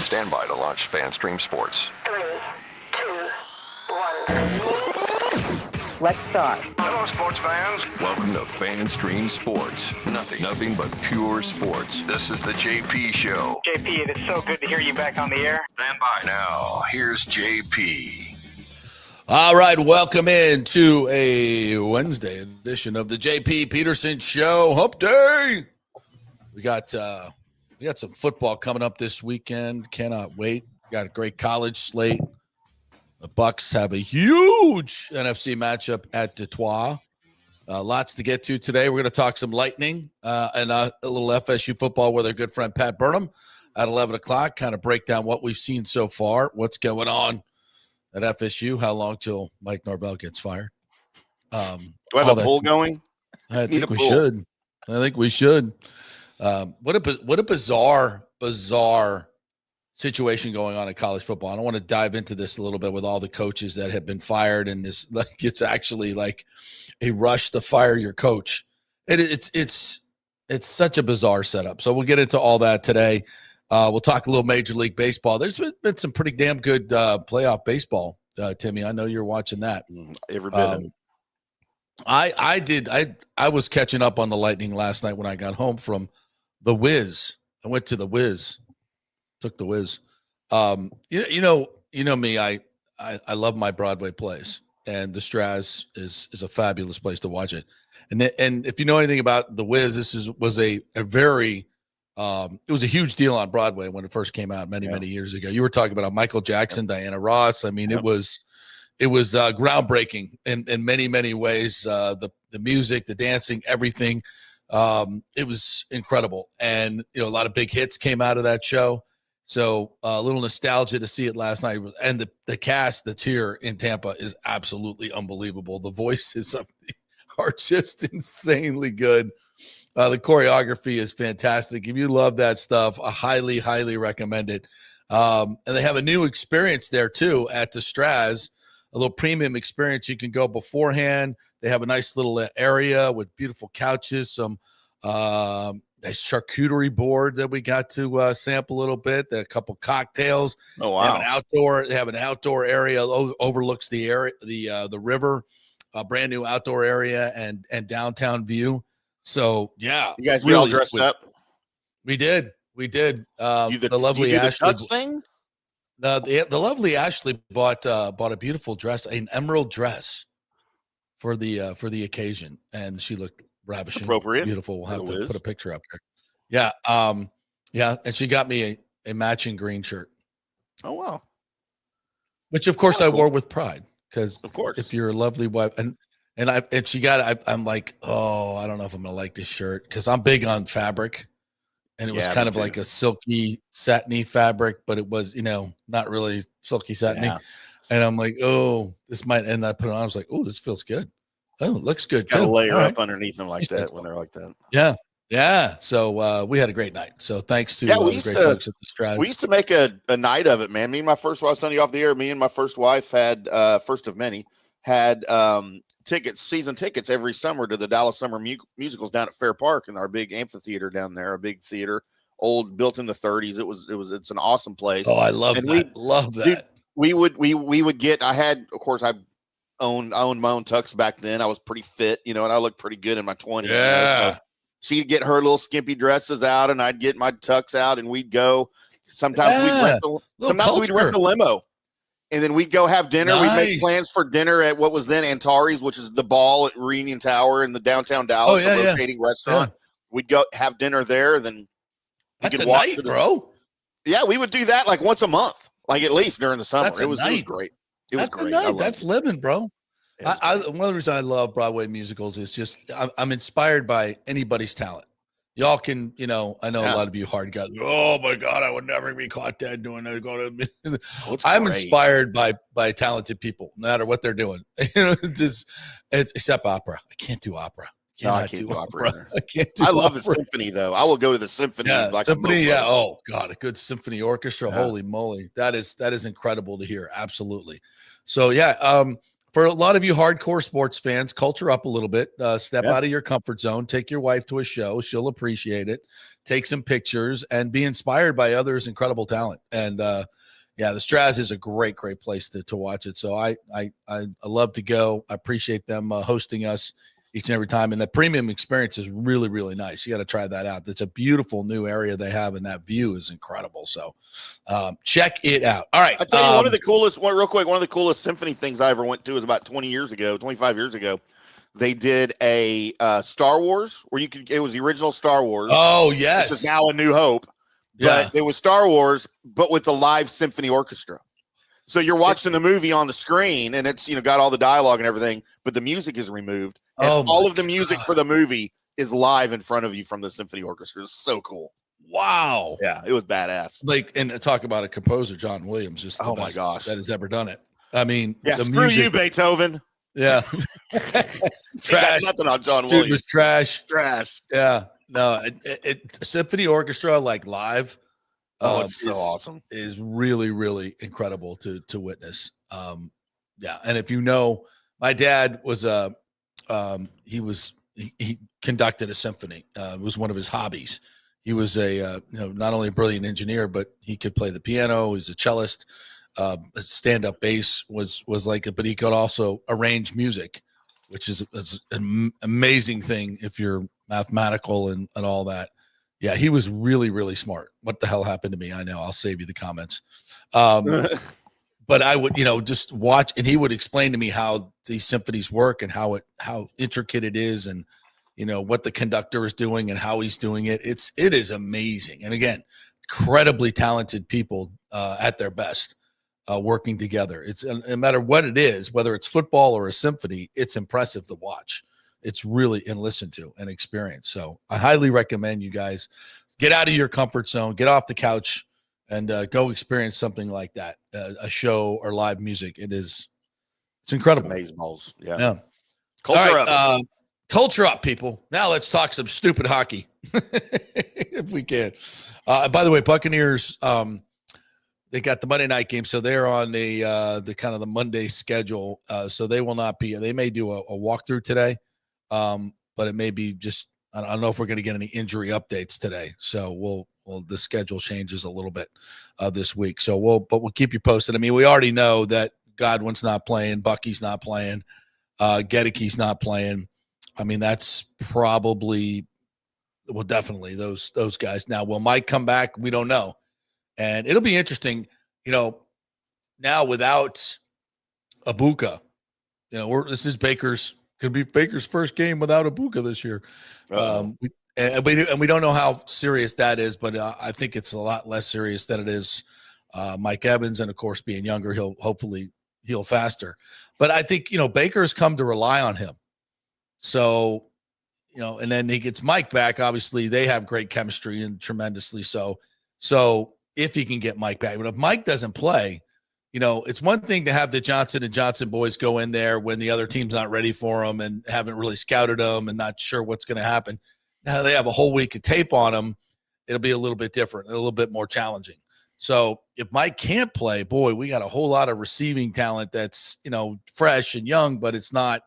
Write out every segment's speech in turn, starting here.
Stand by to launch FanStream Sports. 3, 2, 1. Let's start. Hello, sports fans. Welcome to FanStream Sports. Nothing but pure sports. This is the JP Show. JP, it is so good to hear you back on the air. Stand by. Now, here's JP. All right, welcome into a Wednesday edition of the JP Peterson Show. Hump Day. We got some football coming up this weekend. Cannot wait. Got a great college slate. The Bucks have a huge NFC matchup at Detroit. Lots to get to today. We're going to talk some Lightning and a little FSU football with our good friend Pat Burnham at 11 o'clock. Kind of break down what we've seen so far, what's going on at FSU, how long till Mike Norvell gets fired. Do I have a poll going? I think we should. What a bizarre situation going on in college football. I don't want to dive into this a little bit with all the coaches that have been fired, and this like it's actually like a rush to fire your coach. It's such a bizarre setup. So we'll get into all that today. We'll talk a little Major League Baseball. There's been some pretty damn good playoff baseball, Timmy. I know you're watching that. Every bit of it. I was catching up on the Lightning last night when I got home from the Wiz. I went to the Wiz, took the Wiz. You know me. I love my Broadway plays, and the Straz is a fabulous place to watch it. And if you know anything about the Wiz, this was a very it was a huge deal on Broadway when it first came out many years ago. You were talking about Michael Jackson, Diana Ross. I mean, it was groundbreaking in many ways. The music, the dancing, everything. It was incredible. And, a lot of big hits came out of that show. So a little nostalgia to see it last night. And the cast that's here in Tampa is absolutely unbelievable. The voices are just insanely good. The choreography is fantastic. If you love that stuff, I highly recommend it. And they have a new experience there too at the Straz, a little premium experience. You can go beforehand. They have a nice little area with beautiful couches, some a charcuterie board that we got to sample a little bit, a couple cocktails. Oh wow! They have an outdoor area overlooks the area, the river, a brand new outdoor area and downtown view. So yeah, you guys really all dressed up. We did. The lovely you do the Ashley tux thing. The lovely Ashley bought a beautiful dress, an emerald dress for the occasion, and she looked ravishing, appropriate, beautiful. We'll have to put a picture up there. Yeah, and she got me a matching green shirt. Oh wow! Which of course I wore with pride, because of course, if you're a lovely wife, and she got, I'm like, oh, I don't know if I'm gonna like this shirt because I'm big on fabric. And it was kind of like a silky, satiny fabric, but it was, not really silky, satiny. Yeah. And I'm like, oh, this might. And I put it on. I was like, oh, this feels good. Oh, it looks good. Got to layer up underneath them like that when they're like that. Yeah. So we had a great night. So thanks to the great folks at the Straz. We used to make a night of it, man. Me and my first wife, Sunny off the air. Me and my first wife had first of many had season tickets every summer to the Dallas Summer Musicals down at Fair Park in our big amphitheater down there, a big theater, old, built in the 30s. It's an awesome place. Oh, I love that. Dude, we would get. I owned my own tux back then. I was pretty fit, and I looked pretty good in my 20s. Yeah. So she'd get her little skimpy dresses out, and I'd get my tux out, and we'd go. Sometimes we'd rent the limo. And then we'd go have dinner. Nice. We'd make plans for dinner at what was then Antares, which is the ball at Reunion Tower in the downtown Dallas, a rotating restaurant. Yeah. We'd go have dinner there. Then that's a night, bro. Yeah, we would do that like once a month, like at least during the summer. It was great. That's great. That's living, bro. One of the reasons I love Broadway musicals is just I'm inspired by anybody's talent. Y'all can, I know a lot of you hard guys. Oh my God, I would never be caught dead doing that. I'm inspired by talented people, no matter what they're doing. Except opera. I can't do opera. I can't do opera. I love the symphony though. I will go to the symphony. Symphony. Yeah. Oh God, a good symphony orchestra. Yeah. Holy moly, that is incredible to hear. Absolutely. So for a lot of you hardcore sports fans, culture up a little bit. Step out of your comfort zone. Take your wife to a show. She'll appreciate it. Take some pictures and be inspired by others' incredible talent. And the Straz is a great place to watch it. So I love to go. I appreciate them hosting us each and every time. And the premium experience is really, really nice. You got to try that out. It's a beautiful new area they have, and that view is incredible. So check it out. All right. I tell you, one of the coolest symphony things I ever went to was about 25 years ago. They did a Star Wars where it was the original Star Wars. Oh, yes. This is now A New Hope. But it was Star Wars, but with the live symphony orchestra. So you're watching the movie on the screen, and it's got all the dialogue and everything, but the music is removed. And all of the music for the movie is live in front of you from the symphony orchestra. It's so cool. Wow. Yeah, it was badass. And talk about a composer, John Williams, just the my best gosh, that has ever done it. I mean, screw you, Beethoven. Yeah. Trash. Nothing on John Williams. Dude was trash. Trash. Yeah. No, symphony orchestra like live. It's so awesome. Is really, really incredible to witness. And if my dad was he conducted a symphony. It was one of his hobbies. He was not only a brilliant engineer, but he could play the piano. He's a cellist. Stand-up bass was like it, but he could also arrange music, which is an amazing thing if you're mathematical and all that. Yeah, he was really, really smart. What the hell happened to me? I know. I'll save you the comments. But I would, just watch, and he would explain to me how these symphonies work and how intricate it is, and what the conductor is doing and how he's doing it. It is amazing. And again, incredibly talented people at their best working together. It's no matter what it is, whether it's football or a symphony, it's impressive to watch. It's really and listen to and experience. So I highly recommend you guys get out of your comfort zone, get off the couch, and go experience something like that, a show or live music. It's incredible. Amazing balls. Yeah. Culture up. Culture up, people. Now let's talk some stupid hockey if we can. By the way, Buccaneers, they got the Monday night game, so they're on the kind of the Monday schedule. So they will not be. They may do a walkthrough today. But it may be just, I don't know if we're going to get any injury updates today. So the schedule changes a little bit this week. So we'll keep you posted. I mean, we already know that Godwin's not playing, Bucky's not playing, Gedicke's not playing. I mean, that's probably, definitely those guys. Now, will Mike come back? We don't know. And it'll be interesting, now without Ibuka, this is could be Baker's first game without Ibuka this year. We don't know how serious that is, but I think it's a lot less serious than it is Mike Evans. And of course, being younger, he'll hopefully heal faster. But I think, Baker's come to rely on him. So, and then he gets Mike back. Obviously, they have great chemistry and tremendously so. So if he can get Mike back, but if Mike doesn't play, it's one thing to have the Johnson & Johnson boys go in there when the other team's not ready for them and haven't really scouted them and not sure what's going to happen. Now they have a whole week of tape on them. It'll be a little bit different, a little bit more challenging. So if Mike can't play, boy, we got a whole lot of receiving talent that's, fresh and young, but it's not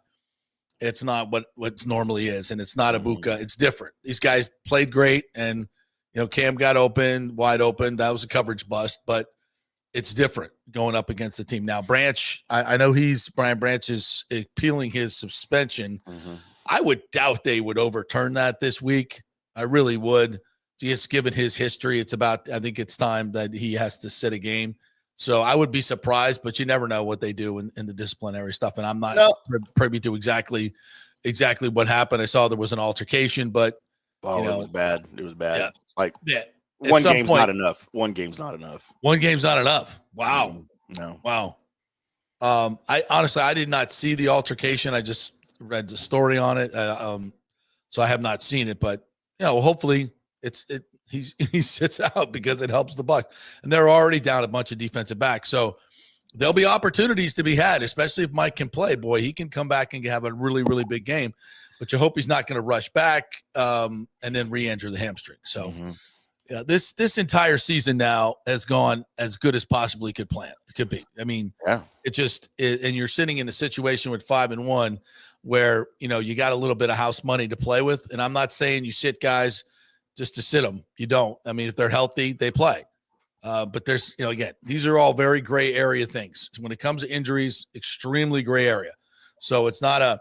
what normally is. And it's not Ibuka. It's different. These guys played great. And, Cam got wide open. That was a coverage bust, but it's different going up against the team. Now, Branch, I know Brian Branch is appealing his suspension. Mm-hmm. I would doubt they would overturn that this week. I really would. Just given his history, I think it's time that he has to sit a game. So I would be surprised, but you never know what they do in the disciplinary stuff. And I'm not privy to exactly what happened. I saw there was an altercation, but it was bad. It was bad. Yeah. One game's not enough. One game's not enough. Wow. No. Wow. I honestly, I did not see the altercation. I just read the story on it. So I have not seen it, but hopefully he sits out because it helps the Bucs, and they're already down a bunch of defensive backs. So there'll be opportunities to be had, especially if Mike can play. Boy, he can come back and have a really, really big game, but you hope he's not going to rush back and then re-injure the hamstring. So Yeah, this entire season now has gone as good as possibly could be. I mean, Yeah. And you're sitting in a situation with 5-1 where, you got a little bit of house money to play with. And I'm not saying you sit guys just to sit them. You don't. I mean, if they're healthy, they play. But there's, again, these are all very gray area things. So when it comes to injuries, extremely gray area. So it's not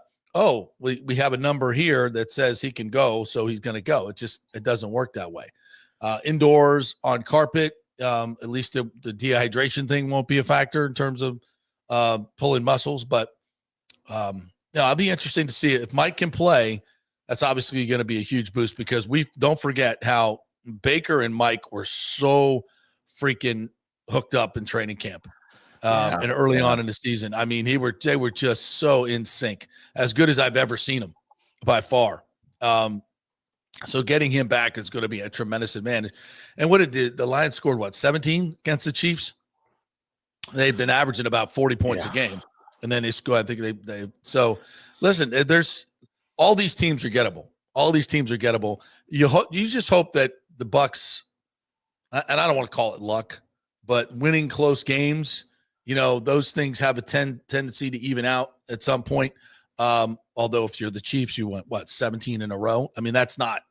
we have a number here that says he can go, so he's going to go. It doesn't work that way. Indoors on carpet, at least the dehydration thing won't be a factor in terms of pulling muscles. But I'll be interesting to see if Mike can play. That's obviously going to be a huge boost because we don't forget how Baker and Mike were so freaking hooked up in training camp and early on in the season. I mean, they were just so in sync, as good as I've ever seen them by far. So getting him back is going to be a tremendous advantage. And what did the Lions scored? 17 against the Chiefs? They've been averaging about 40 points a game. And then they score. I think so listen, there's all these teams are gettable. All these teams are gettable. You just hope that the Bucs, and I don't want to call it luck, but winning close games, those things have a tendency to even out at some point. Although if you're the Chiefs, you went 17 in a row. I mean, that's not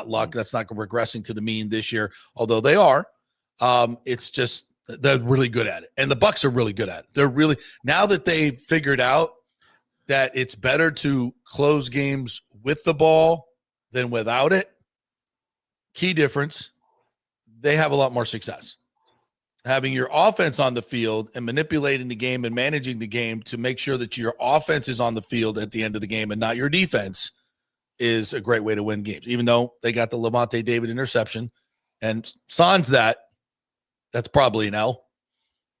luck. That's not regressing to the mean this year, although they are. It's just they're really good at it, and the Bucs are really good at it. They're really, now that they've figured out that it's better to close games with the ball than without it. Key difference, they have a lot more success. Having your offense on the field and manipulating the game and managing the game to make sure that your offense is on the field at the end of the game and not your defense is a great way to win games, even though they got the Lavonte David interception. And sans that's probably an L,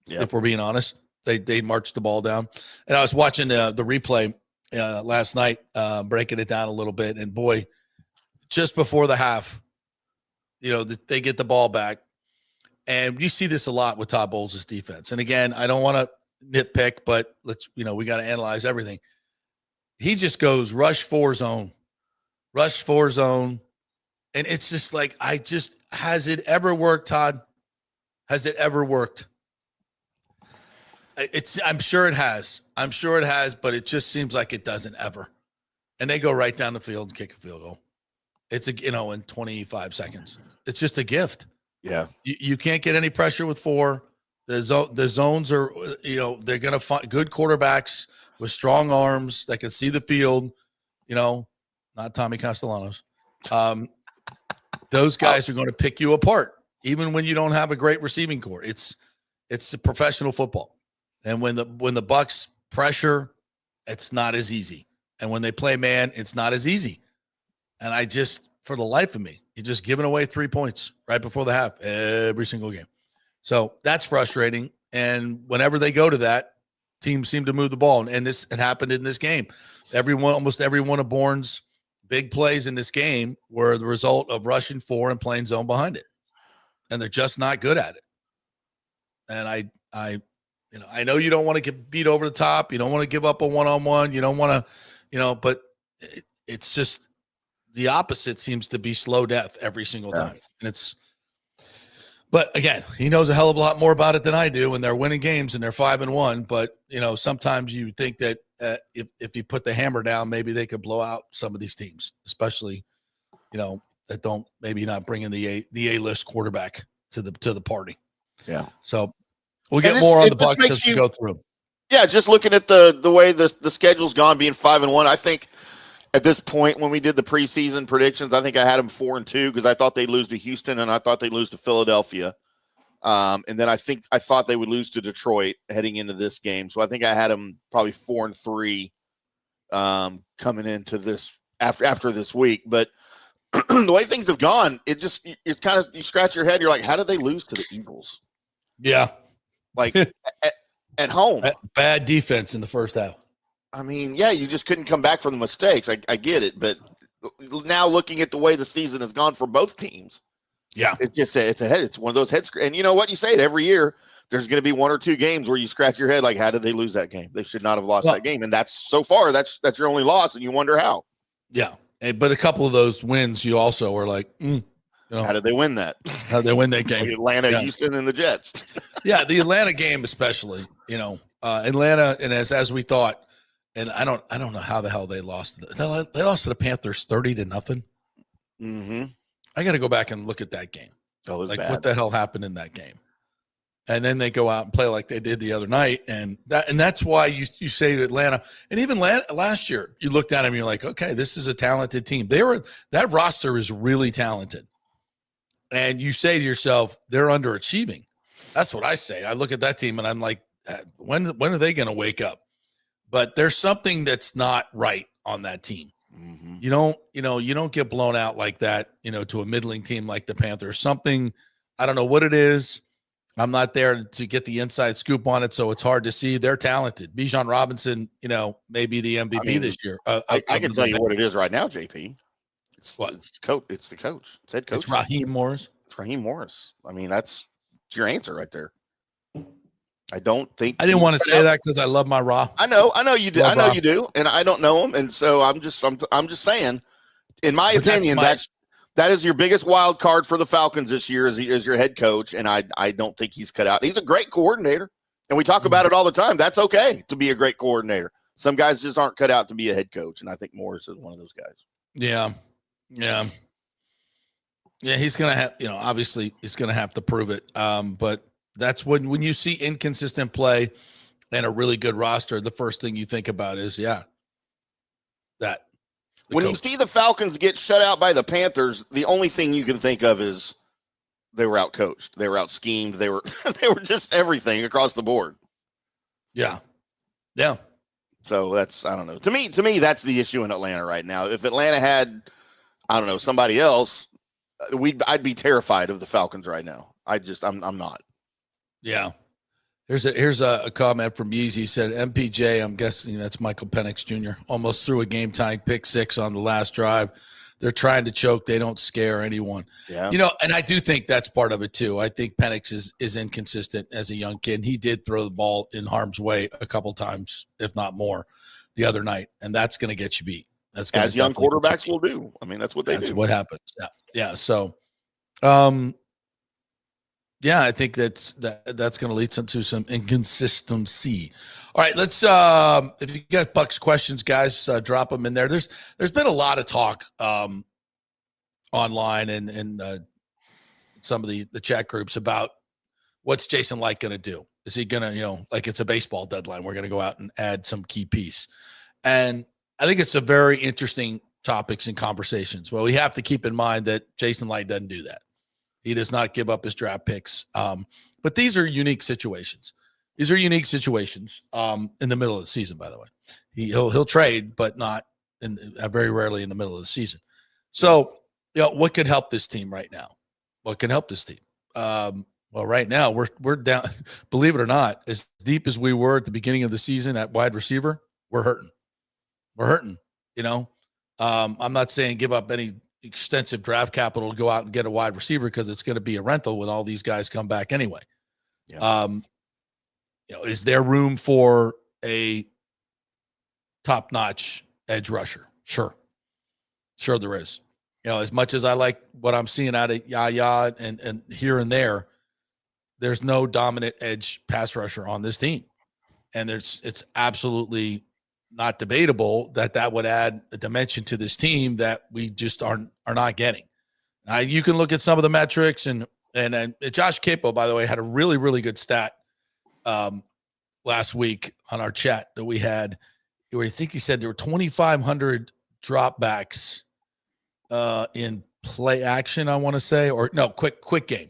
if we're being honest. They marched the ball down. And I was watching the replay last night, breaking it down a little bit. And, boy, just before the half, they get the ball back. And you see this a lot with Todd Bowles' defense. And, again, I don't want to nitpick, but we got to analyze everything. He just goes rush four zone. And it's just like, has it ever worked, Todd? Has it ever worked? I'm sure it has, but it just seems like it doesn't ever. And they go right down the field and kick a field goal. It's in 25 seconds. It's just a gift. Yeah. You can't get any pressure with four. The zones are, they're going to find good quarterbacks with strong arms that can see the field, not Tommy Castellanos. Those guys are going to pick you apart, even when you don't have a great receiving core. It's a professional football. And when the Bucs pressure, it's not as easy. And when they play man, it's not as easy. And I just, for the life of me, you're just giving away 3 points right before the half every single game. So that's frustrating. And whenever they go to that, teams seem to move the ball. And it happened in this game. Almost every one of Bourne's big plays in this game were the result of rushing four and playing zone behind it. And they're just not good at it. And I know you don't want to get beat over the top. You don't want to give up a one-on-one. You don't want to, but it's just the opposite seems to be slow death every single time. And but again, he knows a hell of a lot more about it than I do, and they're winning games and they're 5-1. But, sometimes you think that if you put the hammer down, maybe they could blow out some of these teams, especially, that don't maybe not bring in the A-list quarterback to the party. Yeah. So we'll get more on the Bucs as we go through. Yeah, just looking at the way the schedule's gone, being 5-1, I think at this point when we did the preseason predictions, I think I had them 4-2 because I thought they'd lose to Houston and I thought they'd lose to Philadelphia. And then I thought they would lose to Detroit heading into this game. So I think I had them probably 4-3 coming into this after this week. But the way things have gone, it's kind of, you scratch your head. You're like, how did they lose to the Eagles? Yeah. Like at home. Bad defense in the first half. I mean, yeah, you just couldn't come back from the mistakes. I get it. But now looking at the way the season has gone for both teams, yeah, it's one of those head scratch. And you know what? You say it every year. There's going to be one or two games where you scratch your head like, how did they lose that game? They should not have lost that game. And that's your only loss, and you wonder how. Yeah. But a couple of those wins, you also were like, You know, How did they win that? how they win that game? Atlanta, Yeah. Houston, and the Jets. Yeah, the Atlanta game especially. You know, Atlanta, and as we thought, and I don't know how the hell they lost. They lost to the Panthers 30-0. Mm-hmm. I got to go back and look at that game. That was Like, bad. what the hell happened in that game? And then they go out and play like they did the other night, and that's why you say to Atlanta, and even last year, you looked at them, and you're like, okay, this is a talented team. That roster is really talented, and you say to yourself, they're underachieving. That's what I say. I look at that team, and I'm like, when are they going to wake up? But there's something that's not right on that team. Mm-hmm. You don't get blown out like that, to a middling team like the Panthers. Something, I don't know what it is. I'm not there to get the inside scoop on it, so it's hard to see. They're talented. Bijan Robinson, may be the MVP this year. I can tell you what it is right now, JP. It's the coach. It's the coach. It's head coach. It's Raheem Morris. It's Raheem Morris. I mean, that's your answer right there. I don't think I didn't want to say that because I love my Ra. I know you do. I know you do, and I don't know him, and so I'm just saying, in my opinion, that is your biggest wild card for the Falcons this year is your head coach, and I don't think he's cut out. He's a great coordinator, and we talk about it all the time. That's okay to be a great coordinator. Some guys just aren't cut out to be a head coach, and I think Morris is one of those guys. Yeah. He's gonna have, obviously he's gonna have to prove it. But that's when you see inconsistent play and a really good roster, the first thing you think about is that. When you see the Falcons get shut out by the Panthers, the only thing you can think of is they were out-coached. They were out-schemed. They were just everything across the board. Yeah. So that's, I don't know. To me, that's the issue in Atlanta right now. If Atlanta had, I don't know, somebody else, I'd be terrified of the Falcons right now. I'm not. Yeah. Here's a comment from Yeezy. He said, MPJ, I'm guessing that's Michael Penix Jr., almost threw a game-tying pick six on the last drive. They're trying to choke. They don't scare anyone. Yeah. And I do think that's part of it too. I think Penix is inconsistent as a young kid. He did throw the ball in harm's way a couple times, if not more, the other night, and that's going to get you beat. That's as young quarterbacks will do. I mean, that's what they do. That's what happens. Yeah. So, yeah, I think that's going to lead to some inconsistency. All right, let's. If you got Bucks questions, guys, drop them in there. There's been a lot of talk online and some of the chat groups about what's Jason Licht going to do. Is he going to, like it's a baseball deadline, we're going to go out and add some key piece, and I think it's a very interesting topics and conversations. Well, we have to keep in mind that Jason Licht doesn't do that. He does not give up his draft picks. But these are unique situations. In the middle of the season, by the way. He'll trade, but not very rarely in the middle of the season. So, what could help this team right now? What can help this team? Well, right now we're down, believe it or not, as deep as we were at the beginning of the season at wide receiver, we're hurting. I'm not saying give up any extensive draft capital to go out and get a wide receiver because it's going to be a rental when all these guys come back anyway. Yeah. Is there room for a top-notch edge rusher? Sure there is. As much as I like what I'm seeing out of Yaya and here and there's no dominant edge pass rusher on this team. And it's absolutely not debatable that would add a dimension to this team that we just are not getting. Now, you can look at some of the metrics and Josh Capo, by the way, had a really, really good stat last week on our chat that we had, where I think he said there were 2,500 dropbacks in play action, I want to say, or no, quick game.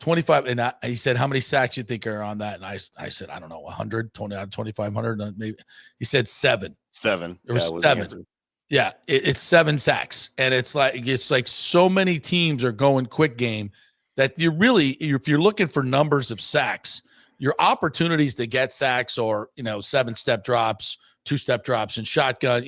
25, and he said, how many sacks you think are on that? And I said, I don't know, 100, 2,500, maybe. He said 7. There was 7. Yeah, it's 7 sacks. And it's like so many teams are going quick game that if you're looking for numbers of sacks, your opportunities to get sacks or, 7-step drops, 2-step drops and shotgun,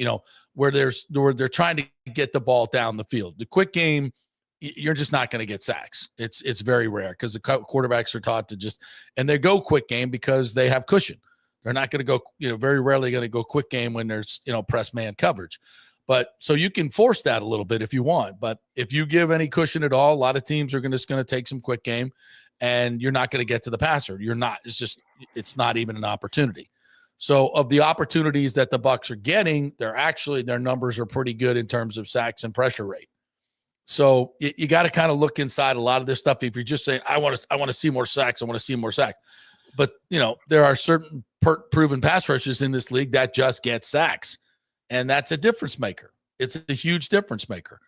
where they're trying to get the ball down the field. The quick game, you're just not going to get sacks. It's very rare because the quarterbacks are taught to and they go quick game because they have cushion. They're not going to go, very rarely going to go quick game when there's, press man coverage. But so you can force that a little bit if you want. But if you give any cushion at all, a lot of teams are just going to take some quick game, and you're not going to get to the passer. You're not. It's not even an opportunity. So of the opportunities that the Bucs are getting, their numbers are pretty good in terms of sacks and pressure rate. So you got to kind of look inside a lot of this stuff. If you're just saying, I want to see more sacks, but there are certain proven pass rushers in this league that just get sacks. And that's a difference maker. It's a huge difference maker.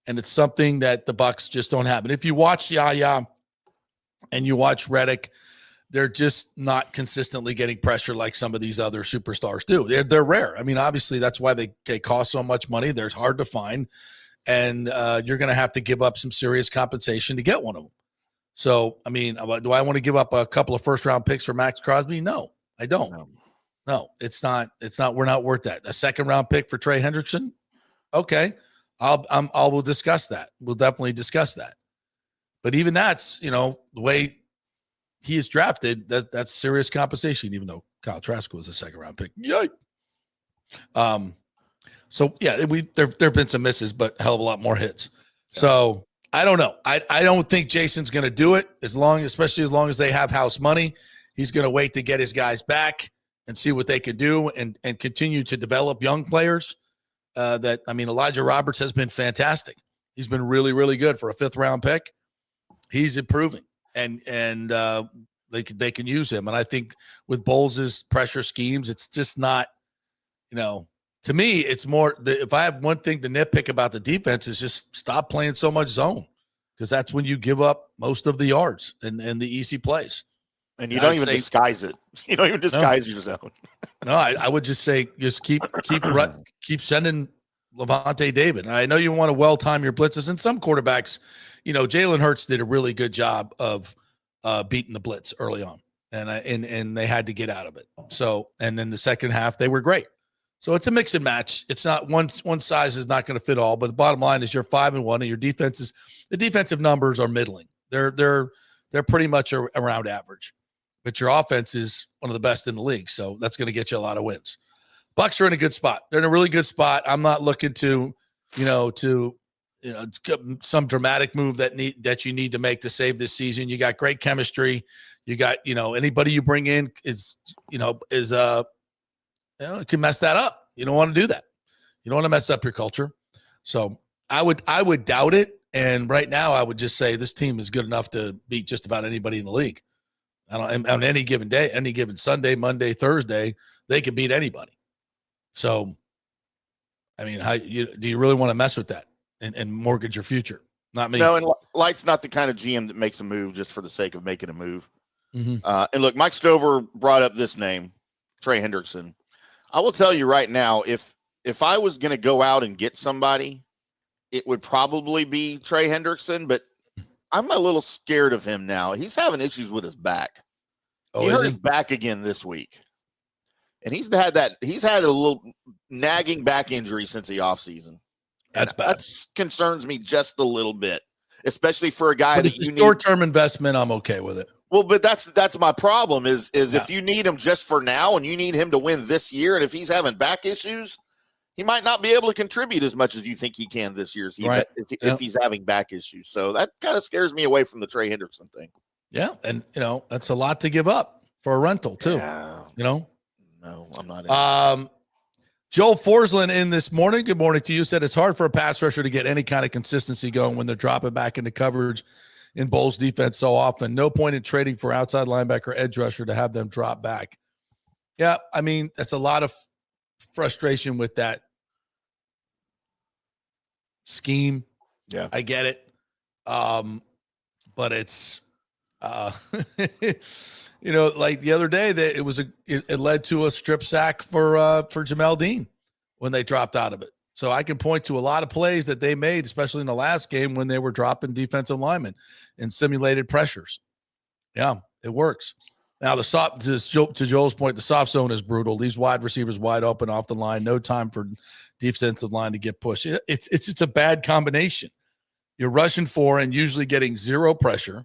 And it's something that the Bucs just don't have. And if you watch Yaya and you watch Reddick, they're just not consistently getting pressure like some of these other superstars do. They're rare. I mean, obviously, that's why they cost so much money. They're hard to find. And you're going to have to give up some serious compensation to get one of them. So, I mean, do I want to give up a couple of first-round picks for Max Crosby? No, I don't. No, it's not. We're not worth that. A second-round pick for Trey Hendrickson? Okay, we'll discuss that. We'll definitely discuss that. But even that's, the way he is drafted, that's serious compensation. Even though Kyle Trask was a second-round pick, yay. So yeah, there've been some misses, but a hell of a lot more hits. Yeah. So I don't know. I don't think Jason's going to do it especially as long as they have house money. He's going to wait to get his guys back and see what they can do and continue to develop young players. Elijah Roberts has been fantastic. He's been really, really good for a 5th round pick. He's improving and they can use him. And I think with Bowles' pressure schemes, it's just not, to me, it's more if I have one thing to nitpick about the defense is just stop playing so much zone, because that's when you give up most of the yards and the easy plays. And you don't even disguise it. You don't even disguise your zone. No, I would just say just keep sending Levante David. I know you want to well-time your blitzes, and some quarterbacks, Jalen Hurts did a really good job of beating the blitz early on, and they had to get out of it. So, and then the second half they were great. So it's a mix and match. It's not one size is not going to fit all, but the bottom line is you're 5-1 and your the defensive numbers are middling. They're pretty much around average, but your offense is one of the best in the league. So that's going to get you a lot of wins. Bucs are in a good spot. They're in a really good spot. I'm not looking to some dramatic move that you need to make to save this season. You got great chemistry. You got, anybody you bring in can mess that up. You don't want to do that. You don't want to mess up your culture. So I would doubt it. And right now I would just say this team is good enough to beat just about anybody in the league. On any given day, any given Sunday, Monday, Thursday, they can beat anybody. So, I mean, do you really want to mess with that and mortgage your future? Not me. No, and Light's not the kind of GM that makes a move just for the sake of making a move. Mm-hmm. And look, Mike Stover brought up this name, Trey Hendrickson. I will tell you right now, if I was going to go out and get somebody, it would probably be Trey Hendrickson, but I'm a little scared of him now. He's having issues with his back. He hurt his back again this week. And he's had a little nagging back injury since the offseason. That's bad. That concerns me just a little bit, especially for a guy that you need. Short-term investment, I'm okay with it. Well, but that's my problem is if you need him just for now and you need him to win this year, and if he's having back issues, he might not be able to contribute as much as you think he can this year if he's having back issues. So that kind of scares me away from the Trey Hendrickson thing. Yeah, and that's a lot to give up for a rental too. Yeah. No, I'm not. Joel Forsland in this morning. Good morning to you. Said it's hard for a pass rusher to get any kind of consistency going when they're dropping back into coverage in Bowles defense so often. No point in trading for outside linebacker edge rusher to have them drop back. Yeah, I mean, that's a lot of frustration with that scheme. Yeah, I get it. But it's like the other day that it led to a strip sack for Jamel Dean when they dropped out of it. So I can point to a lot of plays that they made, especially in the last game when they were dropping defensive linemen and simulated pressures. Yeah, it works. Now to Joel's point, the soft zone is brutal. These wide receivers wide open off the line, no time for defensive line to get pushed. It's just a bad combination. You're rushing for and usually getting zero pressure.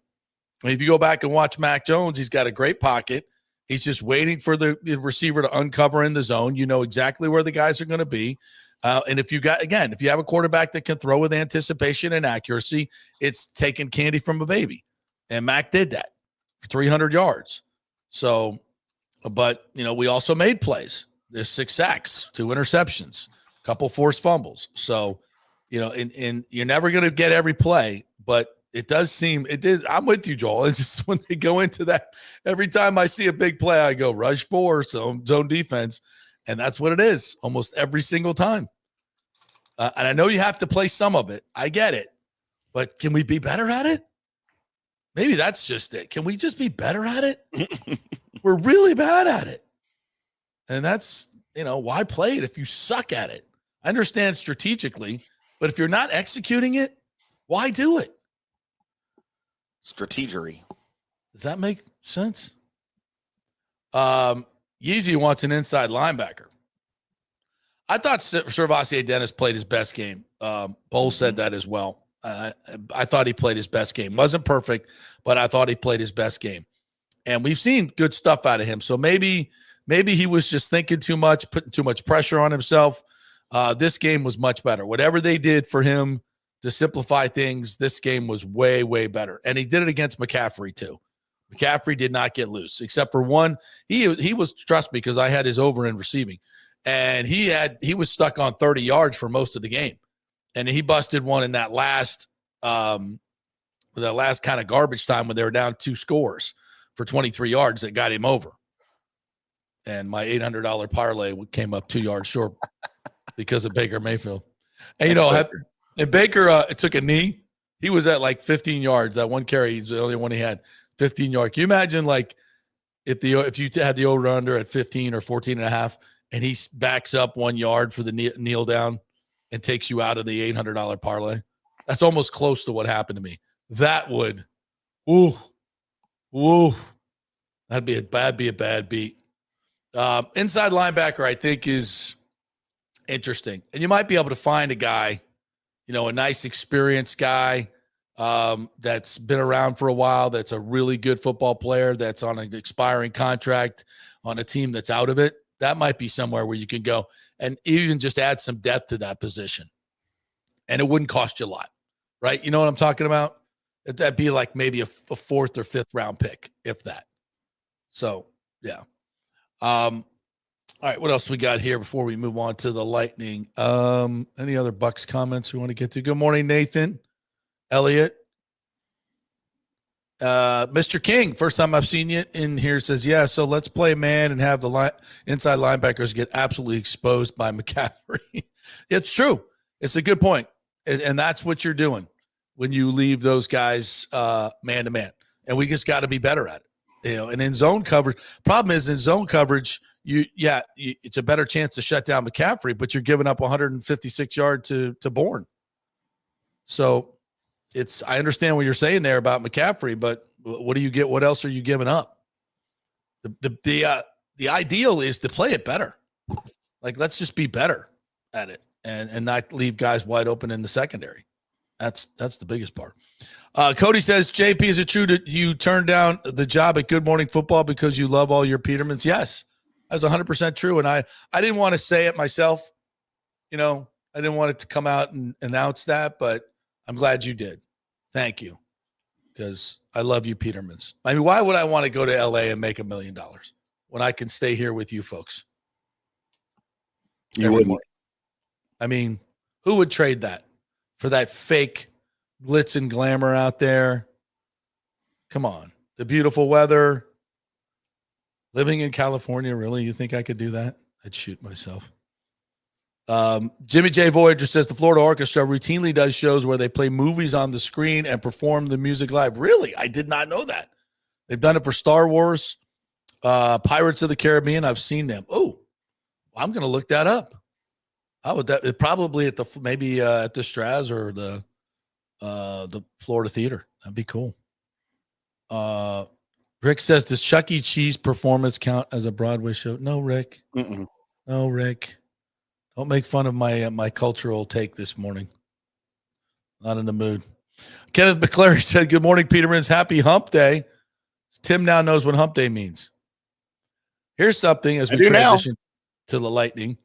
I mean, if you go back and watch Mac Jones, he's got a great pocket. He's just waiting for the receiver to uncover in the zone. You know exactly where the guys are going to be. And if you have a quarterback that can throw with anticipation and accuracy, it's taking candy from a baby. And Mac did that for 300 yards. So, but, we also made plays. There's 6 sacks, 2 interceptions, a couple forced fumbles. So, and you're never going to get every play, but it does seem it is. I'm with you, Joel. It's just when they go into that, every time I see a big play, I go rush 4, zone defense. And that's what it is almost every single time. And I know you have to play some of it. I get it. But can we be better at it? Maybe that's just it. Can we just be better at it? We're really bad at it. And that's, why play it if you suck at it? I understand strategically, but if you're not executing it, why do it? Strategery. Does that make sense? Yeezy wants an inside linebacker. I thought Servassier Dennis played his best game. Bowles said that as well. I thought he played his best game. Wasn't perfect, but I thought he played his best game. And we've seen good stuff out of him. So maybe he was just thinking too much, putting too much pressure on himself. This game was much better. Whatever they did for him to simplify things, this game was way, way better. And he did it against McCaffrey too. McCaffrey did not get loose, except for one. He was, trust me, because I had his over in receiving. And he was stuck on 30 yards for most of the game. And he busted one in that last kind of garbage time when they were down 2 scores for 23 yards that got him over. And my $800 parlay came up 2 yards short because of Baker Mayfield. And, and Baker took a knee. He was at like 15 yards. That one carry, he's the only one he had, 15 yards. Can you imagine, like, if you had the over-under at 15 or 14 and a half, and he backs up 1 yard for the kneel down and takes you out of the $800 parlay? That's almost close to what happened to me. That would, that'd be a bad beat. Inside linebacker, I think, is interesting. And you might be able to find a guy, a nice experienced guy that's been around for a while, that's a really good football player, that's on an expiring contract on a team that's out of it. That might be somewhere where you can go and even just add some depth to that position. And it wouldn't cost you a lot, right? You know what I'm talking about? That'd be like maybe a 4th or 5th round pick, if that. So, yeah. All right, what else we got here before we move on to the Lightning? Any other Bucks comments we want to get to? Good morning, Nathan. Elliot. Mr. King, first time I've seen you in here, says, yeah, so let's play man and have the inside linebackers get absolutely exposed by McCaffrey. It's true. It's a good point. And that's what you're doing when you leave those guys man to man. And we just got to be better at it. And in zone coverage, problem is in zone coverage, it's a better chance to shut down McCaffrey, but you're giving up 156 yards to Bourne. So I understand what you're saying there about McCaffrey, but what do you get? What else are you giving up? The ideal is to play it better. Like, let's just be better at it and not leave guys wide open in the secondary. That's the biggest part. Cody says, JP, is it true that you turned down the job at Good Morning Football because you love all your Petermans? Yes, that's 100% true. And I didn't want to say it myself. I didn't want it to come out and announce that, but I'm glad you did. Thank you. Because I love you, Petermans. I mean, why would I want to go to LA and make $1 million when I can stay here with you folks? You wouldn't. I mean, who would trade that for that fake glitz and glamour out there? Come on. The beautiful weather. Living in California, really? You think I could do that? I'd shoot myself. Jimmy J. Voyager says the Florida Orchestra routinely does shows where they play movies on the screen and perform the music live. Really? I did not know that. They've done it for Star Wars, Pirates of the Caribbean. I've seen them. Oh, I'm going to look that up. How would that? Probably at the Straz or the Florida Theater. That'd be cool. Rick says, does Chuck E. Cheese performance count as a Broadway show? No, Rick. Mm-mm. No, Rick. Don't make fun of my cultural take this morning. Not in the mood. Kenneth McClary said, good morning, Petermans. Happy hump day. Tim now knows what hump day means. Here's something as we transition to the Lightning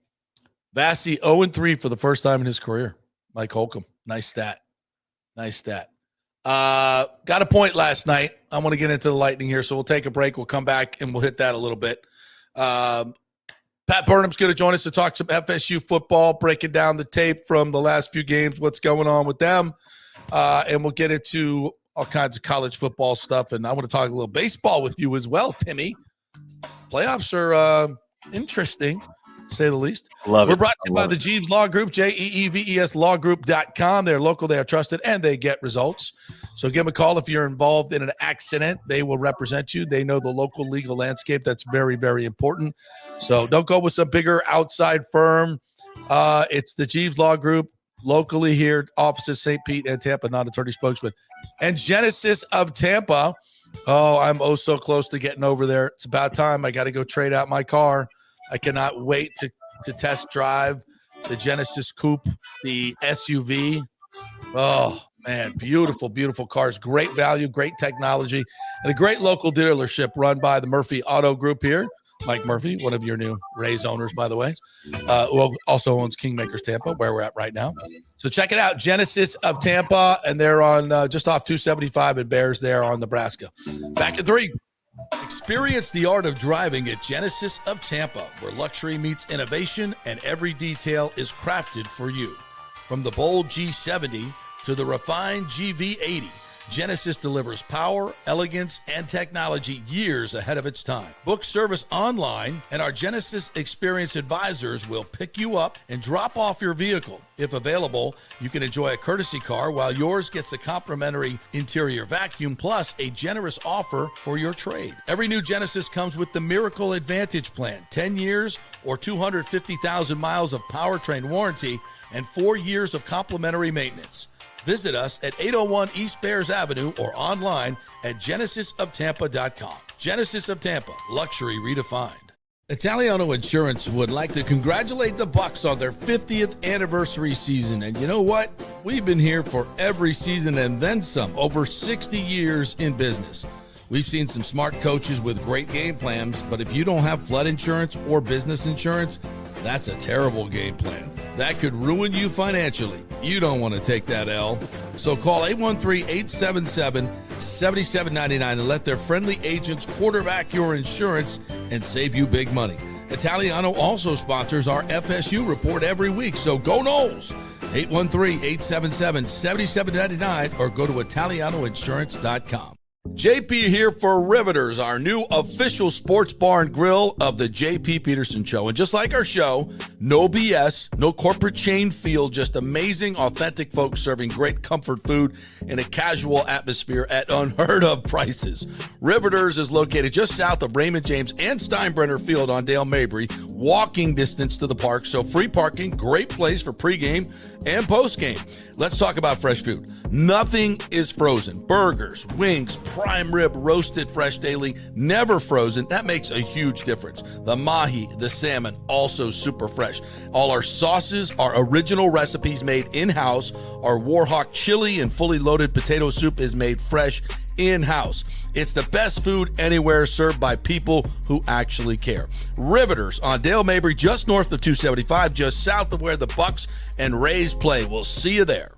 Vassy 0-3 for the first time in his career. Mike Holcomb. Nice stat. Got a point last night. I want to get into the Lightning here, so we'll take a break. We'll come back, and we'll hit that a little bit. Pat Burnham's going to join us to talk some FSU football, breaking down the tape from the last few games, what's going on with them, and we'll get into all kinds of college football stuff, and I want to talk a little baseball with you as well, Timmy. Playoffs are interesting, to say the least. Love We're it. brought to you by the Jeeves Law Group, JEEVES lawgroup.com. They're local, they are trusted, and they get results. So give them a call if you're involved in an accident. They will represent you. They know the local legal landscape. That's very, very important. So don't go with some bigger outside firm. It's the Jeeves Law Group, locally here, offices St. Pete and Tampa, non-attorney spokesman. And Genesis of Tampa. Oh, I'm so close to getting over there. It's about time. I got to go trade out my car. I cannot wait to test drive the Genesis Coupe, the SUV. Oh, man, beautiful, beautiful cars. Great value, great technology, and a great local dealership run by the Murphy Auto Group here. Mike Murphy, one of your new Rays owners, by the way, who also owns Kingmakers Tampa, where we're at right now. So check it out, Genesis of Tampa, and they're on just off 275 and Bears there on Nebraska. Back at 3. Experience the art of driving at Genesis of Tampa, where luxury meets innovation and every detail is crafted for you. From the bold G70 to the refined GV80, Genesis delivers power, elegance, and technology years ahead of its time. Book service online, and our Genesis Experience Advisors will pick you up and drop off your vehicle. If available, you can enjoy a courtesy car while yours gets a complimentary interior vacuum plus a generous offer for your trade. Every new Genesis comes with the Miracle Advantage Plan, 10 years or 250,000 miles of powertrain warranty and 4 years of complimentary maintenance. Visit us at 801 East Bears Avenue or online at genesisoftampa.com. Genesis of Tampa, luxury redefined. Italiano Insurance would like to congratulate the Bucks on their 50th anniversary season. And you know what? We've been here for every season and then some, over 60 years in business. We've seen some smart coaches with great game plans, but if you don't have flood insurance or business insurance, that's a terrible game plan. That could ruin you financially. You don't want to take that L. So call 813-877-7799 and let their friendly agents quarterback your insurance and save you big money. Italiano also sponsors our FSU report every week, so go Noles. 813-877-7799 or go to italianoinsurance.com. JP here for Riveters, our new official sports bar and grill of the JP Peterson Show. And just like our show, no BS, no corporate chain feel, just amazing, authentic folks serving great comfort food in a casual atmosphere at unheard of prices. Riveters is located just south of Raymond James and Steinbrenner Field on Dale Mabry, walking distance to the park. So free parking, great place for pregame and postgame. Let's talk about fresh food. Nothing is frozen. Burgers, wings, prime rib, roasted fresh daily, never frozen. That makes a huge difference. The mahi, the salmon, also super fresh. All our sauces are original recipes made in-house. Our Warhawk chili and fully loaded potato soup is made fresh in-house. It's the best food anywhere, served by people who actually care. Riveters on Dale Mabry, just north of 275, just south of where the Bucks and Rays play. We'll see you there.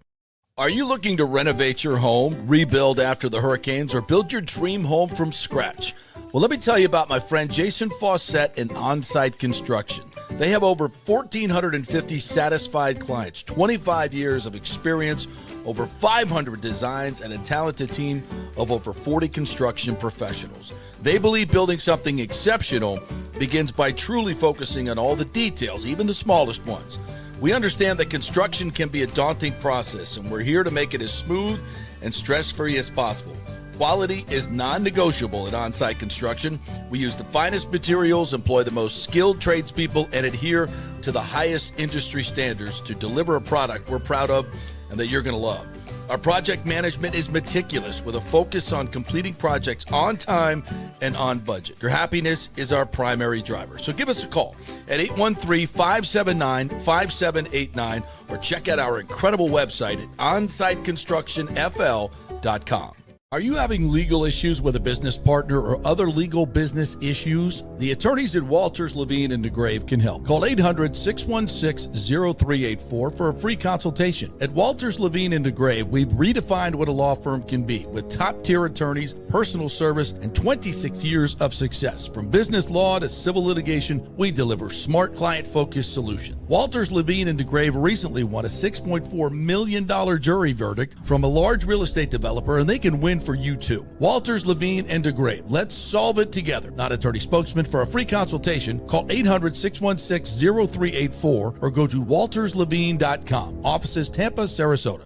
Are you looking to renovate your home, rebuild after the hurricanes, or build your dream home from scratch? Well, let me tell you about my friend Jason Fawcett and On-Site Construction. They have over 1,450 satisfied clients, 25 years of experience, over 500 designs, and a talented team of over 40 construction professionals. They believe building something exceptional begins by truly focusing on all the details, even the smallest ones. We understand that construction can be a daunting process, and we're here to make it as smooth and stress-free as possible. Quality is non-negotiable at On-Site Construction. We use the finest materials, employ the most skilled tradespeople, and adhere to the highest industry standards to deliver a product we're proud of and that you're going to love. Our project management is meticulous with a focus on completing projects on time and on budget. Your happiness is our primary driver. So give us a call at 813-579-5789 or check out our incredible website at onsiteconstructionfl.com. Are you having legal issues with a business partner or other legal business issues? The attorneys at Walters, Levine, and DeGrave can help. Call 800-616-0384 for a free consultation. At Walters, Levine, and DeGrave, we've redefined what a law firm can be with top-tier attorneys, personal service, and 26 years of success. From business law to civil litigation, we deliver smart, client-focused solutions. Walters, Levine, and DeGrave recently won a $6.4 million jury verdict from a large real estate developer, and they can win for you too. Walters, Levine, and DeGrave. Let's solve it together. Not attorney spokesman. For a free consultation, call 800-616-0384 or go to walterslevine.com. Offices Tampa, Sarasota.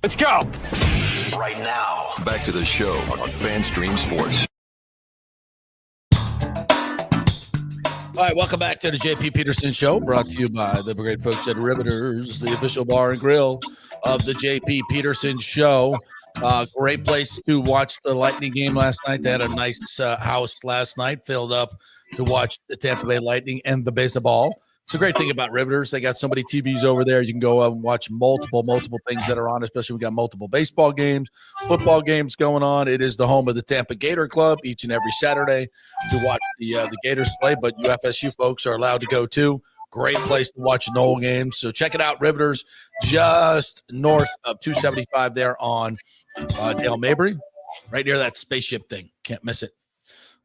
Let's go. Right now, back to the show on FanStream Sports. All right, welcome back to the JP Peterson Show, brought to you by the great folks at Riveters, the official bar and grill of the JP Peterson Show. Great place to watch the Lightning game last night. They had a nice house last night, filled up to watch the Tampa Bay Lightning and the baseball. It's a great thing about Riveters. They got so many TVs over there. You can go and watch multiple things that are on, especially we got multiple baseball games, football games going on. It is the home of the Tampa Gator Club each and every Saturday to watch the Gators play, but UFSU folks are allowed to go too. Great place to watch the whole game. So check it out, Riveters, just north of 275 there on Dale Mabry, right near that spaceship thing. Can't miss it.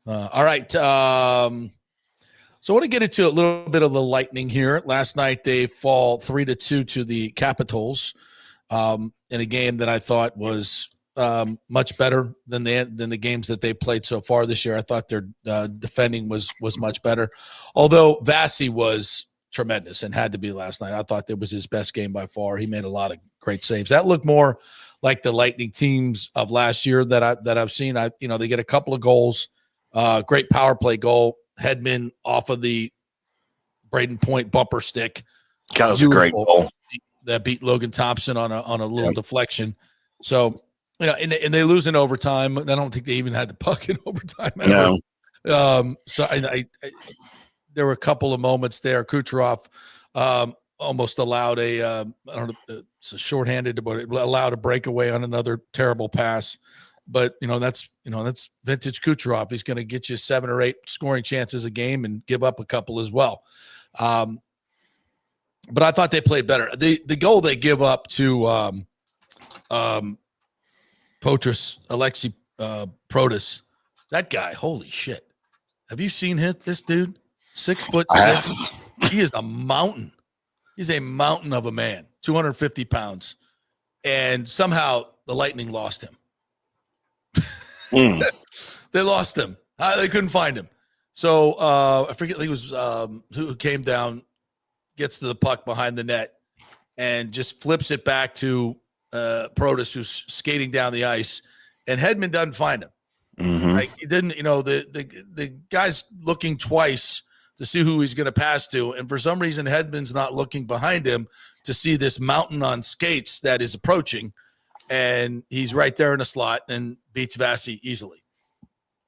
All right. So I want to get into a little bit of the Lightning here. Last night they fall 3-2 to the Capitals in a game that I thought was much better than the games that they played so far this year. I thought their defending was much better, although Vasi was tremendous and had to be last night. I thought that was his best game by far. He made a lot of great saves. That looked more like the Lightning teams of last year that I've seen. They get a couple of goals, great power play goal. Hedman off of the Braden Point bumper stick. That was a great goal. That beat Logan Thompson on a little deflection. So, and they lose in overtime. I don't think they even had the puck in overtime. No. So there were a couple of moments there. Kucherov almost allowed I don't know, it's a shorthanded, but it allowed a breakaway on another terrible pass. But that's vintage Kucherov. He's going to get you 7 or 8 scoring chances a game and give up a couple as well. But I thought they played better. The goal they give up to Alexi Protas, that guy, holy shit! Have you seen this dude? 6'6". He is a mountain. He's a mountain of a man. 250 pounds, and somehow the Lightning lost him. They lost him. They couldn't find him. So I forget he was who came down, gets to the puck behind the net, and just flips it back to Protas, who's skating down the ice, and Hedman doesn't find him. Mm-hmm. Like he didn't. The guy's looking twice to see who he's going to pass to, and for some reason Hedman's not looking behind him to see this mountain on skates that is approaching. And he's right there in the slot and beats Vasi easily.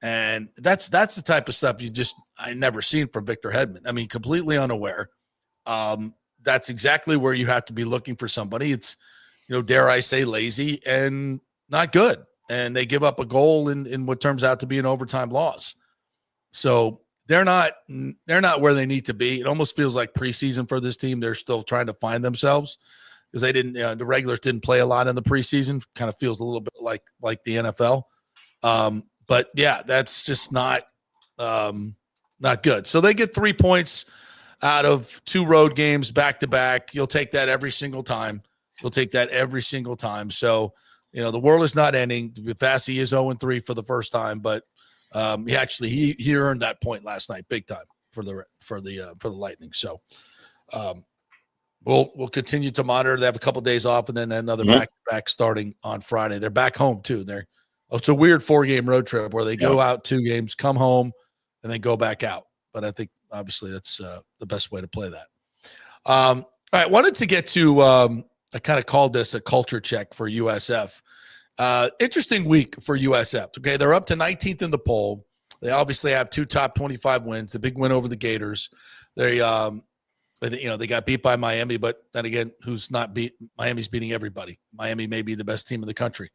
And that's the type of stuff I never seen from Victor Hedman. I mean, completely unaware. That's exactly where you have to be looking for somebody. It's, dare I say, lazy and not good. And they give up a goal in what turns out to be an overtime loss. So they're not where they need to be. It almost feels like preseason for this team. They're still trying to find themselves. Because they didn't, the regulars didn't play a lot in the preseason. Kind of feels a little bit like the NFL. But yeah, that's just not good. So they get 3 points out of 2 road games back to back. You'll take that every single time. So, the world is not ending. Vasi is 0-3 for the first time, but he earned that point last night, big time for the Lightning. So. We'll continue to monitor. They have a couple of days off and then another back-to-back starting on Friday. They're back home too. It's a weird 4-game road trip where they go out 2 games, come home, and then go back out. But I think obviously that's the best way to play that. All right, wanted to get to I kind of called this a culture check for USF. Interesting week for USF. Okay, they're up to 19th in the poll. They obviously have 2 top 25 wins. The big win over the Gators. They But, they got beat by Miami, but then again, who's not beat? Miami's beating everybody. Miami may be the best team in the country.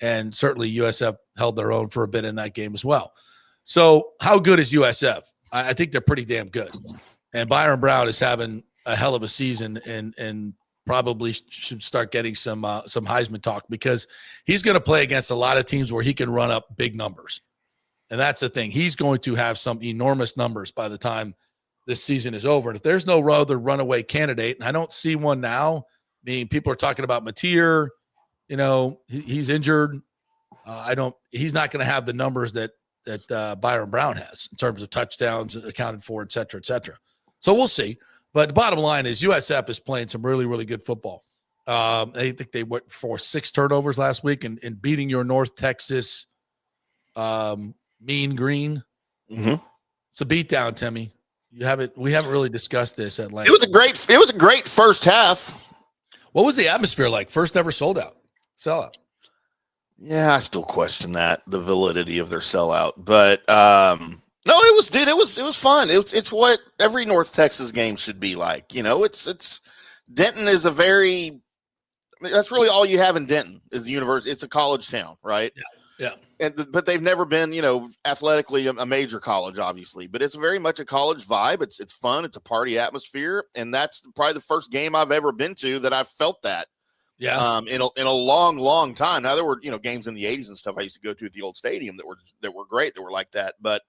And certainly USF held their own for a bit in that game as well. So how good is USF? I think they're pretty damn good. And Byron Brown is having a hell of a season and probably should start getting some Heisman talk, because he's going to play against a lot of teams where he can run up big numbers. And that's the thing. He's going to have some enormous numbers by the time this season is over. And if there's no other runaway candidate, and I don't see one now, I mean, people are talking about Mateer, he's injured. He's not going to have the numbers that Byron Brown has in terms of touchdowns accounted for, et cetera, et cetera. So we'll see. But the bottom line is USF is playing some really, really good football. I think they went for 6 turnovers last week and beating your North Texas Mean Green. Mm-hmm. It's a beatdown, Timmy. We haven't really discussed this at length. It was a great first half. What was the atmosphere like? First ever sellout. Yeah, I still question the validity of their sellout, but no, it was fun. It's what every North Texas game should be like. It's Denton is that's really all you have in Denton is the university. It's a college town, right? Yeah. But they've never been, athletically a major college, obviously. But it's very much a college vibe. It's fun. It's a party atmosphere, and that's probably the first game I've ever been to that I've felt that. Yeah. In a long, long time. Now there were games in the 80s and stuff I used to go to at the old stadium that were great, that were like that. But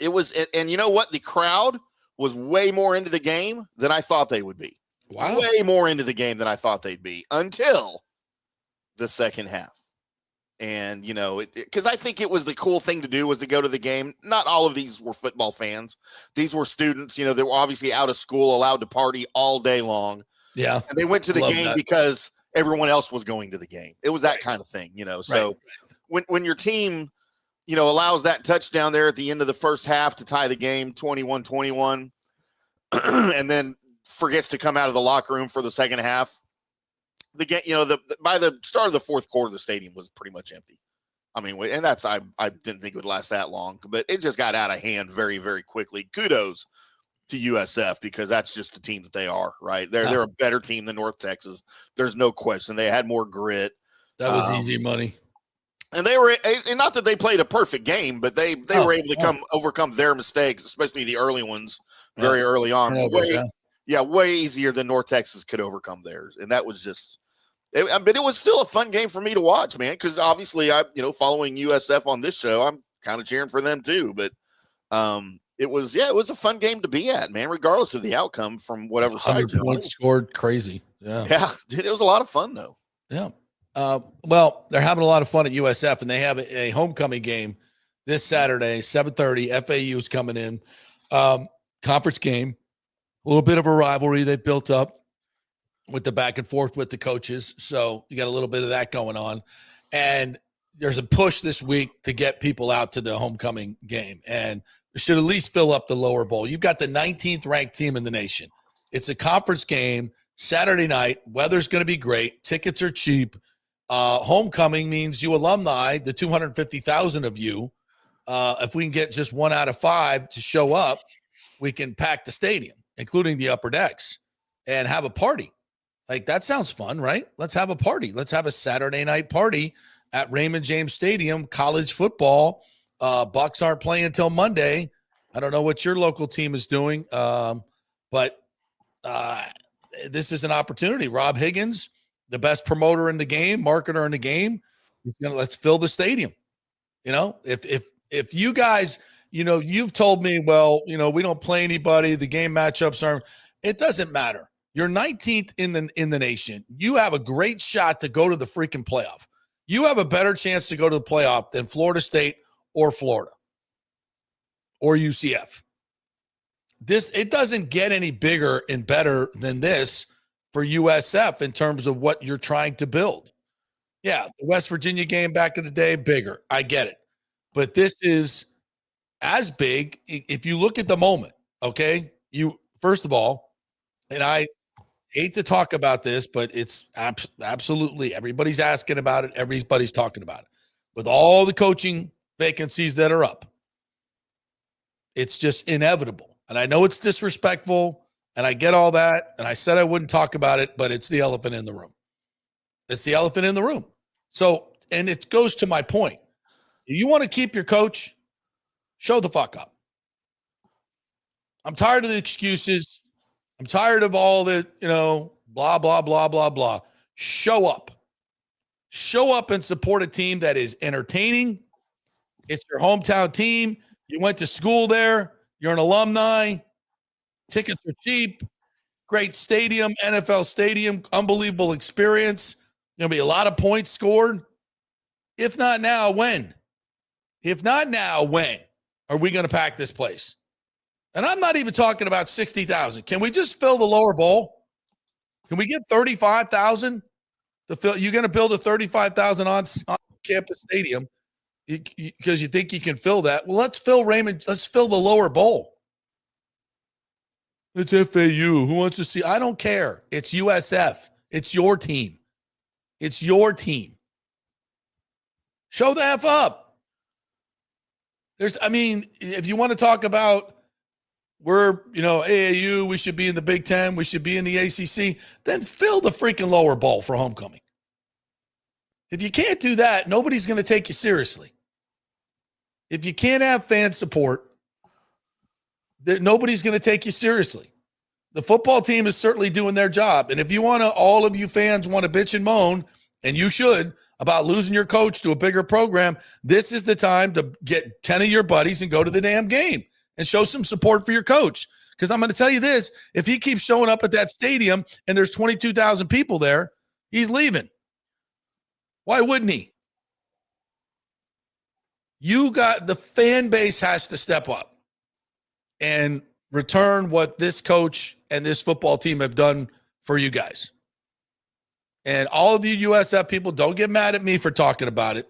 it was, and you know what? The crowd was way more into the game than I thought they would be. Wow. Way more into the game than I thought they'd be until the second half. And, because I think it was the cool thing to do was to go to the game. Not all of these were football fans. These were students, they were obviously out of school, allowed to party all day long. Yeah. And they went to the game because everyone else was going to the game. It was that kind of thing, So when your team, allows that touchdown there at the end of the first half to tie the game 21-21 and then forgets to come out of the locker room for the second half, the game, by the start of the fourth quarter, the stadium was pretty much empty. I mean, and I didn't think it would last that long, but it just got out of hand very, very quickly. Kudos to USF, because that's just the team that they are, right? They're a better team than North Texas. There's no question. They had more grit. That was easy money. And they were, and not that they played a perfect game, but they were able to overcome their mistakes, especially the early ones, very early on. Way easier than North Texas could overcome theirs. And that was just, but it was still a fun game for me to watch, man, because obviously following USF on this show, I'm kind of cheering for them too. But it was a fun game to be at, man, regardless of the outcome from whatever side. 100 points scored, crazy. Yeah, it was a lot of fun though. Yeah. Well, they're having a lot of fun at USF, and they have a homecoming game this Saturday, 7:30. FAU is coming in. Conference game, a little bit of a rivalry they've built up with the back and forth with the coaches. So you got a little bit of that going on. And there's a push this week to get people out to the homecoming game. And we should at least fill up the lower bowl. You've got the 19th ranked team in the nation. It's a conference game, Saturday night. Weather's going to be great. Tickets are cheap. Homecoming means you alumni, the 250,000 of you, if we can get just 1 out of 5 to show up, we can pack the stadium, including the upper decks, and have a party. Like, that sounds fun, right? Let's have a party. Let's have a Saturday night party at Raymond James Stadium, college football. Bucks aren't playing until Monday. I don't know what your local team is doing, but this is an opportunity. Rob Higgins, the best promoter in the game, marketer in the game, he's going to let's fill the stadium. If you guys, you've told me, well, we don't play anybody. The game matchups are, it doesn't matter. You're 19th in the nation. You have a great shot to go to the freaking playoff. You have a better chance to go to the playoff than Florida State or Florida or UCF. It doesn't get any bigger and better than this for USF in terms of what you're trying to build. Yeah, the West Virginia game back in the day, bigger. I get it. But this is as big if you look at the moment, okay? First of all, and I hate to talk about this, but it's absolutely everybody's asking about it. Everybody's talking about it. With all the coaching vacancies that are up, it's just inevitable. And I know it's disrespectful. And I get all that. And I said I wouldn't talk about it, but it's the elephant in the room. It's the elephant in the room. So, and it goes to my point. If you want to keep your coach, show the fuck up. I'm tired of the excuses. I'm tired of all the, blah, blah, blah, blah, blah. Show up. Show up and support a team that is entertaining. It's your hometown team. You went to school there. You're an alumni. Tickets are cheap. Great stadium, NFL stadium, unbelievable experience. Going to be a lot of points scored. If not now, when? If not now, when are we going to pack this place? And I'm not even talking about 60,000. Can we just fill the lower bowl? Can we get 35,000 to fill? You're going to build a 35,000 on campus stadium because you think you can fill that. Well, let's fill the lower bowl. It's FAU. Who wants to see? I don't care. It's USF. It's your team. It's your team. Show the F up. If you want to talk about we're, AAU, we should be in the Big Ten, we should be in the ACC, then fill the freaking lower bowl for homecoming. If you can't do that, nobody's going to take you seriously. If you can't have fan support, nobody's going to take you seriously. The football team is certainly doing their job. And if you want to, all of you fans want to bitch and moan, and you should, about losing your coach to a bigger program, this is the time to get 10 of your buddies and go to the damn game and show some support for your coach. Because I'm going to tell you this, if he keeps showing up at that stadium and there's 22,000 people there, he's leaving. Why wouldn't he? The fan base has to step up and return what this coach and this football team have done for you guys. And all of you USF people, don't get mad at me for talking about it.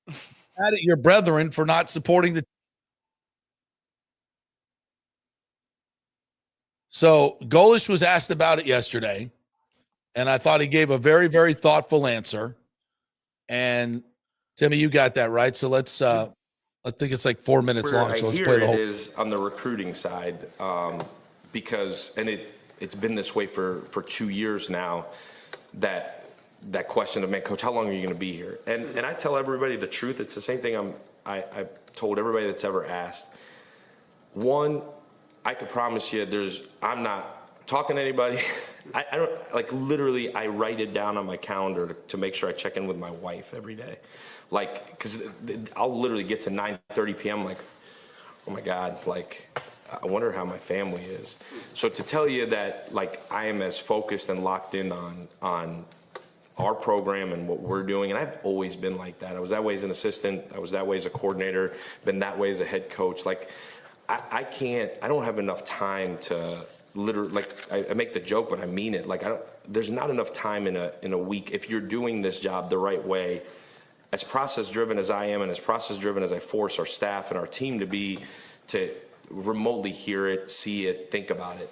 Mad at your brethren for not supporting the. So Golish was asked about it yesterday, and I thought he gave a very, very thoughtful answer. And Timmy, you got that right. So let's. I think it's like 4 minutes long. So let's play the whole. It is on the recruiting side, because it's been this way for 2 years now. That question of, man, coach, how long are you going to be here? And I tell everybody the truth. It's the same thing I've told everybody that's ever asked. One, I could promise you I'm not talking to anybody. I don't, like, literally, I write it down on my calendar to make sure I check in with my wife every day. Like, because I'll literally get to 9:30 p.m. like, oh my God, like, I wonder how my family is. So to tell you that, like, I am as focused and locked in on our program and what we're doing, and I've always been like that. I was that way as an assistant. I was that way as a coordinator. Been that way as a head coach. Like, I don't have enough time to literally, like, I make the joke, but I mean it. Like, there's not enough time in a week if you're doing this job the right way, as process driven as I am and as process driven as I force our staff and our team to be, to remotely hear it, see it, think about it.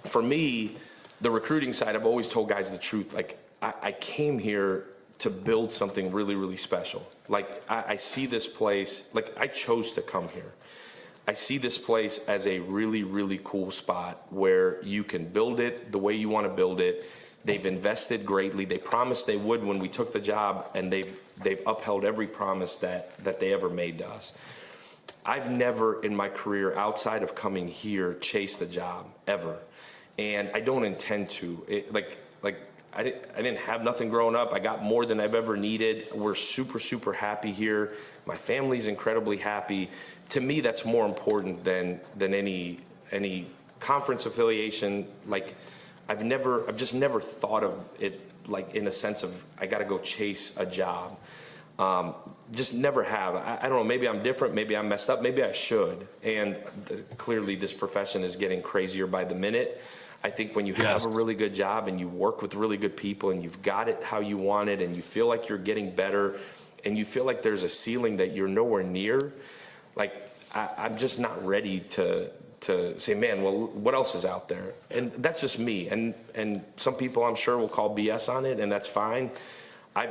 For me, the recruiting side, I've always told guys the truth. Like, I came here to build something really, really special. Like, I see this place, like, I chose to come here. I see this place as a really, really cool spot where you can build it the way you want to build it. They've invested greatly. They promised they would when we took the job, and they've upheld every promise that they ever made to us. I've never in my career, outside of coming here, chased a job, ever. And I don't intend to. I didn't have nothing growing up. I got more than I've ever needed. We're super, super happy here. My family's incredibly happy. To me, that's more important than any conference affiliation. Like, I've just never thought of it like in a sense of I got to go chase a job. Just never have. I don't know. Maybe I'm different. Maybe I'm messed up. Maybe I should. And clearly, this profession is getting crazier by the minute. I think when you have a really good job and you work with really good people and you've got it how you want it and you feel like you're getting better and you feel like there's a ceiling that you're nowhere near, like, I'm just not ready to say, man, well, what else is out there? And that's just me. And some people, I'm sure, will call BS on it, and that's fine. I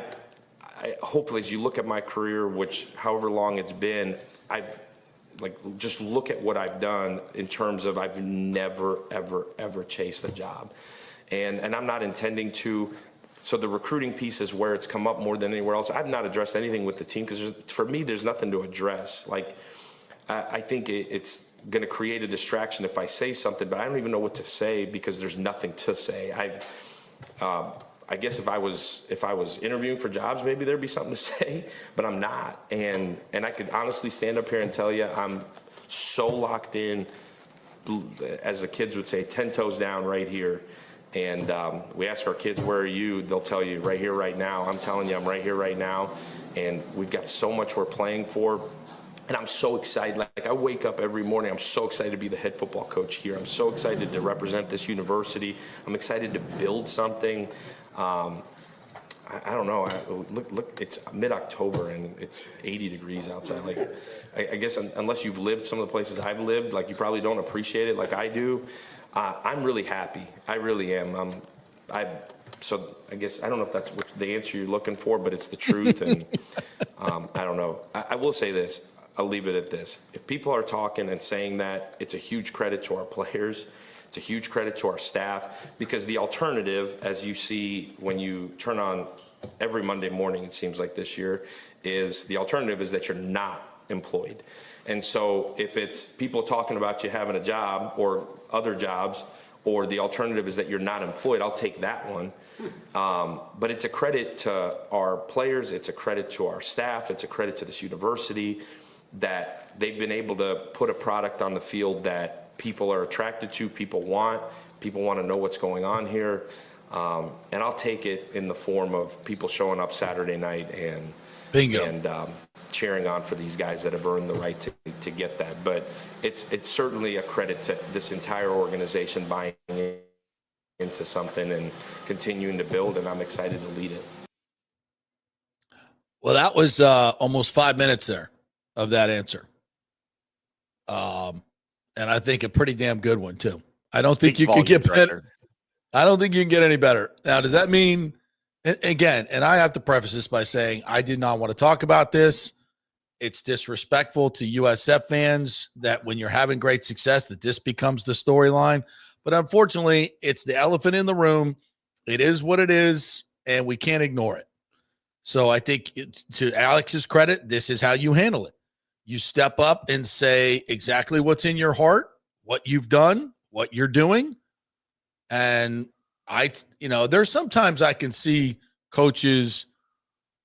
hopefully, as you look at my career, which however long it's been, just look at what I've done in terms of I've never, ever, ever chased a job. And I'm not intending to. So the recruiting piece is where it's come up more than anywhere else. I've not addressed anything with the team because for me, there's nothing to address. Like, I think it's going to create a distraction if I say something, but I don't even know what to say because there's nothing to say. I guess if I was interviewing for jobs, maybe there'd be something to say, but I'm not. And I could honestly stand up here and tell you I'm so locked in, as the kids would say, 10 toes down right here. And we ask our kids, where are you? They'll tell you right here, right now. I'm telling you, I'm right here, right now. And we've got so much we're playing for. And I'm so excited. Like, I wake up every morning, I'm so excited to be the head football coach here. I'm so excited to represent this university. I'm excited to build something. I don't know. Look, it's mid-October and it's 80 degrees outside. Like, I guess unless you've lived some of the places I've lived, like, you probably don't appreciate it like I do. I'm really happy. I really am. So I guess I don't know if that's the answer you're looking for, but it's the truth. And I don't know. I will say this. I'll leave it at this. If people are talking and saying that, it's a huge credit to our players. It's a huge credit to our staff, because the alternative, as you see when you turn on every Monday morning, it seems like this year, is the alternative is that you're not employed. And so if it's people talking about you having a job or other jobs, or the alternative is that you're not employed, I'll take that one. But it's a credit to our players. It's a credit to our staff. It's a credit to this university that they've been able to put a product on the field that people are attracted to, people want to know what's going on here. And I'll take it in the form of people showing up Saturday night and bingo, and cheering on for these guys that have earned the right to get that. But it's certainly a credit to this entire organization buying into something and continuing to build, and I'm excited to lead it. Well, that was almost 5 minutes there of that answer. And I think a pretty damn good one too. I don't think you could get better. I don't think you can get any better. Now, does that mean, again, and I have to preface this by saying I did not want to talk about this. It's disrespectful to USF fans that when you're having great success that this becomes the storyline. But unfortunately, it's the elephant in the room. It is what it is, and we can't ignore it. So I think to Alex's credit, this is how you handle it. You step up and say exactly what's in your heart, what you've done, what you're doing. And there's sometimes I can see coaches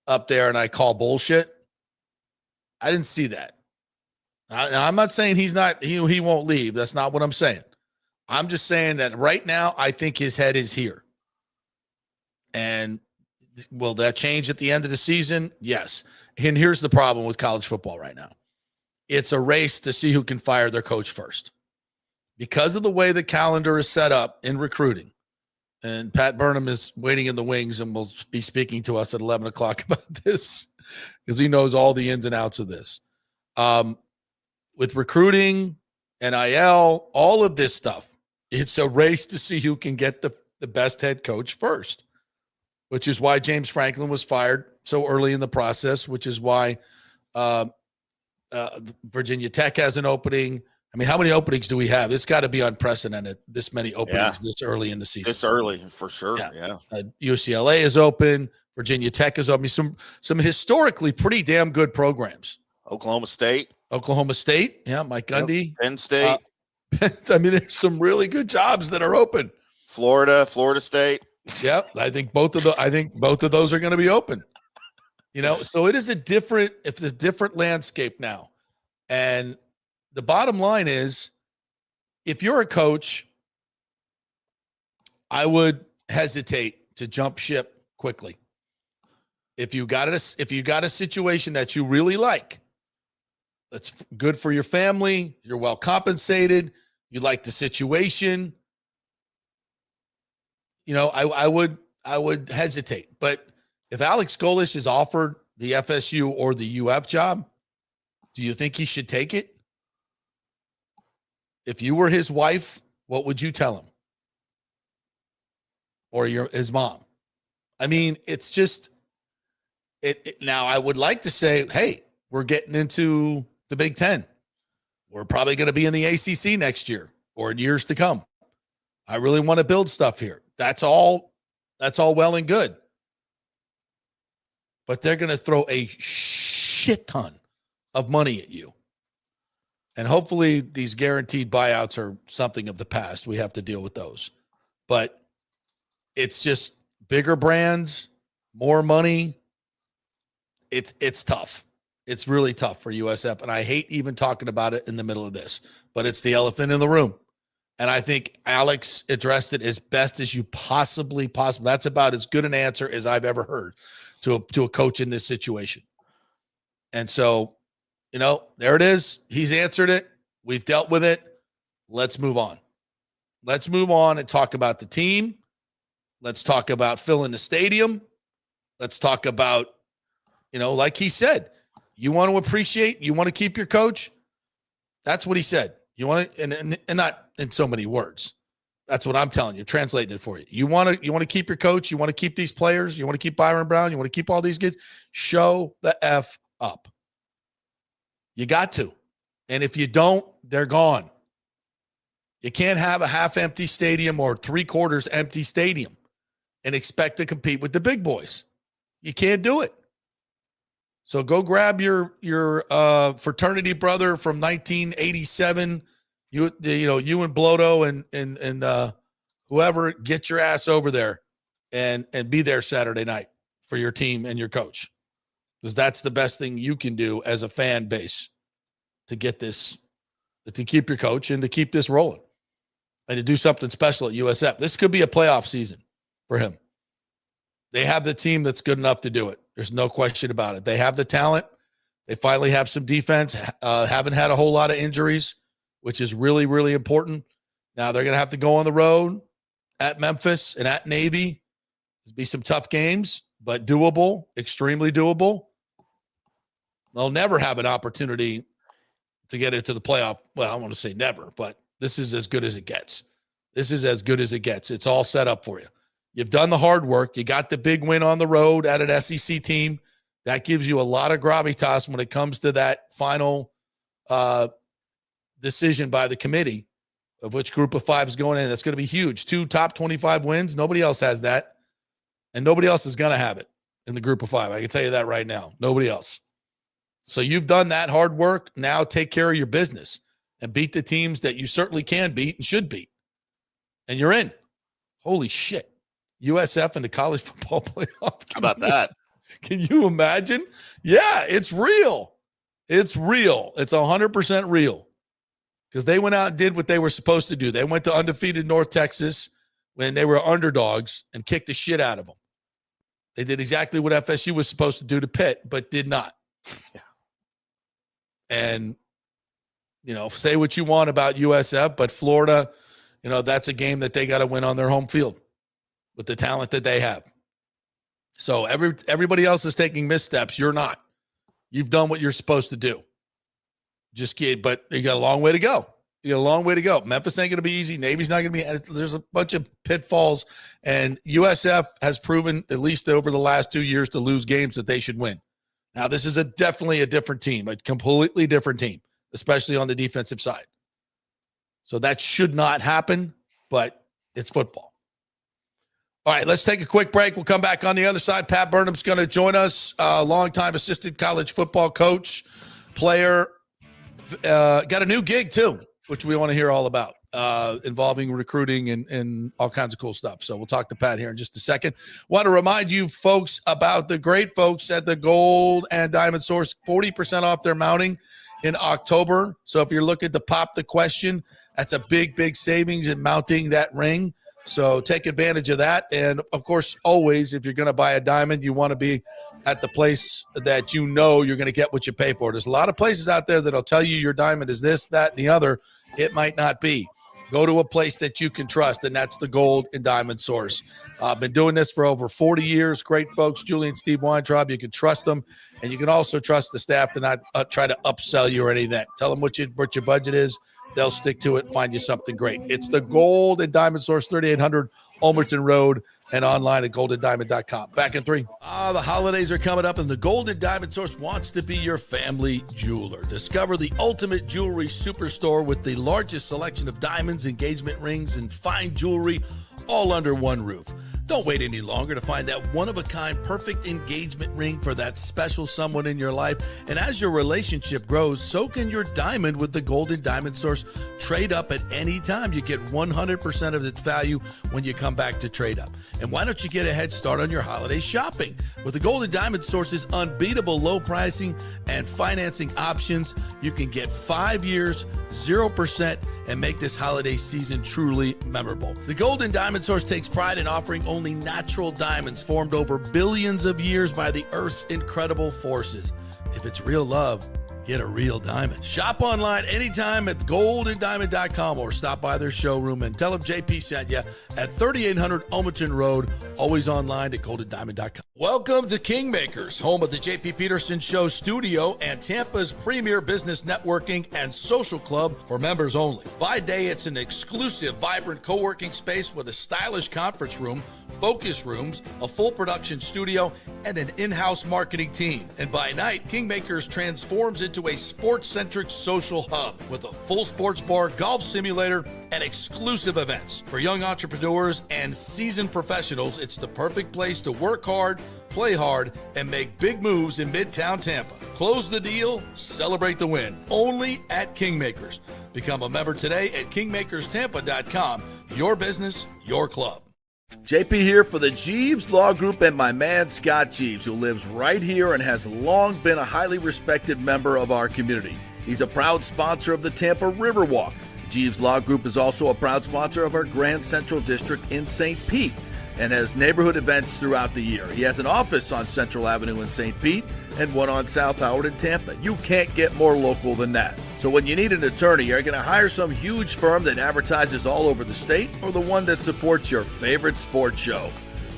up there and I call bullshit. I didn't see that. I'm not saying he won't leave. That's not what I'm saying. I'm just saying that right now, I think his head is here. And will that change at the end of the season? Yes. And here's the problem with college football right now. It's a race to see who can fire their coach first. Because of the way the calendar is set up in recruiting, and Pat Burnham is waiting in the wings and will be speaking to us at 11 o'clock about this because he knows all the ins and outs of this. With recruiting, NIL, all of this stuff, it's a race to see who can get the best head coach first, which is why James Franklin was fired so early in the process, which is why Virginia Tech has an opening. I mean, how many openings do we have? It's got to be unprecedented, this many openings this early in the season. This early, for sure, yeah. UCLA is open. Virginia Tech is open. Some historically pretty damn good programs. Oklahoma State, yeah, Mike Gundy. Yep. Penn State. I mean, there's some really good jobs that are open. Florida State. Yep, I think both of those are going to be open. So it's a different landscape now. And the bottom line is, if you're a coach, I would hesitate to jump ship quickly. If you got a situation that you really like, that's good for your family, you're well compensated, you like the situation, I would hesitate. But if Alex Golesh is offered the FSU or the UF job, do you think he should take it? If you were his wife, what would you tell him? Or his mom? I mean, it's just it. Now, I would like to say, hey, we're getting into the Big Ten. We're probably going to be in the ACC next year or in years to come. I really want to build stuff here. That's all well and good. But they're going to throw a shit ton of money at you. And hopefully these guaranteed buyouts are something of the past. We have to deal with those. But it's just bigger brands, more money. It's tough. It's really tough for USF. And I hate even talking about it in the middle of this. But it's the elephant in the room. And I think Alex addressed it as best as you possibly. That's about as good an answer as I've ever heard to a coach in this situation. And so, there it is. He's answered it. We've dealt with it. Let's move on. Let's move on and talk about the team. Let's talk about filling the stadium. Let's talk about, like he said, you want to appreciate, you want to keep your coach. That's what he said. You want to, and not in so many words. That's what I'm telling you, translating it for you. You want to keep your coach. You want to keep these players. You want to keep Byron Brown. You want to keep all these kids. Show the F up. You got to. And if you don't, they're gone. You can't have a half-empty stadium or three-quarters empty stadium and expect to compete with the big boys. You can't do it. So go grab your fraternity brother from 1987. You and Bloto and whoever, get your ass over there and be there Saturday night for your team and your coach, because that's the best thing you can do as a fan base to get this, to keep your coach and to keep this rolling and to do something special at USF. This could be a playoff season for him. They have the team that's good enough to do it. There's no question about it. They have the talent. They finally have some defense. Haven't had a whole lot of injuries, which is really, really important. Now they're going to have to go on the road at Memphis and at Navy. There'll be some tough games, but doable, extremely doable. They'll never have an opportunity to get into the playoff. Well, I want to say never, but this is as good as it gets. This is as good as it gets. It's all set up for you. You've done the hard work. You got the big win on the road at an SEC team. That gives you a lot of gravitas when it comes to that final decision by the committee of which group of five is going in. That's going to be huge. 2 top 25 wins. Nobody else has that. And nobody else is going to have it in the group of five. I can tell you that right now. Nobody else. So you've done that hard work. Now take care of your business and beat the teams that you certainly can beat and should beat. And you're in. Holy shit. USF and the college football playoff. How about that? Can you imagine? Yeah, it's real. It's real. It's 100% real. Because they went out and did what they were supposed to do. They went to undefeated North Texas when they were underdogs and kicked the shit out of them. They did exactly what FSU was supposed to do to Pitt, but did not. And, say what you want about USF, but Florida, that's a game that they got to win on their home field with the talent that they have. So everybody else is taking missteps. You're not. You've done what you're supposed to do. Just kidding, but you got a long way to go. You got a long way to go. Memphis ain't going to be easy. Navy's not going to be. There's a bunch of pitfalls, and USF has proven, at least over the last 2 years, to lose games that they should win. Now, this is definitely a different team, a completely different team, especially on the defensive side. So that should not happen, but it's football. All right, let's take a quick break. We'll come back on the other side. Pat Burnham's going to join us, longtime assistant college football coach, player. Got a new gig, too, which we want to hear all about, involving recruiting and all kinds of cool stuff. So we'll talk to Pat here in just a second. Want to remind you folks about the great folks at the Gold and Diamond Source, 40% off their mounting in October. So if you're looking to pop the question, that's a big, big savings in mounting that ring. So take advantage of that. And, of course, always, if you're going to buy a diamond, you want to be at the place that you're going to get what you pay for. There's a lot of places out there that'll tell you your diamond is this, that, and the other. It might not be. Go to a place that you can trust, and that's the Gold and Diamond Source. I've been doing this for over 40 years. Great folks, Julie and Steve Weintraub. You can trust them. And you can also trust the staff to not try to upsell you or any of that. Tell them what your budget is. They'll stick to it and find you something great. It's the Gold and Diamond Source, 3800 Ulmerton Road, and online at goldendiamond.com. Back in 3. The holidays are coming up, and the Gold and Diamond Source wants to be your family jeweler. Discover the ultimate jewelry superstore with the largest selection of diamonds, engagement rings, and fine jewelry all under one roof. Don't wait any longer to find that one-of-a-kind perfect engagement ring for that special someone in your life. And as your relationship grows, so can your diamond with the Gold and Diamond Source. Trade up at any time. You get 100% of its value when you come back to trade up. And why don't you get a head start on your holiday shopping? With the Gold and Diamond Source's unbeatable low pricing and financing options, you can get 5 years, 0%, and make this holiday season truly memorable. The Gold and Diamond Source takes pride in offering only natural diamonds formed over billions of years by the Earth's incredible forces. If it's real love, get a real diamond. Shop online anytime at goldanddiamond.com or stop by their showroom and tell them JP sent you at 3800 Ulmerton Road, always online at goldanddiamond.com. Welcome to Kingmakers, home of the JP Peterson Show studio and Tampa's premier business networking and social club for members only. By day, it's an exclusive, vibrant co-working space with a stylish conference room, focus rooms, a full production studio, and an in-house marketing team. And by night, Kingmakers transforms into a sports-centric social hub with a full sports bar, golf simulator, and exclusive events. For young entrepreneurs and seasoned professionals, it's the perfect place to work hard, play hard, and make big moves in Midtown Tampa. Close the deal, celebrate the win. Only at Kingmakers. Become a member today at kingmakerstampa.com. Your business, your club. JP here for the Jeeves Law Group and my man Scott Jeeves, who lives right here and has long been a highly respected member of our community. He's a proud sponsor of the Tampa Riverwalk. Jeeves Law Group is also a proud sponsor of our Grand Central District in St. Pete and has neighborhood events throughout the year. He has an office on Central Avenue in St. Pete and one on South Howard in Tampa. You can't get more local than that. So when you need an attorney, you're going to hire some huge firm that advertises all over the state or the one that supports your favorite sports show.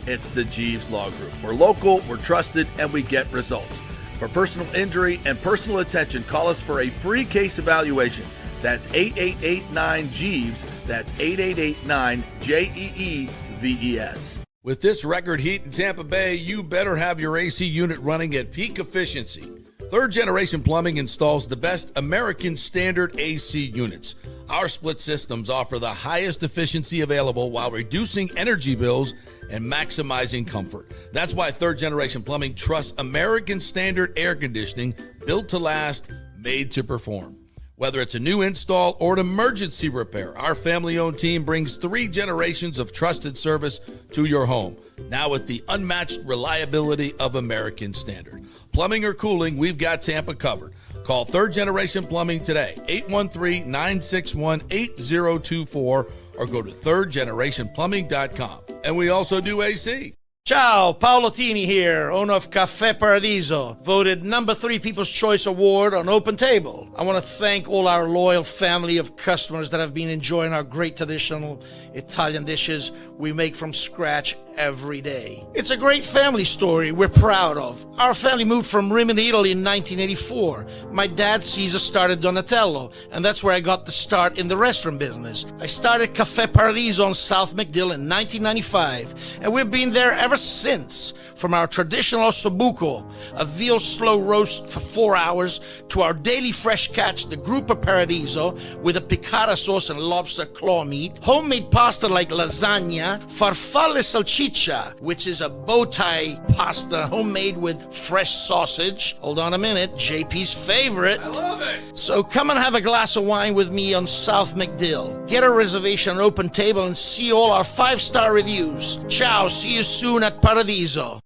It's the Jeeves Law Group. We're local, we're trusted, and we get results. For personal injury and personal attention, call us for a free case evaluation. That's 8889-JEEVES. That's 8889-JEEVES. With this record heat in Tampa Bay, you better have your AC unit running at peak efficiency. Third Generation Plumbing installs the best American standard AC units. Our split systems offer the highest efficiency available while reducing energy bills and maximizing comfort. That's why Third Generation Plumbing trusts American standard air conditioning, built to last, made to perform. Whether it's a new install or an emergency repair, our family-owned team brings 3 generations of trusted service to your home, now with the unmatched reliability of American Standard. Plumbing or cooling, we've got Tampa covered. Call Third Generation Plumbing today, 813-961-8024, or go to thirdgenerationplumbing.com. And we also do AC. Ciao, Paolo Tini here, owner of Caffè Paradiso, voted number 3 People's Choice Award on Open Table. I want to thank all our loyal family of customers that have been enjoying our great traditional Italian dishes we make from scratch every day. It's a great family story we're proud of. Our family moved from Rimini, Italy in 1984. My dad, Caesar, started Donatello, and that's where I got the start in the restaurant business. I started Caffè Paradiso on South McDill in 1995, and we've been there ever since. From our traditional ossobuco, a veal slow roast for 4 hours, to our daily fresh catch, the Gruppo Paradiso, with a piccata sauce and lobster claw meat, homemade pasta like lasagna, farfalle salchicha, which is a bow tie pasta homemade with fresh sausage. Hold on a minute, JP's favorite. I love it. So come and have a glass of wine with me on South McDill. Get a reservation on Open Table and see all our 5-star reviews. Ciao, see you soon at Paradiso.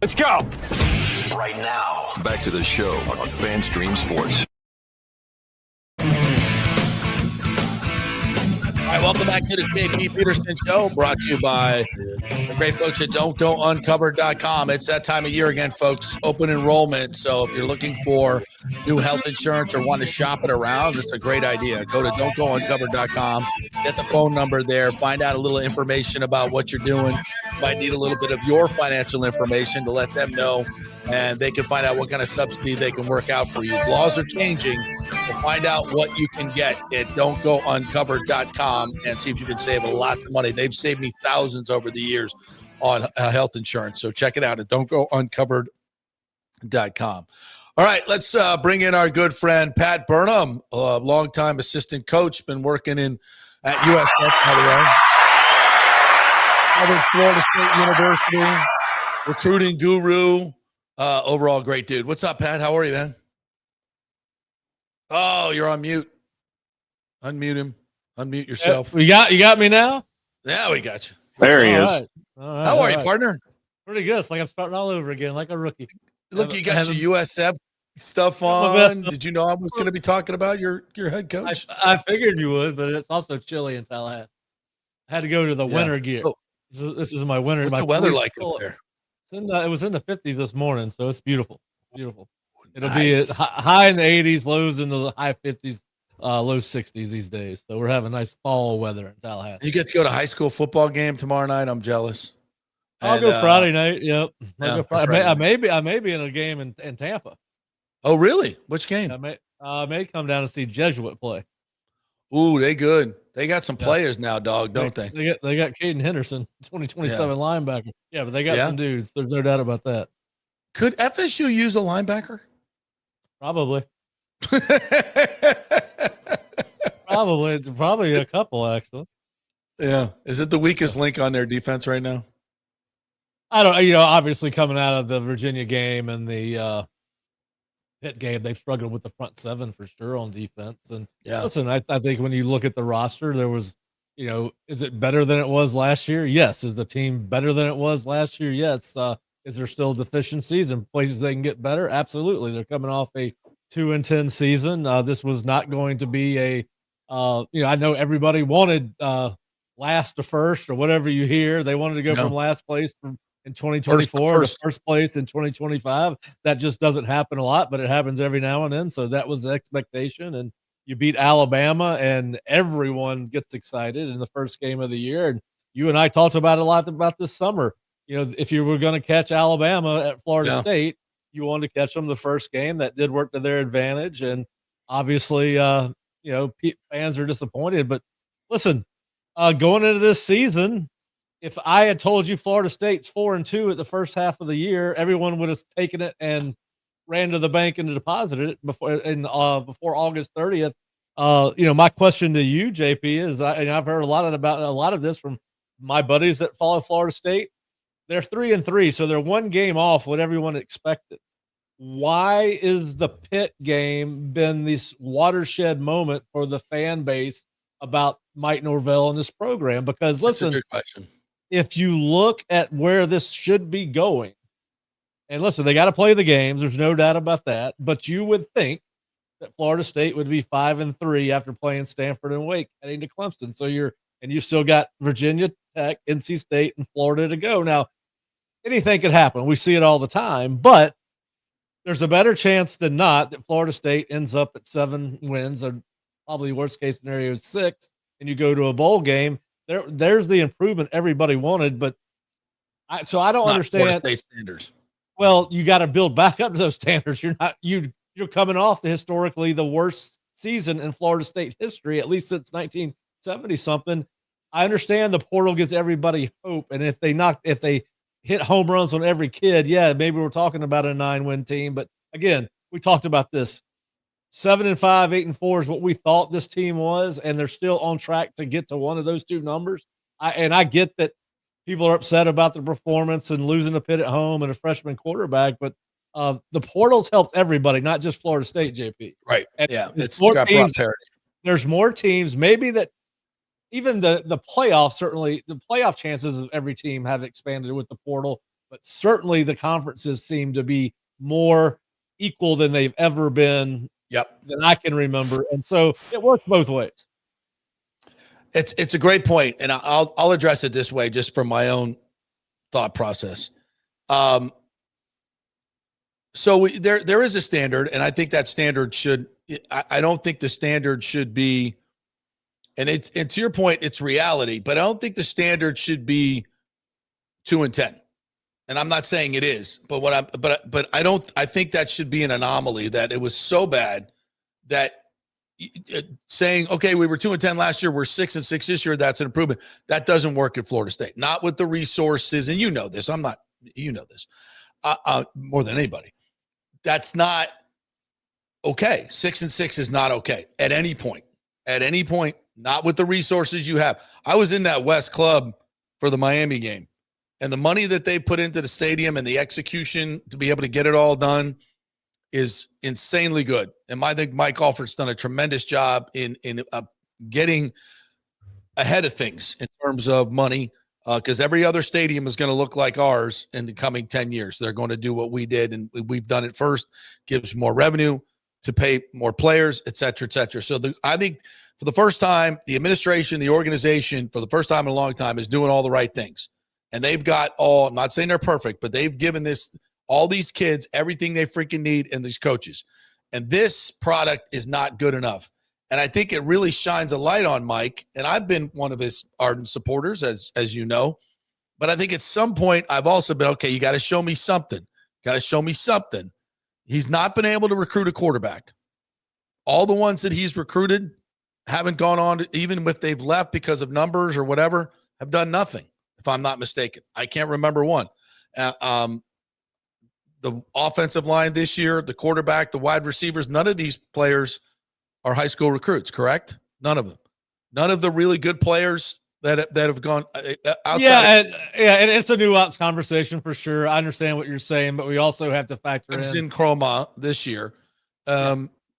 Let's go. Right now, back to the show on FanStream Sports. All right, welcome back to the JP Peterson Show, brought to you by the great folks at Don'tGoUncovered.com. It's that time of year again, folks, open enrollment. So if you're looking for new health insurance or want to shop it around, it's a great idea. Go to Don'tGoUncovered.com, get the phone number there, find out a little information about what you're doing. Might need a little bit of your financial information to let them know and they can find out what kind of subsidy they can work out for you. Laws are changing. So find out what you can get at don'tgouncovered.com and see if you can save lots of money. They've saved me thousands over the years on health insurance. So check it out at don'tgouncovered.com. All right, let's bring in our good friend, Pat Burnham, a longtime assistant coach, been working at USF, by the way. Harvard, Florida State University, recruiting guru, overall great dude. What's up, Pat? How are you, man? Oh, you're on mute. Unmute him. Unmute yourself. You got me now? Yeah, we got you. There he is. Right. All right, How are you, partner? Pretty good. It's like I'm starting all over again, like a rookie. Look, you got your USF stuff on. Did you know I was going to be talking about your head coach? I figured you would, but it's also chilly in Tallahassee. I had to go to the winter gear. Oh. This is my winter. What's my the weather like up there? It was in the 50s this morning, so it's beautiful. Beautiful. It'll Nice. be high in the 80s, lows in the high 50s, low 60s these days. So we're having nice fall weather in Tallahassee. You get to go to high school football game tomorrow night. I'm jealous. I'll go Friday night. Yep. Yeah, Go Friday. I may be in a game in Tampa. Oh, really? Which game? I may come down and see Jesuit play. Ooh, they good. They got some players now, dog, don't they? They got Caden Henderson, 2027 linebacker. Yeah, but they got some dudes. There's no doubt about that. Could FSU use a linebacker? Probably. Probably a couple, actually. Yeah. Is it the weakest link on their defense right now? I don't, obviously coming out of the Virginia game and the Pitt game, they've struggled with the front seven for sure on defense. And listen, I think when you look at the roster, there was, is it better than it was last year? Yes. Is the team better than it was last year? Yes. Is there still deficiencies and places they can get better? Absolutely. They're coming off a 2-10 season. This was not going to be I know everybody wanted last to first or whatever you hear. They wanted to go from last place in 2024 to first place in 2025. That just doesn't happen a lot, but it happens every now and then. So that was the expectation. And you beat Alabama and everyone gets excited in the first game of the year. And you and I talked about a lot about this summer. If you were going to catch Alabama at Florida State, you wanted to catch them the first game. That did work to their advantage. And obviously, fans are disappointed. But listen, going into this season, if I had told you Florida State's 4-2 at the first half of the year, everyone would have taken it and ran to the bank and deposited it before August 30th. My question to you, JP, is I've heard about a lot of this from my buddies that follow Florida State. They're 3-3, so they're one game off what everyone expected. Why is the Pitt game been this watershed moment for the fan base about Mike Norvell and this program? Because listen, that's a good question. If you look at where this should be going, and listen, they got to play the games. There's no doubt about that. But you would think that Florida State would be 5-3 after playing Stanford and Wake heading to Clemson. So you've still got Virginia Tech, NC State, and Florida to go. Now, anything could happen. We see it all the time, but there's a better chance than not that Florida State ends up at 7 wins, or probably worst case scenario is 6, and you go to a bowl game. There's the improvement everybody wanted, but I don't understand. Florida State standards. Well, you got to build back up to those standards. You're coming off historically the worst season in Florida State history, at least since 1970 something. I understand the portal gives everybody hope, and if they hit home runs on every kid, maybe we're talking about a 9-win team. But again, we talked about this. 7-5, 8-4 is what we thought this team was, and they're still on track to get to one of those two numbers. I get that people are upset about the performance and losing a Pitt at home and a freshman quarterback, but the portal's helped everybody, not just Florida State, JP. Right. And It's got broad parity. There's more teams, maybe that even the playoffs, certainly the playoff chances of every team have expanded with the portal, but certainly the conferences seem to be more equal than they've ever been. Than I can remember, and so it works both ways. It's a great point, and I'll address it this way, just from my own thought process. So there is a standard, and I think that standard should. I don't think the standard should be, and to your point, it's reality, but I don't think the standard should be 2-10. and I'm not saying it is, but I think that should be an anomaly, that it was so bad that saying, okay, we were 2-10 last year, we're 6-6 this year, that's an improvement. That doesn't work at Florida State. Not with the resources, and you know this. You know this more than anybody. That's not okay. 6-6 is not okay at any point. At any point, not with the resources you have. I was in that West Club for the Miami game, and the money that they put into the stadium and the execution to be able to get it all done is insanely good. And I think Mike Alford's done a tremendous job in getting ahead of things in terms of money, because every other stadium is going to look like ours in the coming 10 years. They're going to do what we did, and we've done it first, gives more revenue to pay more players, et cetera, et cetera. So I think for the first time, the administration, the organization, for the first time in a long time, is doing all the right things. And they've got I'm not saying they're perfect, but they've given all these kids everything they freaking need, and these coaches. And this product is not good enough. And I think it really shines a light on Mike. And I've been one of his ardent supporters, as you know. But I think at some point I've also been, okay, you got to show me something. Got to show me something. He's not been able to recruit a quarterback. All the ones that he's recruited haven't gone on, even if they've left because of numbers or whatever, have done nothing, if I'm not mistaken. I can't remember one. The offensive line this year, the quarterback, the wide receivers, none of these players are high school recruits, correct? None of them. None of the really good players that have gone outside. And it's a nuanced conversation for sure. I understand what you're saying, but we also have to factor in Chroma this year.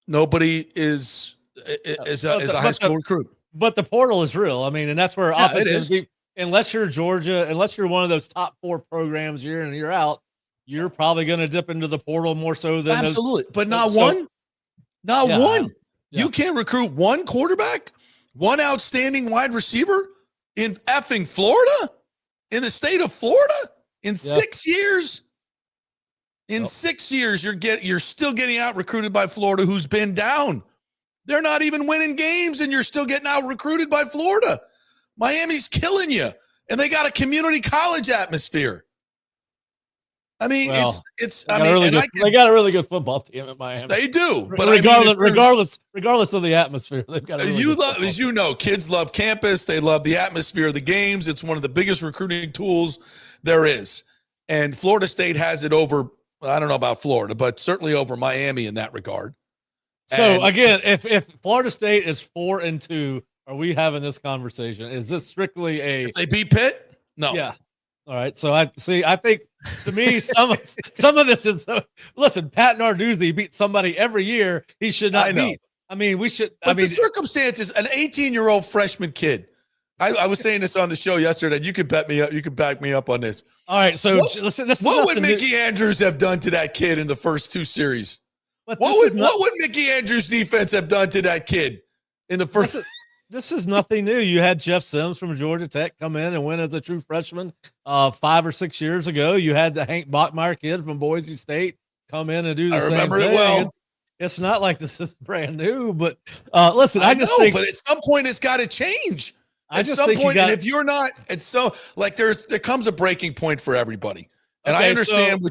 Nobody is a high school recruit. But the portal is real. I mean, and that's where unless you're Georgia, unless you're one of those top 4 programs year in and year out, you're probably going to dip into the portal more so than absolutely. But not one. Yeah. You can't recruit one quarterback, one outstanding wide receiver in effing Florida, in the state of Florida, in 6 years. In 6 years, you're still getting out recruited by Florida, who's been down. They're not even winning games, and you're still getting out recruited by Florida. Miami's killing you, and they got a community college atmosphere. I mean, they got a really good football team at Miami. They do, but regardless of the atmosphere, they've got. As you know, kids love campus. They love the atmosphere of the games. It's one of the biggest recruiting tools there is, and Florida State has it over. I don't know about Florida, but certainly over Miami in that regard. So again, if Florida State is 4-2, are we having this conversation? Is this strictly if they beat Pitt? No. Yeah. All right. So I think to me, some of this is listen, Pat Narduzzi beats somebody every year he should not beat. I mean, we should. But the circumstances, an 18-year-old freshman kid. I was saying this on the show yesterday. You could bet me up. You could back me up on this. All right. So listen, what would Mickey Andrews have done to that kid in the first 2 series? What would Mickey Andrews' defense have done to that kid in the first? This is nothing new. You had Jeff Sims from Georgia Tech come in and win as a true freshman 5 or 6 years ago. You had the Hank Bachmeyer kid from Boise State come in and do the same thing. I remember it well. It's not like this is brand new, but listen, I just think. But at some point, it's got to change. At some point, and if you're not, it's so like there comes a breaking point for everybody. And I understand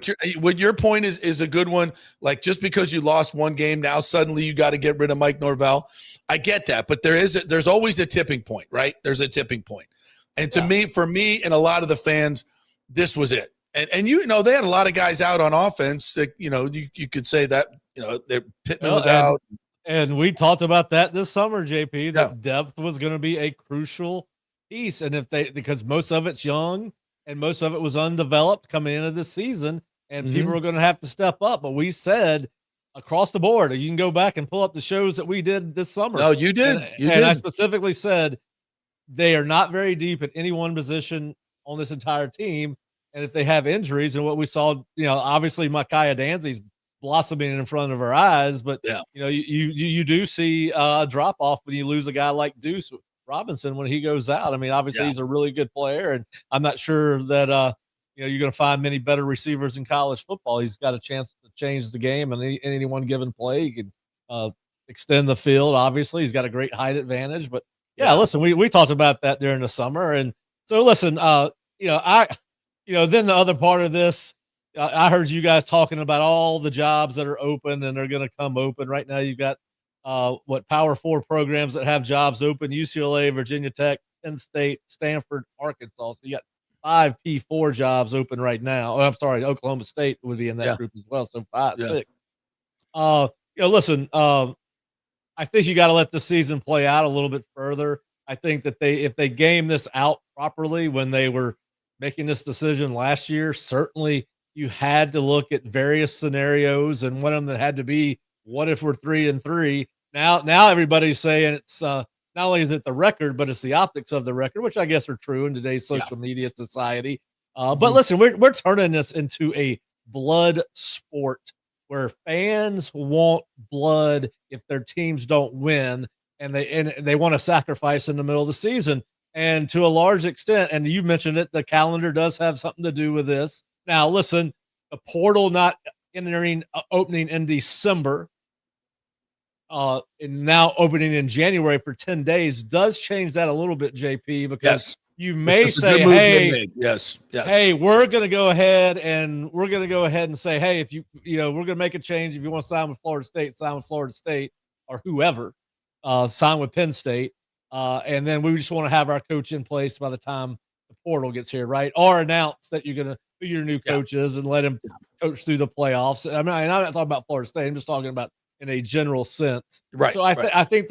what your point is a good one. Like just because you lost one game, now suddenly you got to get rid of Mike Norvell. I get that, but there's always a tipping point, right? There's a tipping point. And for me and a lot of the fans, this was it. And they had a lot of guys out on offense that, you could say that, Pittman was out. And we talked about that this summer, JP, that depth was going to be a crucial piece. And because most of it's young and most of it was undeveloped coming into this season, and people are going to have to step up. But we said across the board, you can go back and pull up the shows that we did this summer. No, you did. And I specifically said they are not very deep at any one position on this entire team. And if they have injuries, and what we saw, obviously Micaiah Danzy's blossoming in front of our eyes, but you do see a drop off when you lose a guy like Deuce Robinson when he goes out. I mean, obviously he's a really good player, and I'm not sure that you're going to find many better receivers in college football. He's got a chance to change the game in any one given play. He can extend the field. Obviously, he's got a great height advantage. But listen, we talked about that during the summer, and so listen, then the other part of this, I heard you guys talking about all the jobs that are open and are going to come open. Right now, you've got Power 4 programs that have jobs open: UCLA, Virginia Tech, Penn State, Stanford, Arkansas. So you got 5 P4 jobs open right now. Oh, I'm sorry, Oklahoma State would be in that group as well. So 5, 6. Listen, I think you got to let the season play out a little bit further. I think that if they game this out properly when they were making this decision last year, certainly you had to look at various scenarios, and one of them that had to be, what if we're 3-3? Now everybody's saying it's not only is it the record, but it's the optics of the record, which I guess are true in today's social media society. But listen, we're turning this into a blood sport where fans want blood if their teams don't win, and they want to sacrifice in the middle of the season. And to a large extent, and you mentioned it, the calendar does have something to do with this. Now, listen, the portal not opening in December, and now opening in January for 10 days does change that a little bit, JP, because you may say, hey, hey, we're going to go ahead and say, hey, if we're going to make a change. If you want to sign with Florida State, sign with Florida State or whoever, sign with Penn State. And then we just want to have our coach in place by the time the portal gets here, right? Or announce that you're going to be your new coaches and let him coach through the playoffs. I mean, I'm not talking about Florida State. I'm just talking about in a general sense. Right. So I think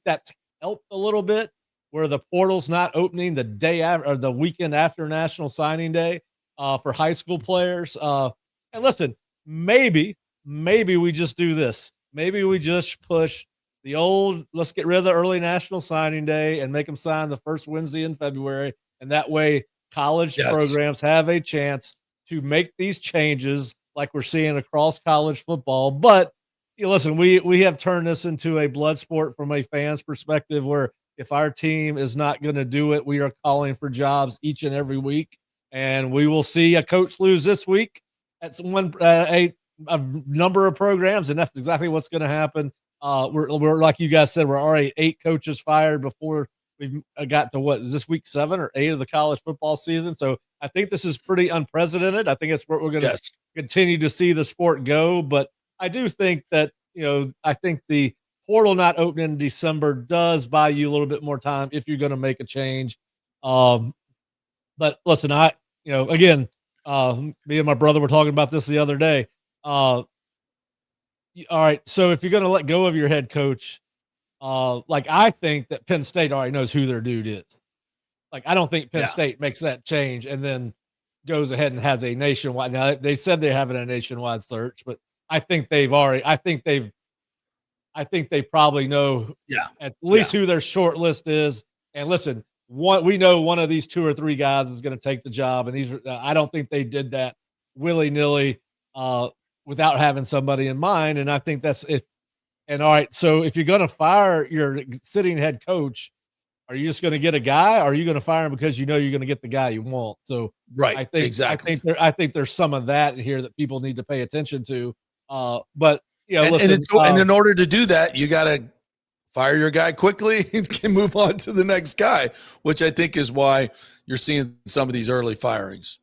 that's helped a little bit, where the portal's not opening the day after or the weekend after National Signing Day for high school players. And listen, maybe we just do this. Maybe we just push the old, let's get rid of the early National Signing Day and make them sign the first Wednesday in February. And that way college programs have a chance to make these changes like we're seeing across college football. But listen, we have turned this into a blood sport from a fan's perspective, where if our team is not going to do it, we are calling for jobs each and every week. And we will see a coach lose this week at a number of programs, and that's exactly what's going to happen. We're like you guys said, we're already 8 coaches fired before we've got to what is this week 7 or 8 of the college football season. So I think this is pretty unprecedented. I think it's where we're going to continue to see the sport go. But I do think that, I think the portal not opening in December does buy you a little bit more time if you're going to make a change. But listen, again, me and my brother were talking about this the other day. All right, so if you're going to let go of your head coach, I think that Penn State already knows who their dude is. I don't think Penn State makes that change and then goes ahead and has a nationwide. Now, they said they're having a nationwide search, but I think they probably know at least who their short list is. And listen, we know one of these 2 or 3 guys is going to take the job, and I don't think they did that willy-nilly without having somebody in mind. And I think that's it. And all right, so if you're going to fire your sitting head coach, are you just going to get a guy, or are you going to fire him because you're going to get the guy you want? So I think there's some of that here that people need to pay attention to. But and in order to do that, you got to fire your guy quickly and can move on to the next guy, which I think is why you're seeing some of these early firings.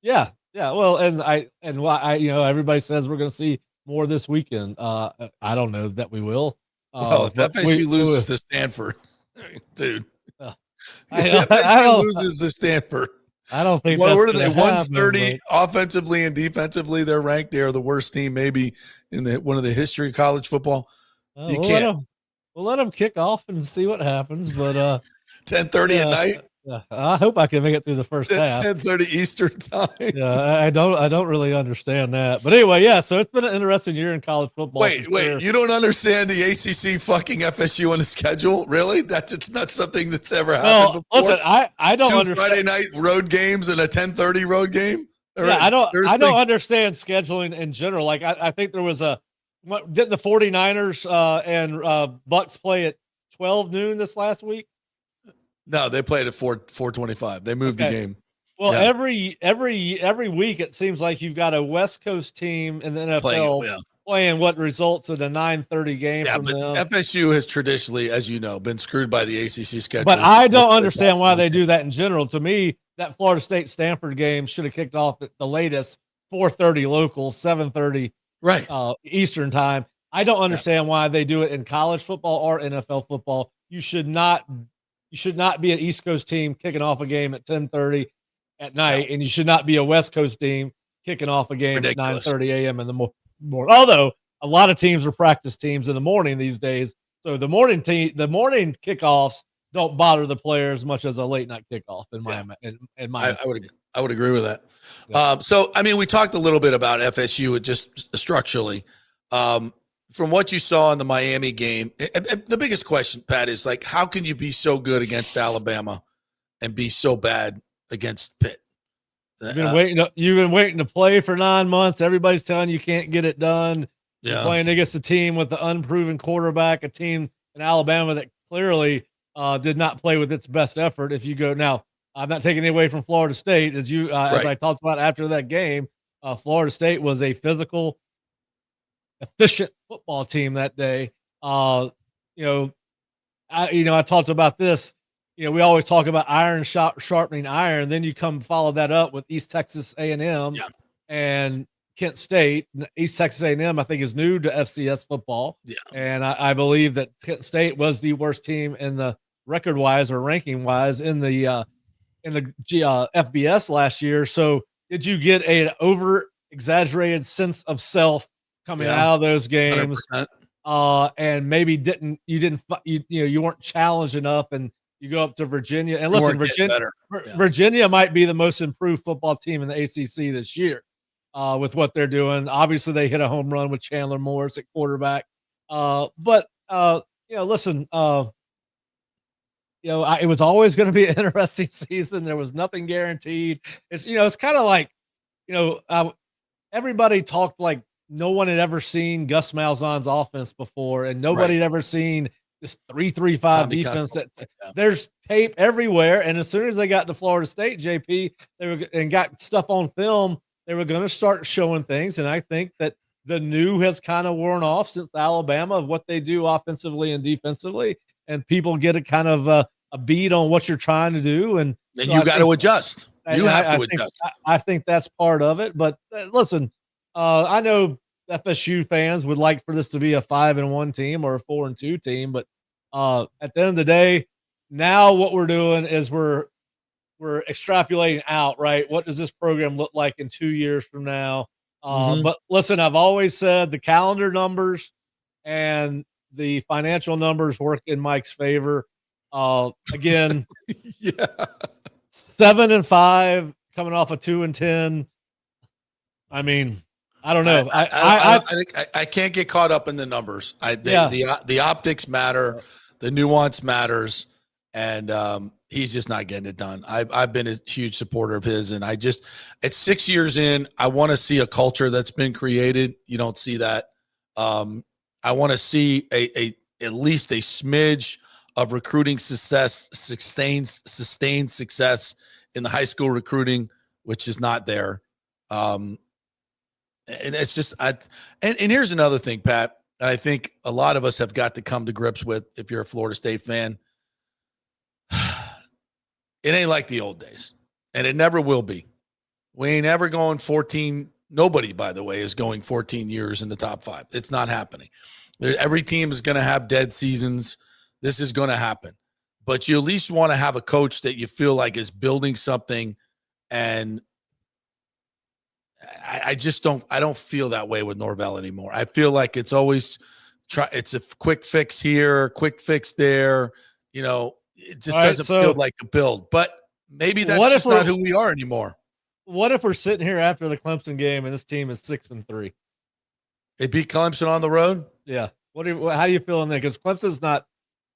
Yeah. Well, and why everybody says we're going to see more this weekend. I don't know that we will. If FSU loses to Stanford, dude. If FSU loses to Stanford. I don't think what are they? 130 offensively and defensively. They're ranked. They are the worst team maybe in one of the history of college football. You can't. We'll let them kick off and see what happens. But 10:30 at night. I hope I can make it through the first half. 10:30 Eastern time. Yeah, I don't really understand that. But anyway, so it's been an interesting year in college football. Wait, you don't understand the ACC fucking FSU on the schedule? Really? It's not something that's ever happened before. Listen, I don't understand. 2 Friday night road games and a 10:30 road game? I don't understand scheduling in general. I think there was didn't the 49ers and Bucks play at 12 noon this last week? No, they played at 4:25. They moved the game. Well, every week it seems like you've got a West Coast team in the NFL playing what results in a 9:30 game from but them. FSU has traditionally, as you know, been screwed by the ACC schedule. But I don't understand why they do that in general. To me, that Florida State-Stanford game should have kicked off at the latest 4:30 local, 7:30 Eastern time. I don't understand why they do it in college football or NFL football. You should not be an East Coast team kicking off a game at 10:30 at night, and you should not be a West Coast team kicking off a game at 9:30 a.m. in the morning. Although a lot of teams are practice teams in the morning these days, so the morning kickoffs don't bother the player as much as a late night kickoff. I would agree with that. Yeah. So I mean, we talked a little bit about FSU just structurally. From what you saw in the Miami game, the biggest question, Pat, is like, how can you be so good against Alabama and be so bad against Pitt? You've been waiting to play for 9 months. Everybody's telling you can't get it done. Yeah. You're playing against a team with the unproven quarterback, a team in Alabama that clearly did not play with its best effort. If you go now, I'm not taking it away from Florida State, as I talked about after that game. Florida State was a physical, efficient football team that day. I talked about this. We always talk about iron sharpening iron. Then you come follow that up with East Texas A&M and Kent State. East Texas A&M, I think, is new to FCS football. Yeah. And I believe that Kent State was the worst team in the record-wise or ranking-wise in the FBS last year. So did you get an over-exaggerated sense of self coming out of those games? And maybe you weren't challenged enough, and you go up to Virginia. And listen, Virginia might be the most improved football team in the ACC this year with what they're doing. Obviously, they hit a home run with Chandler Morris at quarterback. Listen, it was always going to be an interesting season. There was nothing guaranteed. It's kind of like, everybody talked like no one had ever seen Gus Malzahn's offense before, and nobody had ever seen this 3-3-5 defense. There's tape everywhere, and as soon as they got to Florida State, JP, and got stuff on film, they were going to start showing things. And I think that the new has kind of worn off since Alabama of what they do offensively and defensively, and people get a kind of a beat on what you're trying to do, and so you got to adjust. You have to adjust. I think that's part of it. But listen, I know FSU fans would like for this to be a 5-1 team or a 4-2 team, but at the end of the day, now what we're doing is we're extrapolating out, right? What does this program look like in 2 years from now? But listen, I've always said the calendar numbers and the financial numbers work in Mike's favor. Again, 7-5 coming off a 2-10. I mean, I don't know. I can't get caught up in the numbers. The optics matter, the nuance matters, and he's just not getting it done. I've been a huge supporter of his, and it's 6 years in. I want to see a culture that's been created. You don't see that. I want to see at least a smidge of recruiting success, sustained success in the high school recruiting, which is not there. And it's just, and here's another thing, Pat, I think a lot of us have got to come to grips with. If you're a Florida State fan, it ain't like the old days, and it never will be. We ain't ever going 14. Nobody, by the way, is going 14 years in the top 5. It's not happening. Every team is going to have dead seasons. This is going to happen, but you at least want to have a coach that you feel like is building something. And I don't feel that way with Norvell anymore. I feel like it's always it's a quick fix here, quick fix there. It just doesn't feel like a build, but maybe that's just not who we are anymore. What if we're sitting here after the Clemson game and this team is 6-3? They beat Clemson on the road? Yeah. How do you feel in there? Because Clemson's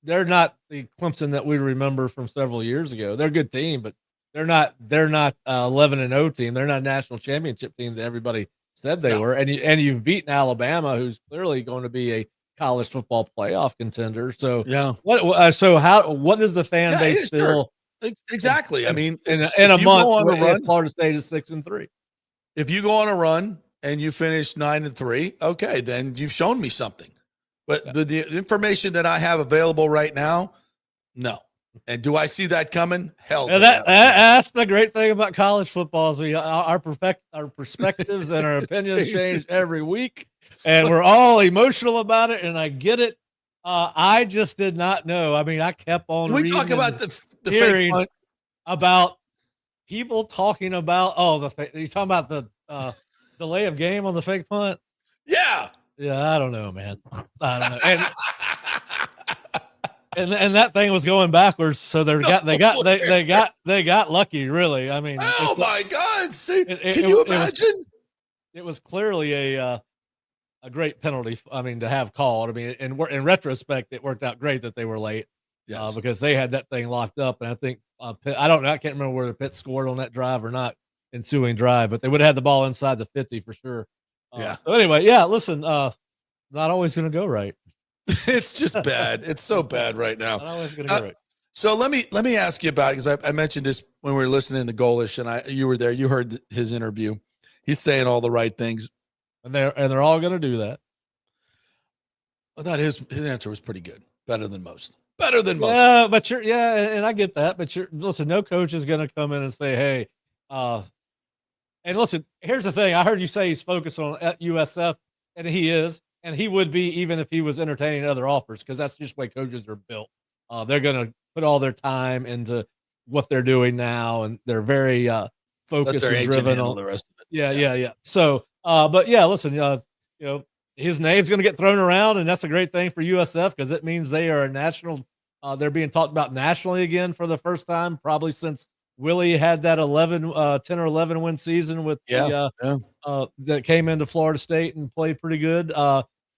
they're not the Clemson that we remember from several years ago. They're a good team, but they're not 11-0 team. They're not a national championship team that everybody said they were. And you've beaten Alabama, who's clearly going to be a college football playoff contender. So what does the fan base feel? Sure. Exactly. I mean, in a month, Florida State is 6-3. If you go on a run and you finish 9-3, okay, then you've shown me something. But the information that I have available right now, no. And do I see that coming? Hell, that's the great thing about college football is our perspectives and our opinions change every week, and we're all emotional about it. And I get it. I just did not know. I mean, I kept on. We talk about the hearing fake punt. About people talking about you're talking about the delay of game on the fake punt. Yeah. I don't know, man. I don't know. And that thing was going backwards, so they got lucky, really. I mean, oh my God! See, can you imagine? It was clearly a great penalty. I mean, to have called. I mean, in retrospect, it worked out great that they were late. Yes. Because they had that thing locked up, and I think Pitt, I don't know. I can't remember whether Pitt scored on that drive or not, ensuing drive, but they would have had the ball inside the 50 for sure. So anyway, listen, not always going to go right. It's just bad. It's so bad right now. Not always going to go right. So let me ask you about it, because I mentioned this when we were listening to Golish, and you were there. You heard his interview. He's saying all the right things, and they're all going to do that. I thought his answer was pretty good, better than most. Better than most. Yeah, but and I get that. But listen, no coach is going to come in and say, "Hey," and listen. Here's the thing. I heard you say he's focused on at USF, and he is, and he would be even if he was entertaining other offers, because that's just the way coaches are built. They're going to put all their time into what they're doing now, and they're very focused and driven on the rest of it. Yeah. So, but listen, his name's going to get thrown around, and that's a great thing for USF because it means they are a national. They're being talked about nationally again for the first time, probably since Willie had that 10 or 11 win season with that came into Florida State and played pretty good.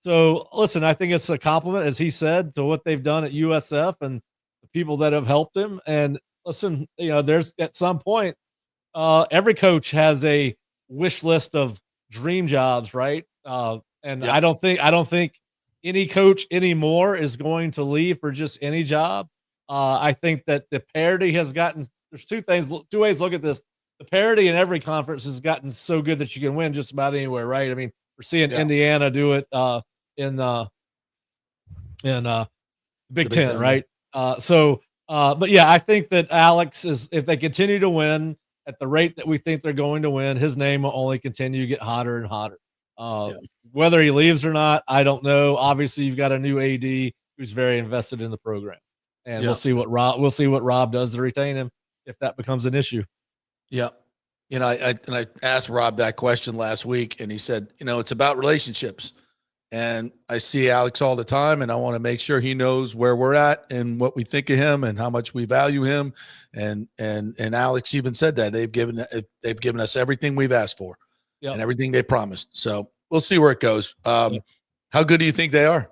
So listen, I think it's a compliment, as he said, to what they've done at USF and the people that have helped him. And listen, there's at some point, every coach has a wish list of dream jobs, right? I don't think any coach anymore is going to leave for just any job. I think that the parity has gotten. There's two ways to look at this. The parity in every conference has gotten so good that you can win just about anywhere, right? I mean, we're seeing Indiana do it in Big Ten, right? But I think that Alex is, if they continue to win at the rate that we think they're going to win, his name will only continue to get hotter and hotter. Whether he leaves or not, I don't know. Obviously, you've got a new AD who's very invested in the program, and we'll see what Rob does to retain him if that becomes an issue. Yeah, I asked Rob that question last week, and he said, it's about relationships, and I see Alex all the time, and I want to make sure he knows where we're at and what we think of him and how much we value him, and Alex even said that they've given us everything we've asked for. And everything they promised. So we'll see where it goes. How good do you think they are?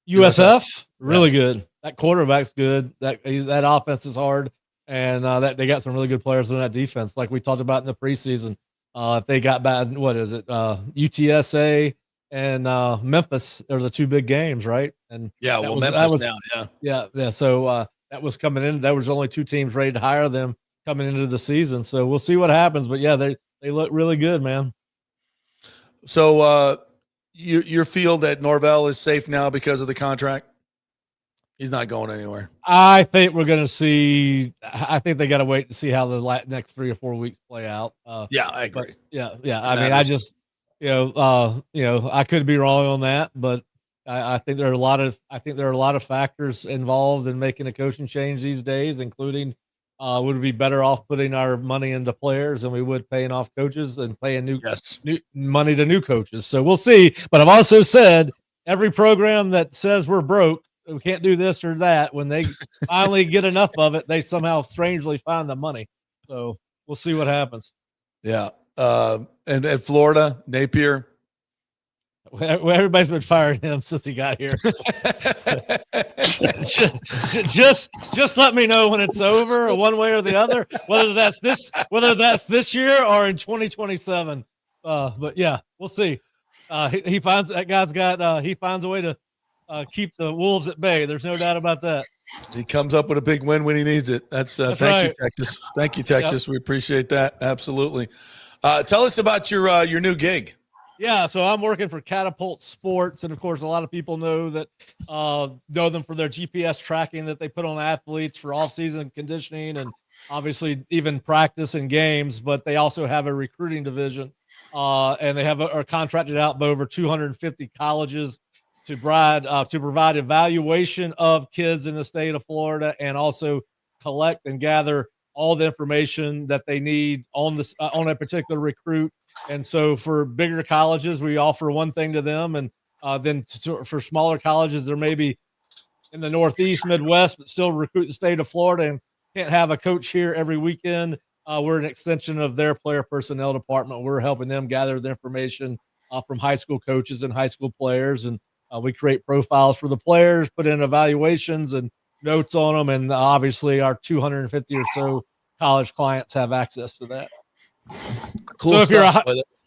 USF, really good. That quarterback's good. That offense is hard, and that they got some really good players on that defense, like we talked about in the preseason. If they got bad, what is it? UTSA and Memphis are the two big games, right? And Memphis now, So that was coming in. There was only two teams ready to hire them coming into the season. So we'll see what happens. But they look really good, man. So you feel that Norvell is safe now because of the contract? He's not going anywhere. I think we're going to see. I think they got to wait to see how the next 3 or 4 weeks play out. I agree. I mean, I just, I could be wrong on that, but I think there are a lot of factors involved in making a coaching change these days, including. Would we be better off putting our money into players than we would paying off coaches and paying new money to new coaches? So we'll see. But I've also said every program that says we're broke, we can't do this or that, when they finally get enough of it, they somehow strangely find the money. So we'll see what happens. Yeah. And at Florida, Napier. Well, everybody's been firing him since he got here. just let me know when it's over, one way or the other, whether that's this year or in 2027. But we'll see. He finds a way to keep the Wolves at bay. There's no doubt about that. He comes up with a big win when he needs it. That's thank you, Texas. Thank you, Texas. Yep. We appreciate that. Absolutely. Tell us about your new gig. Yeah, so I'm working for Catapult Sports, and of course, a lot of people know them for their GPS tracking that they put on athletes for off-season conditioning and obviously even practice and games. But they also have a recruiting division, and they are contracted out by over 250 colleges to provide evaluation of kids in the state of Florida, and also collect and gather all the information that they need on a particular recruit. And so for bigger colleges, we offer one thing to them. And then for smaller colleges, there may be in the Northeast, Midwest, but still recruit the state of Florida and can't have a coach here every weekend. We're an extension of their player personnel department. We're helping them gather the information from high school coaches and high school players. And we create profiles for the players, put in evaluations and notes on them. And obviously our 250 or so college clients have access to that. Cool. So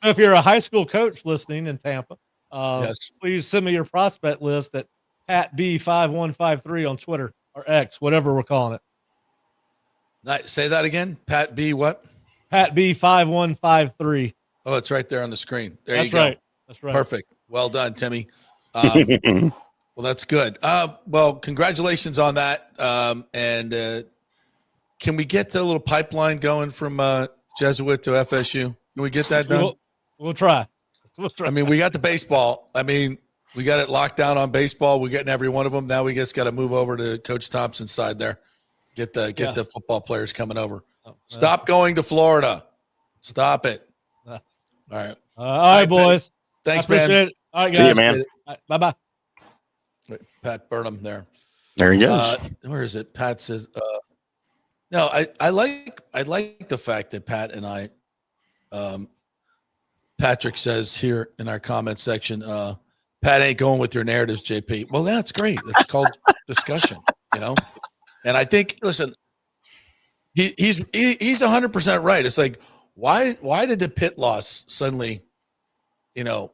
if you're a high school coach listening in Tampa, yes, please send me your prospect list at PatB5153 on Twitter or X, whatever we're calling it. Say that again. Pat B. What? PatB5153. Oh, it's right there on the screen. That's you go. Right. That's right. Perfect. Well done, Timmy. Well, that's good. Well, congratulations on that. And can we get a little pipeline going from Jesuit to FSU? Can we get that done? We'll try. I mean, we got the baseball. I mean, we got it locked down on baseball. We're getting every one of them. Now we just got to move over to Coach Thompson's side there. Get the football players coming over. Stop going to Florida. Stop it. All right. All right, boys. Thanks, man. It. All right, guys. See you, man. Right, bye-bye. Pat Burnham there. There he goes. Where is it? Pat says, no, I like the fact that Pat and I, Patrick says here in our comment section, Pat ain't going with your narratives, JP. Well, that's great. That's called discussion, And I think, listen, he's 100% right. It's like, why did the Pitt loss suddenly,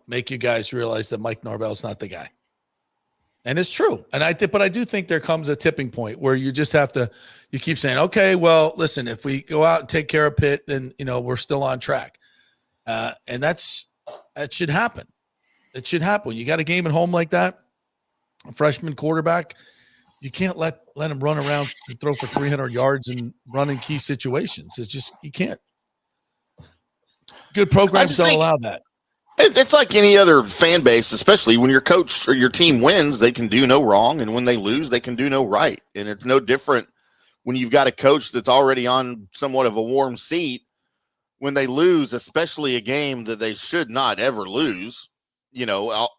make you guys realize that Mike Norvell's not the guy? And it's true. And but I do think there comes a tipping point where you just have to, you keep saying, okay, well, listen, if we go out and take care of Pitt, then, we're still on track. And that should happen. It should happen. When you got a game at home like that, a freshman quarterback, you can't let him run around and throw for 300 yards and run in key situations. It's just, you can't. Good programs don't allow that. It's like any other fan base, especially when your coach or your team wins, they can do no wrong. And when they lose, they can do no right. And it's no different when you've got a coach that's already on somewhat of a warm seat. When they lose, especially a game that they should not ever lose,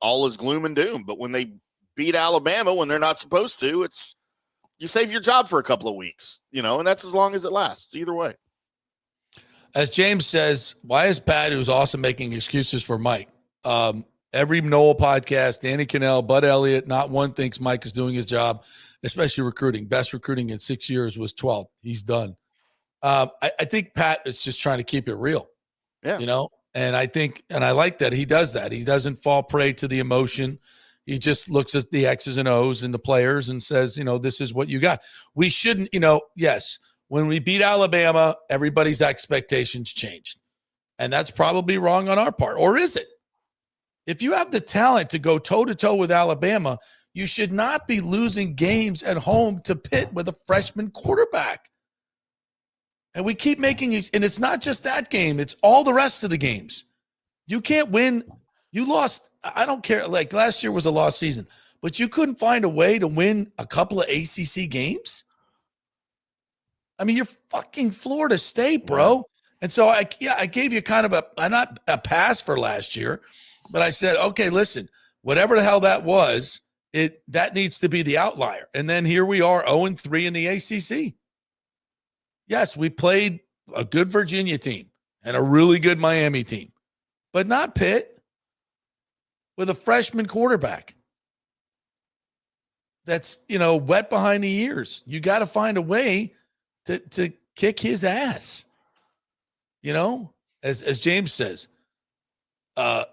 all is gloom and doom. But when they beat Alabama when they're not supposed to, you save your job for a couple of weeks, and that's as long as it lasts, either way. As James says, why is Pat, who's awesome, making excuses for Mike? Every Noel podcast, Danny Cannell, Bud Elliott, not one thinks Mike is doing his job, especially recruiting. Best recruiting in 6 years was 12. He's done. I think Pat is just trying to keep it real, and I like that he does that. He doesn't fall prey to the emotion. He just looks at the X's and O's and the players and says, this is what you got. We shouldn't, yes, when we beat Alabama, everybody's expectations changed. And that's probably wrong on our part. Or is it? If you have the talent to go toe-to-toe with Alabama, you should not be losing games at home to Pitt with a freshman quarterback. And we keep making it, and it's not just that game. It's all the rest of the games. You can't win. You lost. I don't care. Like last year was a lost season, but you couldn't find a way to win a couple of ACC games. I mean, you're fucking Florida State, bro. And so I gave you kind of not a pass for last year, but I said, okay, listen, whatever the hell that was, that needs to be the outlier. And then here we are 0-3 in the ACC. Yes, we played a good Virginia team and a really good Miami team, but not Pitt with a freshman quarterback that's, wet behind the ears. You got to find a way to kick his ass. As James says,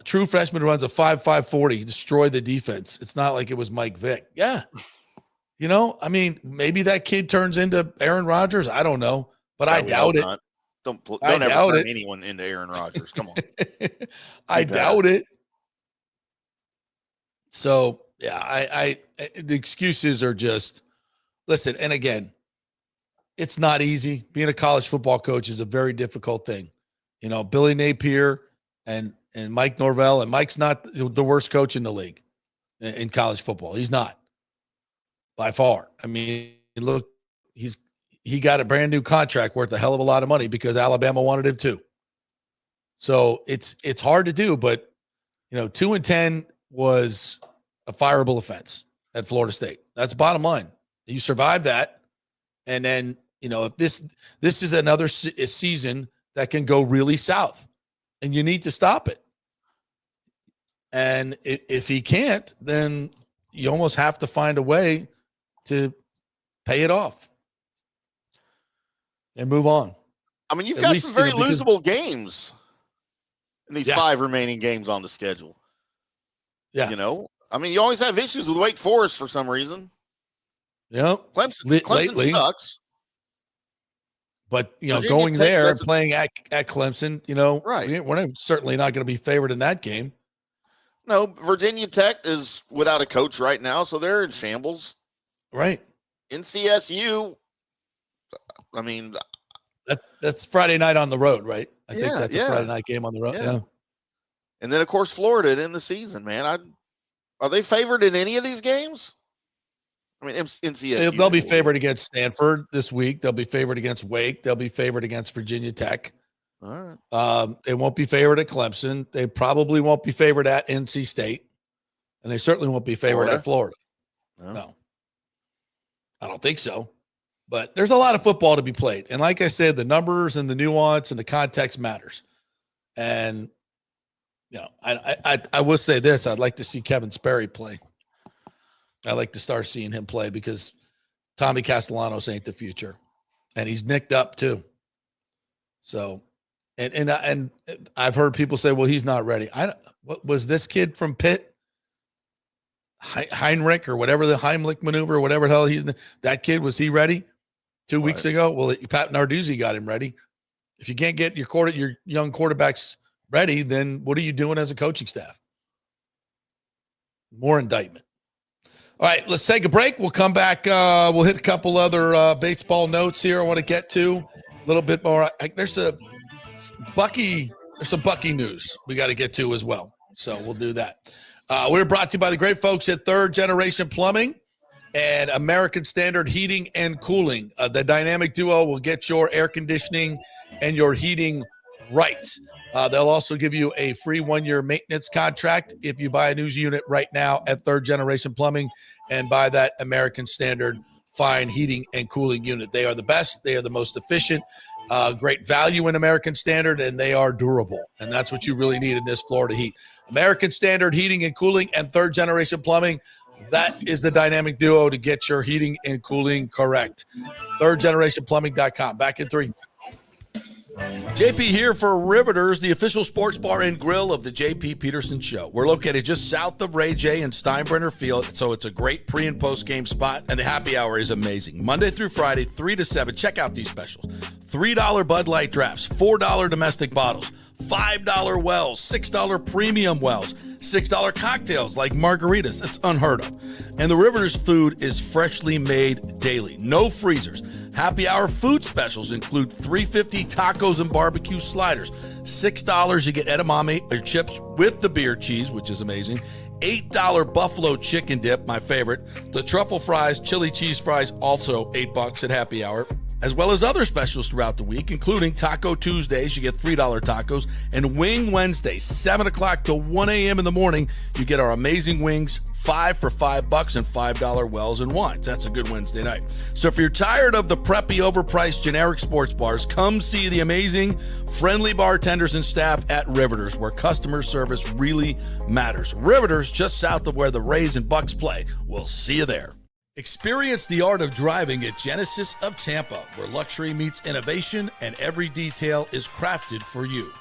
true freshman runs a 5.5 40, destroy the defense. It's not like it was Mike Vick. Yeah. Maybe that kid turns into Aaron Rodgers. I don't know, but I doubt it. Don't I ever doubt turn it. anyone into Aaron Rodgers. Come on. I doubt it. So yeah, I the excuses are just listen. And again, it's not easy. Being a college football coach is a very difficult thing. You know, Billy Napier and Mike Norvell, and Mike's not the worst coach in the league in college football. He's not by far. I mean, look, he got a brand new contract worth a hell of a lot of money because Alabama wanted him to. So it's hard to do, but 2-10 was a fireable offense at Florida State. That's bottom line. You survive that, and then if this is another season that can go really south, and you need to stop it. And if he can't, then you almost have to find a way to pay it off and move on. I mean, you've got some very losable games in these 5 remaining games on the schedule. Yeah. I mean, you always have issues with Wake Forest for some reason. Yep. Clemson sucks. But, going there and playing at Clemson, right. We're certainly not going to be favored in that game. No, Virginia Tech is without a coach right now, so they're in shambles. Right. NCSU, I mean. That's Friday night on the road, right? I think that's a Friday night game on the road. Yeah. And then, of course, Florida to end the season, man. Are they favored in any of these games? I mean, NCSU. They'll be favored against Stanford this week. They'll be favored against Wake. They'll be favored against Virginia Tech. All right. They won't be favored at Clemson. They probably won't be favored at NC State. And they certainly won't be favored at Florida. No. I don't think so. But there's a lot of football to be played. And like I said, the numbers and the nuance and the context matters. And, I will say this. I'd like to see Kevin Sperry play. I like to start seeing him play because Tommy Castellanos ain't the future. And he's nicked up too. So, and I've heard people say, well, he's not ready. What was this kid from Pitt? Heinrich or whatever, the Heimlich maneuver or whatever the hell that kid, was he ready 2 weeks ago? Well, Pat Narduzzi got him ready. If you can't get your young quarterbacks ready, then what are you doing as a coaching staff? More indictment. All right, let's take a break. We'll come back. We'll hit a couple other baseball notes here I want to get to a little bit more. There's some Bucky news we got to get to as well. So we'll do that. We're brought to you by the great folks at Third Generation Plumbing and American Standard Heating and Cooling. The dynamic duo will get your air conditioning and your heating right. They'll also give you a free 1-year maintenance contract if you buy a new unit right now at Third Generation Plumbing and buy that American Standard fine heating and cooling unit. They are the best. They are the most efficient. Great value in American Standard, and they are durable. And that's what you really need in this Florida heat. American Standard Heating and Cooling and Third Generation Plumbing. That is the dynamic duo to get your heating and cooling correct. ThirdGenerationPlumbing.com. Back in 3. JP here for Riveters, the official sports bar and grill of the JP Peterson Show. We're located just south of Ray J and Steinbrenner Field, so it's a great pre- and post-game spot, and the happy hour is amazing. Monday through Friday, 3 to 7. Check out these specials. $3 Bud Light drafts, $4 domestic bottles, $5 wells, $6 premium wells, $6 cocktails like margaritas. That's unheard of. And the Riveters food is freshly made daily. No freezers. Happy hour food specials include $3.50 tacos and barbecue sliders. $6 you get edamame or chips with the beer cheese, which is amazing. $8 buffalo chicken dip, my favorite. The truffle fries, chili cheese fries, also $8 at happy hour. As well as other specials throughout the week, including Taco Tuesdays, you get $3 tacos, and Wing Wednesdays, 7 o'clock to 1 a.m. in the morning, you get our amazing wings, 5 for $5 and $5 wells and wines. That's a good Wednesday night. So if you're tired of the preppy, overpriced, generic sports bars, come see the amazing, friendly bartenders and staff at Riveters, where customer service really matters. Riveters, just south of where the Rays and Bucks play. We'll see you there. Experience the art of driving at Genesis of Tampa, where luxury meets innovation and every detail is crafted for you.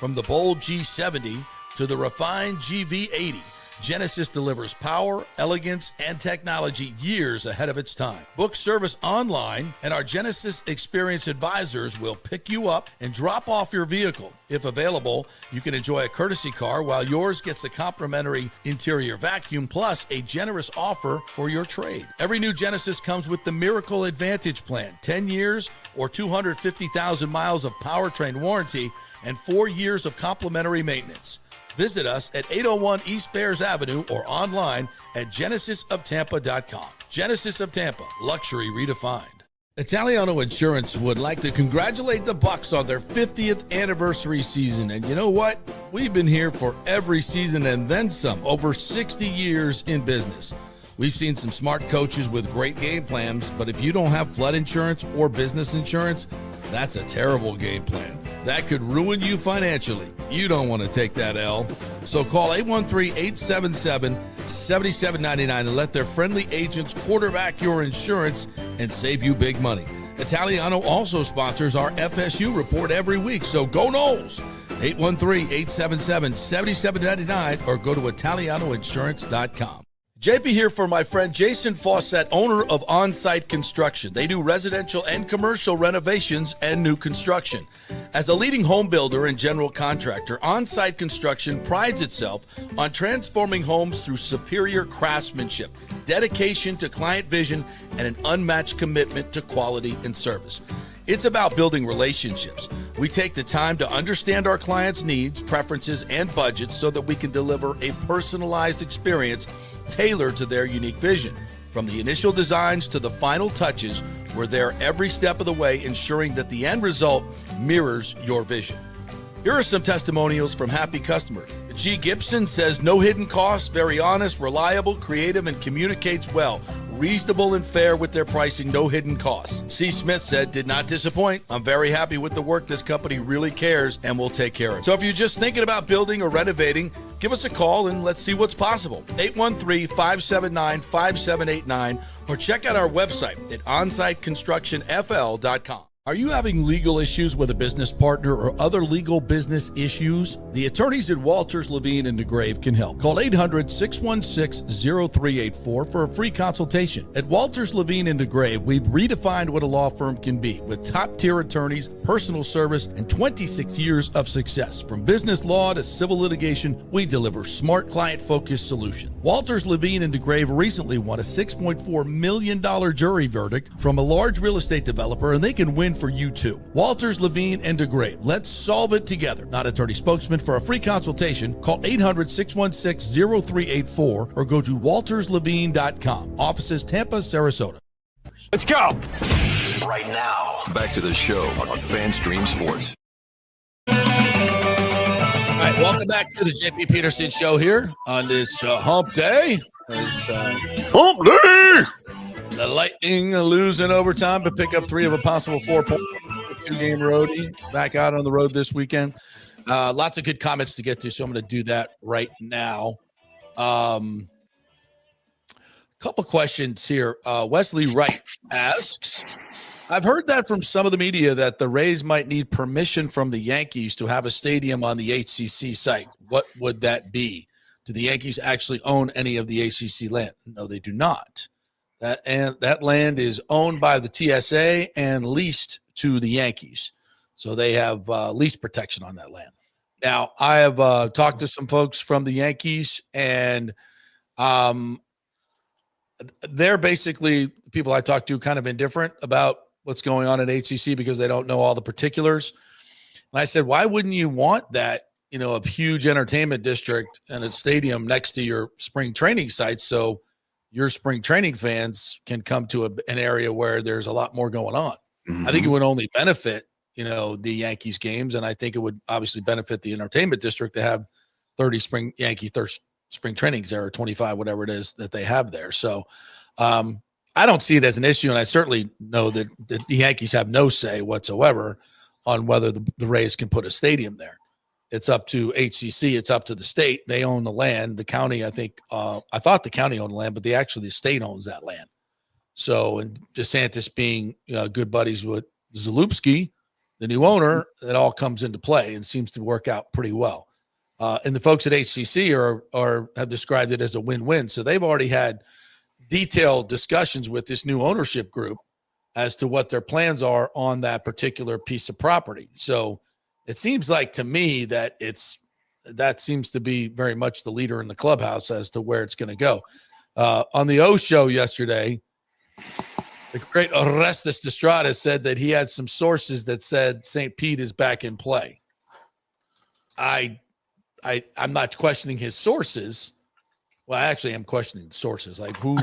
From the bold G70 to the refined GV80, Genesis delivers power, elegance, and technology years ahead of its time. Book service online, and our Genesis Experience advisors will pick you up and drop off your vehicle. If available, you can enjoy a courtesy car while yours gets a complimentary interior vacuum plus a generous offer for your trade. Every new Genesis comes with the Miracle Advantage Plan, 10 years or 250,000 miles of powertrain warranty and 4 years of complimentary maintenance. Visit us at 801 East Bears Avenue or online at genesisoftampa.com. Genesis of Tampa, luxury redefined. Italiano Insurance would like to congratulate the Bucks on their 50th anniversary season. And you know what? We've been here for every season and then some, over 60 years in business. We've seen some smart coaches with great game plans, but if you don't have flood insurance or business insurance, that's a terrible game plan. That could ruin you financially. You don't want to take that L. So call 813-877-7799 and let their friendly agents quarterback your insurance and save you big money. Italiano also sponsors our FSU report every week, so go Noles! 813-877-7799 or go to italianoinsurance.com. JP here for my friend Jason Fawcett, owner of On-Site Construction. They do residential and commercial renovations and new construction. As a leading home builder and general contractor, On-Site Construction prides itself on transforming homes through superior craftsmanship, dedication to client vision, and an unmatched commitment to quality and service. It's about building relationships. We take the time to understand our clients' needs, preferences, and budgets so that we can deliver a personalized experience tailored to their unique vision. From the initial designs to the final touches, we're there every step of the way, ensuring that the end result mirrors your vision. Here are some testimonials from happy customers. G. Gibson says, no hidden costs, very honest, reliable, creative, and communicates well. Reasonable and fair with their pricing, no hidden costs. C. Smith said, did not disappoint. I'm very happy with the work. This company really cares and will take care of it. So if you're just thinking about building or renovating, give us a call and let's see what's possible. 813-579-5789 or check out our website at onsiteconstructionfl.com. Are you having legal issues with a business partner or other legal business issues? The attorneys at Walters, Levine, and DeGrave can help. Call 800-616-0384 for a free consultation. At Walters, Levine, and DeGrave, we've redefined what a law firm can be with top-tier attorneys, personal service, and 26 years of success. From business law to civil litigation, we deliver smart, client-focused solutions. Walters, Levine, and DeGrave recently won a $6.4 million jury verdict from a large real estate developer, and they can win for you too. Walters, Levine, and DeGrave. Let's solve it together. Not attorney spokesman. For a free consultation, call 800-616-0384 or go to walterslevine.com. Offices Tampa, Sarasota. Let's go. Right now, back to the show on FanStream Sports. All right, welcome back to the JP Peterson Show here on this hump day. Hump day! The Lightning lose in overtime to pick up 3 of a possible 4 points. Two-game roadie back out on the road this weekend. Lots of good comments to get to, so I'm going to do that right now. Couple questions here. Wesley Wright asks, I've heard that from some of the media that the Rays might need permission from the Yankees to have a stadium on the HCC site. What would that be? Do the Yankees actually own any of the ACC land? No, they do not. That land is owned by the TSA and leased to the Yankees. So they have lease protection on that land. Now, I have talked to some folks from the Yankees, and they're basically people I talked to kind of indifferent about what's going on at HCC because they don't know all the particulars. And I said, why wouldn't you want that, a huge entertainment district and a stadium next to your spring training sites so your spring training fans can come to an area where there's a lot more going on? Mm-hmm. I think it would only benefit, the Yankees games. And I think it would obviously benefit the entertainment district to have 30 spring trainings there, or 25, whatever it is that they have there. So I don't see it as an issue. And I certainly know that the Yankees have no say whatsoever on whether the Rays can put a stadium there. It's up to HCC. It's up to the state. They own the land. The county, I think, I thought the county owned the land, but the state owns that land. So, and DeSantis being good buddies with Zalupski, the new owner, it all comes into play and seems to work out pretty well. And the folks at HCC have described it as a win-win. So they've already had detailed discussions with this new ownership group as to what their plans are on that particular piece of property. So it seems like to me that that seems to be very much the leader in the clubhouse as to where it's going to go. On the O show yesterday, the great Orestes Destrada said that he had some sources that said St. Pete is back in play. I'm not questioning his sources. Well, I actually am questioning the sources. Like, who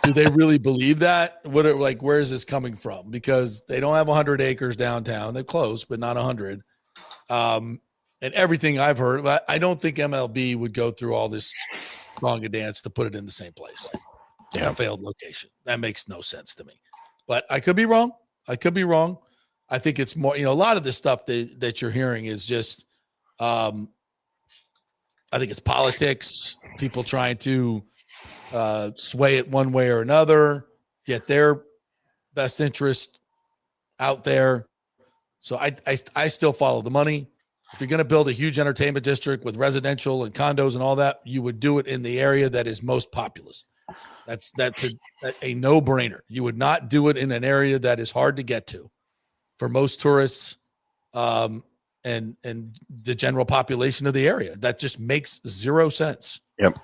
do they really believe that? Where is this coming from? Because they don't have 100 acres downtown. They're close, but not 100. And everything I've heard, I don't think MLB would go through all this song and dance to put it in the same place. A failed location. That makes no sense to me. But I could be wrong. I think it's more, a lot of the stuff that you're hearing is just, I think it's politics, people trying to sway it one way or another, get their best interest out there. So I still follow the money. If you're going to build a huge entertainment district with residential and condos and all that, you would do it in the area that is most populous. That's a no-brainer. You would not do it in an area that is hard to get to for most tourists and the general population of the area. That just makes zero sense. Yep.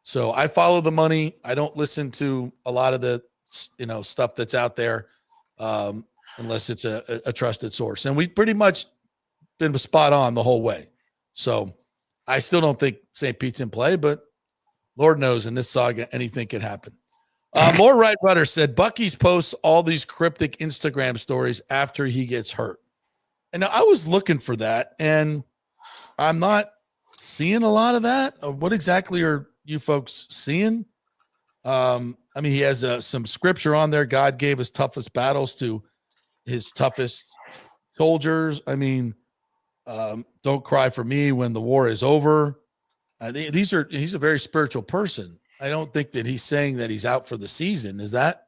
So I follow the money. I don't listen to a lot of the stuff that's out there unless it's a trusted source. And we've pretty much been spot on the whole way. So I still don't think St. Pete's in play, but Lord knows in this saga, anything can happen. More Right Rudder said, Bucky's posts all these cryptic Instagram stories after he gets hurt. And now I was looking for that, and I'm not seeing a lot of that. What exactly are you folks seeing? He has some scripture on there. God gave his toughest battles to his toughest soldiers. Don't cry for me when the war is over. He's a very spiritual person. I don't think that he's saying that he's out for the season. Is that?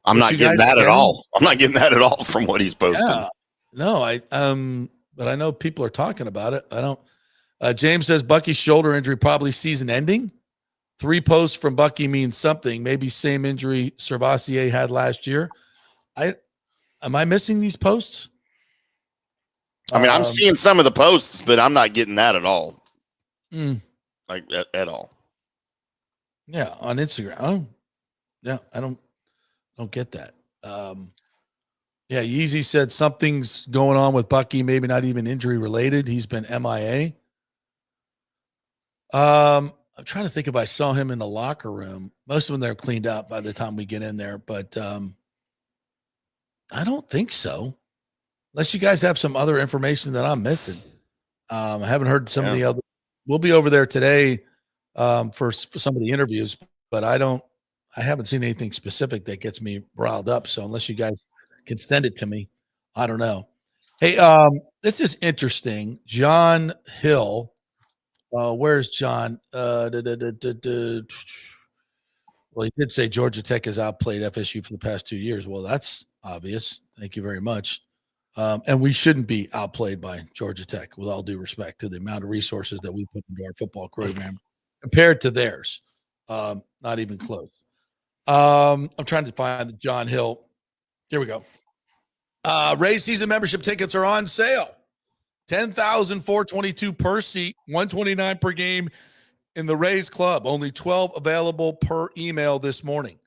I'm not getting that at all. I'm not getting that at all from what he's posted. Yeah. No, but I know people are talking about it. I don't. James says Bucky's shoulder injury probably season ending. 3 posts from Bucky means something. Maybe same injury Servassier had last year. Am I missing these posts? I'm seeing some of the posts, but I'm not getting that at all. Like at all. Yeah, on Instagram. I don't get that. Yeezy said something's going on with Bucky, maybe not even injury related. He's been MIA. I'm trying to think if I saw him in the locker room. Most of them they're cleaned up by the time we get in there, but I don't think so. Unless you guys have some other information that I'm missing. I haven't heard some of the other. We'll be over there today for some of the interviews, but I haven't seen anything specific that gets me riled up. So unless you guys can send it to me, I don't know. Hey, this is interesting. John Hill. Where's John? Well, he did say Georgia Tech has outplayed FSU for the past 2 years. Well, that's obvious. Thank you very much. And we shouldn't be outplayed by Georgia Tech, with all due respect to the amount of resources that we put into our football program compared to theirs. Not even close. I'm trying to find the John Hill. Here we go. Rays season membership tickets are on sale. $10,422 per seat, $129 per game in the Rays Club. Only 12 available per email this morning.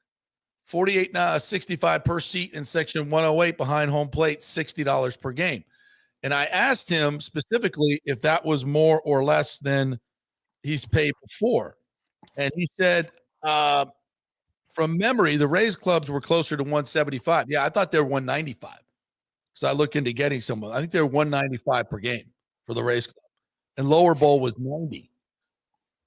$48.65 per seat in section 108 behind home plate, $60 per game. And I asked him specifically if that was more or less than he's paid before. And he said, from memory, the Rays clubs were closer to 175. Yeah, I thought they were 195. So I look into getting someone. I think they're 195 per game for the Rays club. And lower bowl was 90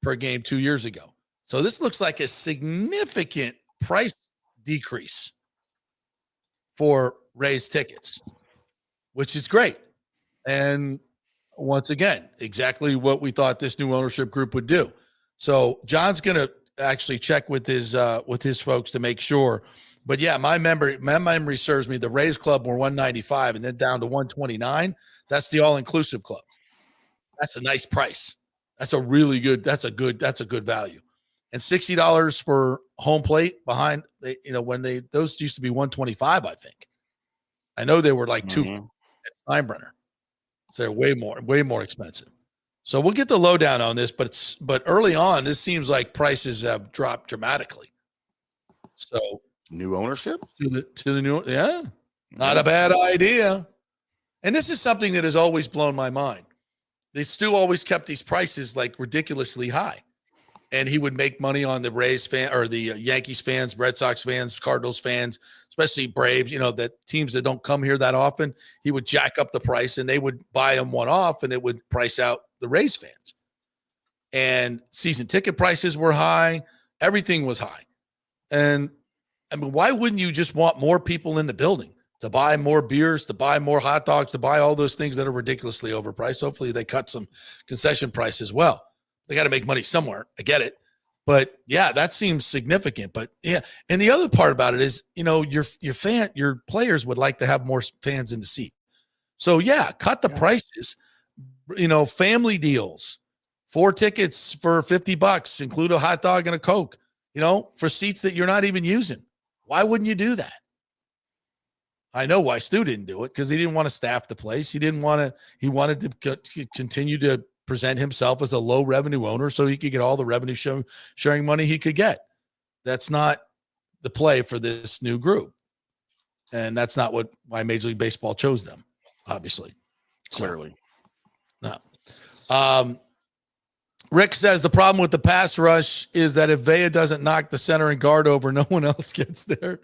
per game 2 years ago. So this looks like a significant price decrease for Rays tickets, which is great. And once again, exactly what we thought this new ownership group would do. So John's going to actually check with his folks to make sure. But yeah, my memory serves me. The Rays club were 195 and then down to 129. That's the all-inclusive club. That's a nice price. That's a really good. That's a good value. And $60 for home plate behind. When those used to be $125, I think. I know they were like $2 at Steinbrenner. So they're way more expensive. So we'll get the lowdown on this, but early on, this seems like prices have dropped dramatically. So new ownership to the new, not a bad idea. And this is something that has always blown my mind. They still always kept these prices like ridiculously high, and he would make money on the Rays fan or the Yankees fans, Red Sox fans, Cardinals fans, especially Braves. That teams that don't come here that often. He would jack up the price, and they would buy them one off, and it would price out the Rays fans. And season ticket prices were high. Everything was high. And I mean, why wouldn't you just want more people in the building to buy more beers, to buy more hot dogs, to buy all those things that are ridiculously overpriced? Hopefully they cut some concession price as well. They got to make money somewhere. I get it. But yeah, that seems significant. But yeah. And the other part about it is, your players would like to have more fans in the seat. So yeah, cut the prices, family deals, 4 tickets for $50, include a hot dog and a Coke, for seats that you're not even using. Why wouldn't you do that? I know why Stu didn't do it, because he didn't want to staff the place. He wanted to continue to present himself as a low revenue owner so he could get all the revenue sharing money he could get. That's not the play for this new group. And that's not why Major League Baseball chose them, obviously. Clearly. No. Rick says the problem with the pass rush is that if Vea doesn't knock the center and guard over, no one else gets there.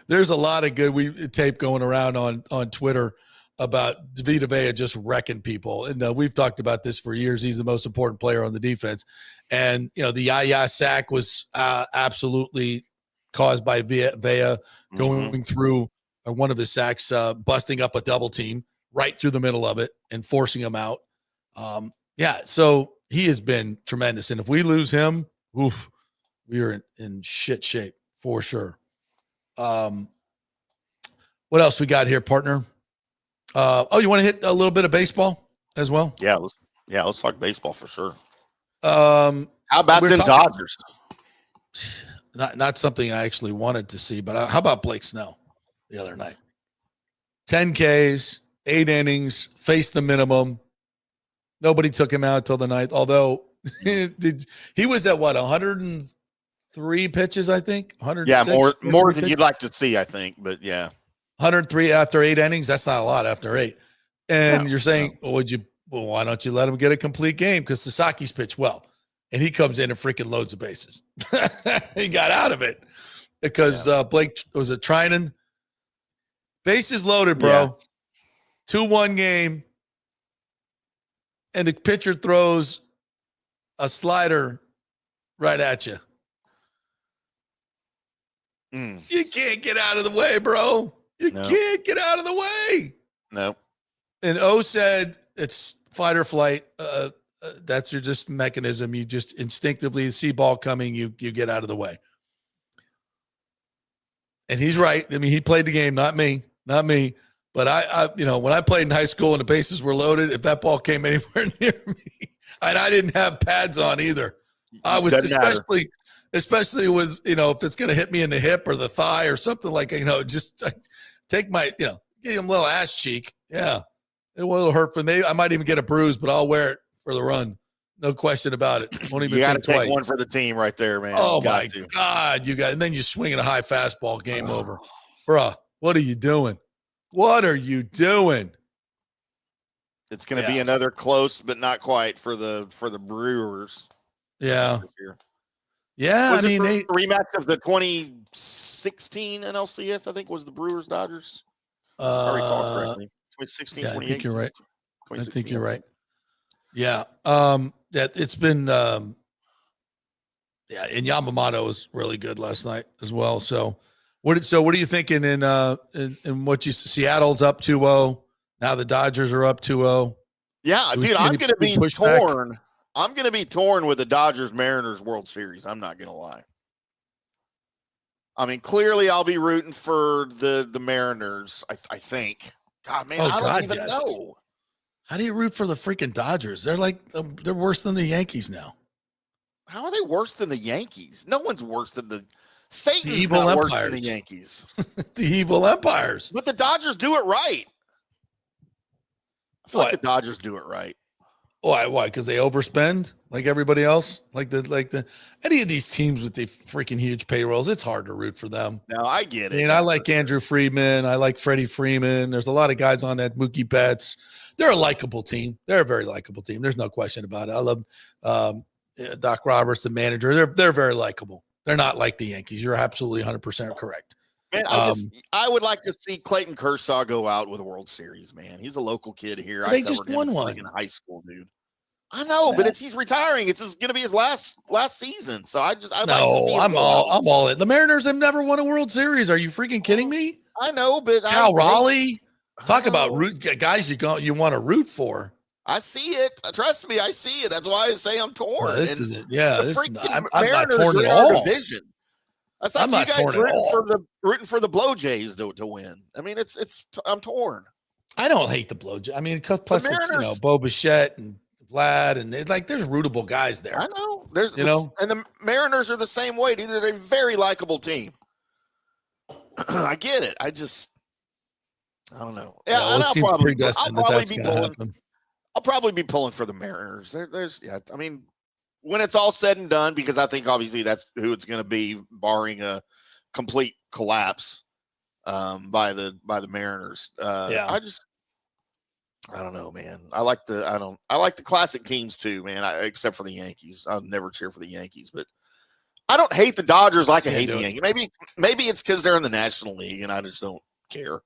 There's a lot of good tape going around on Twitter about Vita Vea just wrecking people. And we've talked about this for years. He's the most important player on the defense. And, the Yaya sack was absolutely caused by Vea going through one of his sacks, busting up a double team right through the middle of it and forcing him out. So he has been tremendous. And if we lose him, we are in shit shape for sure. What else we got here, partner? You want to hit a little bit of baseball as well? Yeah, let's talk baseball for sure. How about them Dodgers? Not something I actually wanted to see, but how about Blake Snell the other night? 10 Ks, 8 innings, faced the minimum. Nobody took him out till the ninth, although he was at 103 pitches, I think. 106. Yeah, more than you'd like to see, I think, but yeah. 103 after 8 innings. That's not a lot after 8. And you're saying, why don't you let him get a complete game? Because Sasaki's pitched well. And he comes in and freaking loads the bases. He got out of it because Blake was a Trinan. Bases loaded, bro. 2-1 game. And the pitcher throws a slider right at you. You can't get out of the way, bro. You can't get out of the way. No. And O said it's fight or flight. That's your just mechanism. You just instinctively see ball coming. You get out of the way. And he's right. I mean, he played the game, not me. But I when I played in high school and the bases were loaded, if that ball came anywhere near me, and I didn't have pads on either, I was especially was, if it's going to hit me in the hip or the thigh or something like, just take my, give him a little ass cheek. Yeah. It will hurt for me. I might even get a bruise, but I'll wear it for the run. No question about it. Won't even you got to take twice. one for the team right there, man. Oh my God. And then you swing at a high fastball, game over. Bruh, what are you doing? What are you doing? It's going to be another close, but not quite for the Brewers. Yeah. Yeah. Was it the rematch of the 2016 NLCS, I think was the Brewers Dodgers. I recall correctly. 2016, 2018. I think you're right. I think you're right. Yeah. That it's been and Yamamoto was really good last night as well. So what are you thinking in what you Seattle's up 2-0? Now the Dodgers are up 2-0. Yeah, dude, I'm going to be torn. Back? I'm going to be torn with the Dodgers Mariners World Series. I'm not going to lie. I mean, clearly I'll be rooting for the Mariners, I think. God, man, I don't even know. How do you root for the freaking Dodgers? They're like they're worse than the Yankees now. How are they worse than the Yankees? No one's worse than the Satan's The evil not empires. worse than the Yankees. The evil empires. But the Dodgers do it right. I feel like the Dodgers do it right. Why? Because they overspend like everybody else? Like the any of these teams with the freaking huge payrolls, it's hard to root for them. No, I get it. I mean, I like Andrew Friedman. I like Freddie Freeman. There's a lot of guys on that. Mookie Betts. They're a likable team. They're a very likable team. There's no question about it. I love Doc Roberts, the manager. They're very likable. They're not like the Yankees. You're absolutely 100% correct. Man, I would like to see Clayton Kershaw go out with a World Series, man. He's a local kid here. They just won one in high school, dude. I know, but he's retiring. It's going to be his last season. So I'd like to see him I'm all in. The Mariners have never won a World Series. Are you freaking kidding me? I know, but Cal Raleigh, talk about guys you want to root for. I see it. Trust me, I see it. That's why I say I'm torn. Well, this is it. Yeah, I'm not Mariners torn at are in our all. division. That's like I'm not you guys torn at all. rooting for the Blow Jays to win. I mean, I'm torn. I don't hate the Blow Jays. I mean, plus it's Bo Bichette and Vlad, and there's rootable guys there. I know. And the Mariners are the same way. Dude. They're a very likable team. I get it. I don't know. Yeah, well, I'll probably be pulling for the Mariners. I mean, when it's all said and done, because I think obviously that's who it's going to be, barring a complete collapse by the Mariners. I don't know, man. I like the classic teams too, man. Except for the Yankees. I'll never cheer for the Yankees, but I don't hate the Dodgers like I hate the Yankees. Maybe it's because they're in the National League and I just don't care.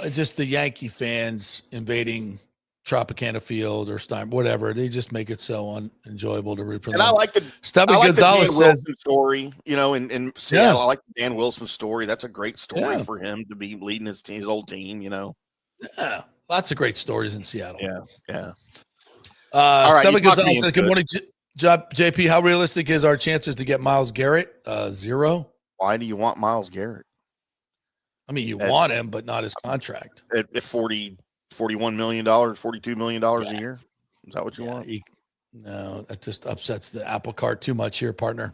It's just the Yankee fans invading Tropicana Field or Stein, whatever. They just make it so unenjoyable to root for them. And I like the Gonzalez Dan Wilson story, in Seattle. I like the Dan Wilson story. That's a great story for him to be leading his old team, Yeah, lots of great stories in Seattle. Yeah. All right. Stephen Gonzalez says, good morning, JP. How realistic is our chances to get Myles Garrett? 0. Why do you want Myles Garrett? I mean, you want him, but not his contract. At $41 million, $42 million a year? Is that what you want? No, that just upsets the apple cart too much here, partner.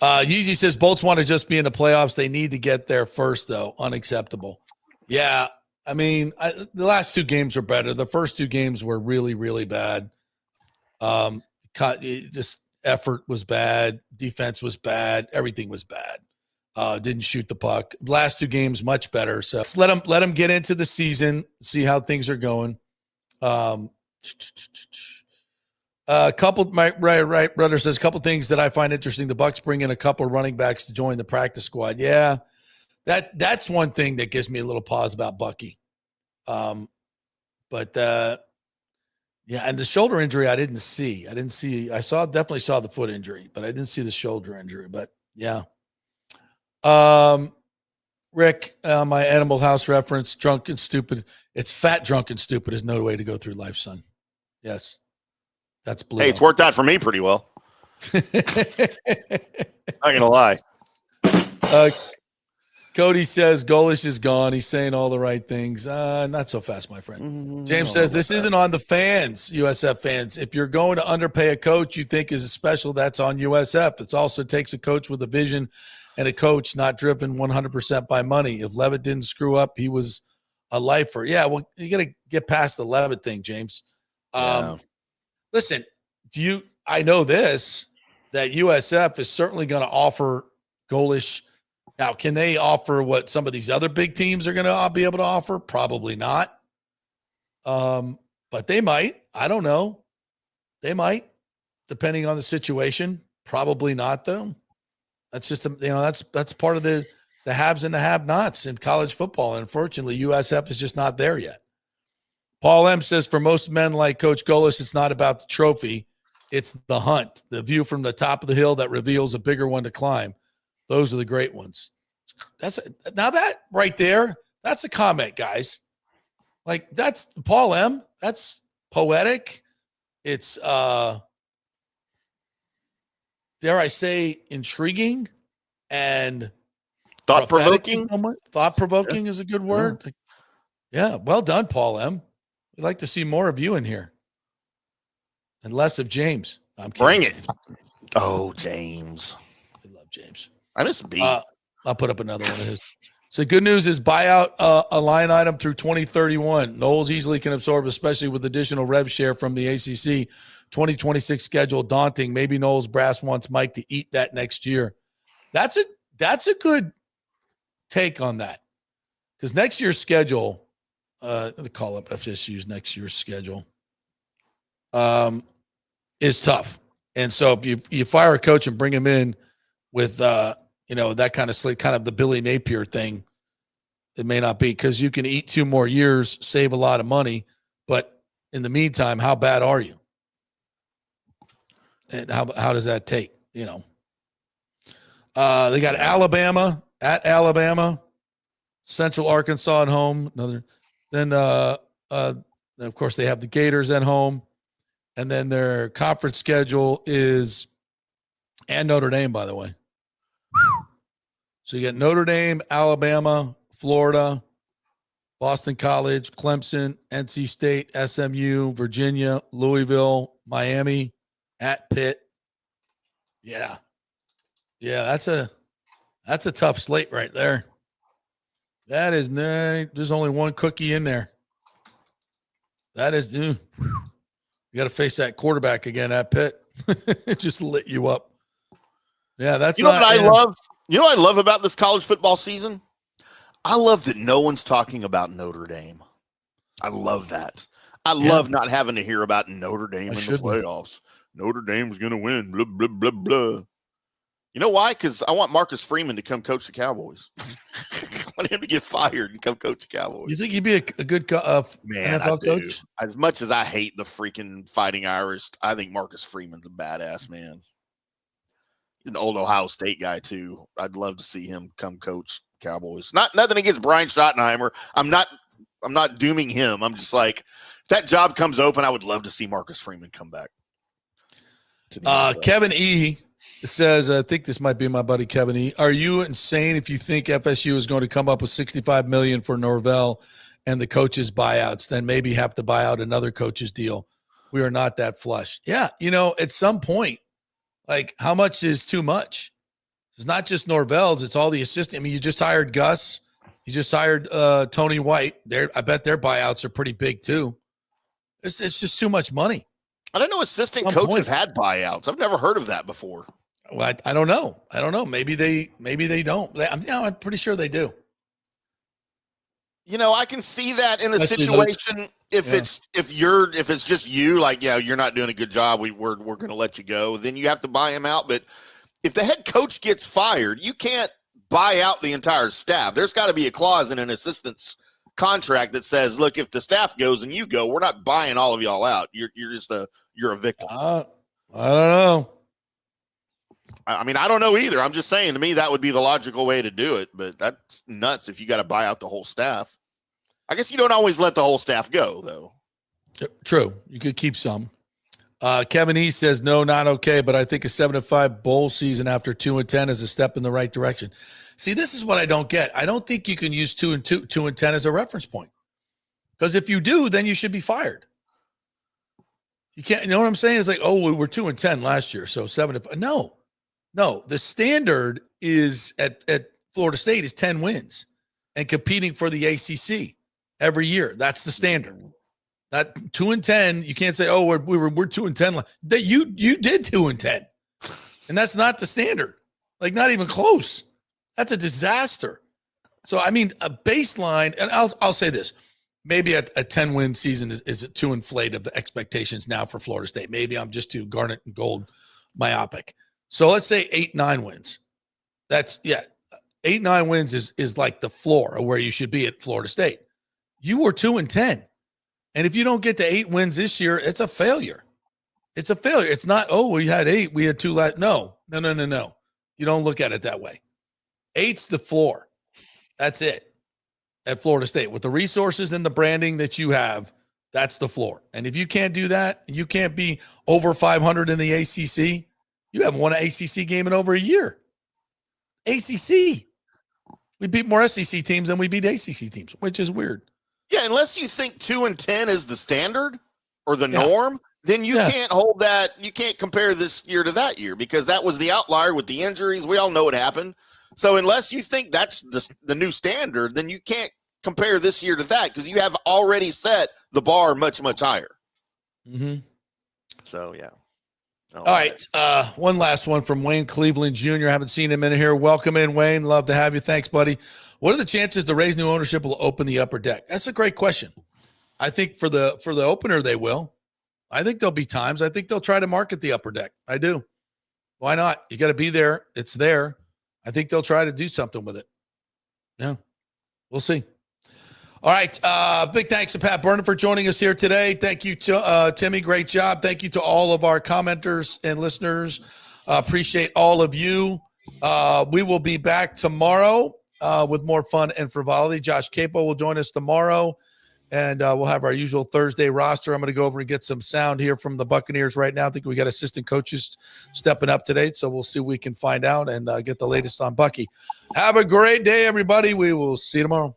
Yeezy says, Bolts want to just be in the playoffs. They need to get there first, though. Unacceptable. Yeah. I mean, the last 2 games were better. The first 2 games were really, really bad. Just effort was bad. Defense was bad. Everything was bad. Didn't shoot the puck. Last 2 games, much better. So let them get into the season, see how things are going. A couple, my right brother says, a couple things that I find interesting. The Bucs bring in a couple running backs to join the practice squad. Yeah. That's one thing that gives me a little pause about Bucky. And the shoulder injury I didn't see. Definitely saw the foot injury, but I didn't see the shoulder injury. But yeah. Rick, my Animal House reference, drunk and stupid. It's fat, drunk, and stupid is no way to go through life, son. Yes. That's blue. Hey, it's worked out for me pretty well. Not gonna lie. Cody says Golish is gone. He's saying all the right things. Not so fast, my friend. James says this isn't on the fans, USF fans. If you're going to underpay a coach you think is special, that's on USF. It also takes a coach with a vision and a coach not driven 100% by money. If Levitt didn't screw up, he was a lifer. Yeah, well, you got to get past the Levitt thing, James. Listen, I know this, that USF is certainly going to offer Golish. Now, can they offer what some of these other big teams are going to be able to offer? Probably not. But they might. I don't know. They might, depending on the situation. Probably not, though. That's just that's part of the haves and the have-nots in college football. And unfortunately, USF is just not there yet. Paul M. says, for most men like Coach Golish, it's not about the trophy. It's the hunt, the view from the top of the hill that reveals a bigger one to climb. Those are the great ones. Now that right there, that's a comment, guys. Like, that's Paul M. That's poetic. It's, dare I say, intriguing and thought-provoking. Thought-provoking is a good word. Yeah, well done, Paul M. We'd like to see more of you in here and less of James. I'm kidding. Bring it. Oh, James. I love James. I miss B. I'll put up another one of his. So good news is buyout a line item through 2031. Knowles easily can absorb, especially with additional rev share from the ACC. 2026 schedule daunting. Maybe Knowles brass wants Mike to eat that next year. That's a good take on that, because next year's schedule. Let me call up FSU's next year's schedule. Is tough, and so if you fire a coach and bring him in with that kind of the Billy Napier thing, it may not be, because you can eat 2 more years, save a lot of money, but in the meantime, how bad are you? And how does that take? They got Alabama at Alabama, Central Arkansas at home. Then of course they have the Gators at home, and then their conference schedule is, and Notre Dame, by the way. So you got Notre Dame, Alabama, Florida, Boston College, Clemson, NC State, SMU, Virginia, Louisville, Miami, at Pitt. Yeah, that's a tough slate right there. That is there's only one cookie in there. That is you got to face that quarterback again at Pitt. It just lit you up. Yeah, that's what I love. You know what I love about this college football season? I love that no one's talking about Notre Dame. I love that. I love not having to hear about Notre Dame in the playoffs. Notre Dame's going to win, blah, blah, blah, blah. You know why? Because I want Marcus Freeman to come coach the Cowboys. I want him to get fired and come coach the Cowboys. You think he'd be a good NFL coach? As much as I hate the freaking Fighting Irish, I think Marcus Freeman's a badass, man. He's an old Ohio State guy, too. I'd love to see him come coach Cowboys. Nothing against Brian Schottenheimer. I'm not dooming him. I'm just like, if that job comes open, I would love to see Marcus Freeman come back. Kevin E. says, I think this might be my buddy Kevin E. Are you insane if you think FSU is going to come up with $65 million for Norvell and the coaches' buyouts, then maybe have to buy out another coach's deal? We are not that flush. Yeah, at some point, like, how much is too much? It's not just Norvell's; it's all the assistants. I mean, you just hired Gus, you just hired Tony White. I bet their buyouts are pretty big too. It's just too much money. I don't know. Assistant coaches had buyouts. I've never heard of that before. Well, I don't know. Maybe they don't. I'm pretty sure they do. I can see that in a situation if it's just you, like, you're not doing a good job, we're going to let you go, then you have to buy him out. But if the head coach gets fired, you can't buy out the entire staff. There's got to be a clause in an assistant's contract that says, look, if the staff goes and you go, we're not buying all of y'all out. You're a victim. I don't know. I mean, I don't know either. I'm just saying, to me, that would be the logical way to do it. But that's nuts if you got to buy out the whole staff. I guess you don't always let the whole staff go, though. True. You could keep some. Kevin E. says, no, not okay, but I think a 7-5 bowl season after 2-10 is a step in the right direction. See, this is what I don't get. I don't think you can use 2-10 as a reference point. Because if you do, then you should be fired. You can't, you know what I'm saying? It's like, oh, we were 2-10 last year, so 7-5. No, the standard is at Florida State is 10 wins and competing for the ACC every year. That's the standard. Not 2-10. You can't say, oh, we're 2-10. That you did 2-10, and that's not the standard. Like, not even close. That's a disaster. So, I mean, a baseline, and I'll say this. Maybe a 10-win season is too inflated of the expectations now for Florida State. Maybe I'm just too garnet and gold myopic. So let's say 8-9 wins. 8-9 wins is like the floor of where you should be at Florida State. You were 2-10. And if you don't get to 8 wins this year, it's a failure. It's a failure. It's not, oh, we had 8, we had 2 last. No. You don't look at it that way. 8's the floor. That's it. At Florida State, with the resources and the branding that you have, that's the floor. And if you can't do that, you can't be over 500 in the ACC. You haven't won an ACC game in over a year. ACC. We beat more SEC teams than we beat ACC teams, which is weird. Yeah, unless you think 2-10 is the standard or the norm, then you can't hold that. You can't compare this year to that year because that was the outlier with the injuries. We all know what happened. So unless you think that's the new standard, then you can't compare this year to that because you have already set the bar much, much higher. Mm-hmm. So, yeah. All right. One last one from Wayne Cleveland Jr. I haven't seen him in here. Welcome in, Wayne. Love to have you. Thanks, buddy. What are the chances the Rays new ownership will open the upper deck? That's a great question. I think for the opener, they will. I think there'll be times. I think they'll try to market the upper deck. I do. Why not? You got to be there. It's there. I think they'll try to do something with it. Yeah. We'll see. All right. Big thanks to Pat Burnham for joining us here today. Thank you to Timmy. Great job. Thank you to all of our commenters and listeners. Appreciate all of you. We will be back tomorrow with more fun and frivolity. Josh Capo will join us tomorrow, and we'll have our usual Thursday roster. I'm going to go over and get some sound here from the Buccaneers right now. I think we got assistant coaches stepping up today, so we'll see what we can find out and get the latest on Bucky. Have a great day, everybody. We will see you tomorrow.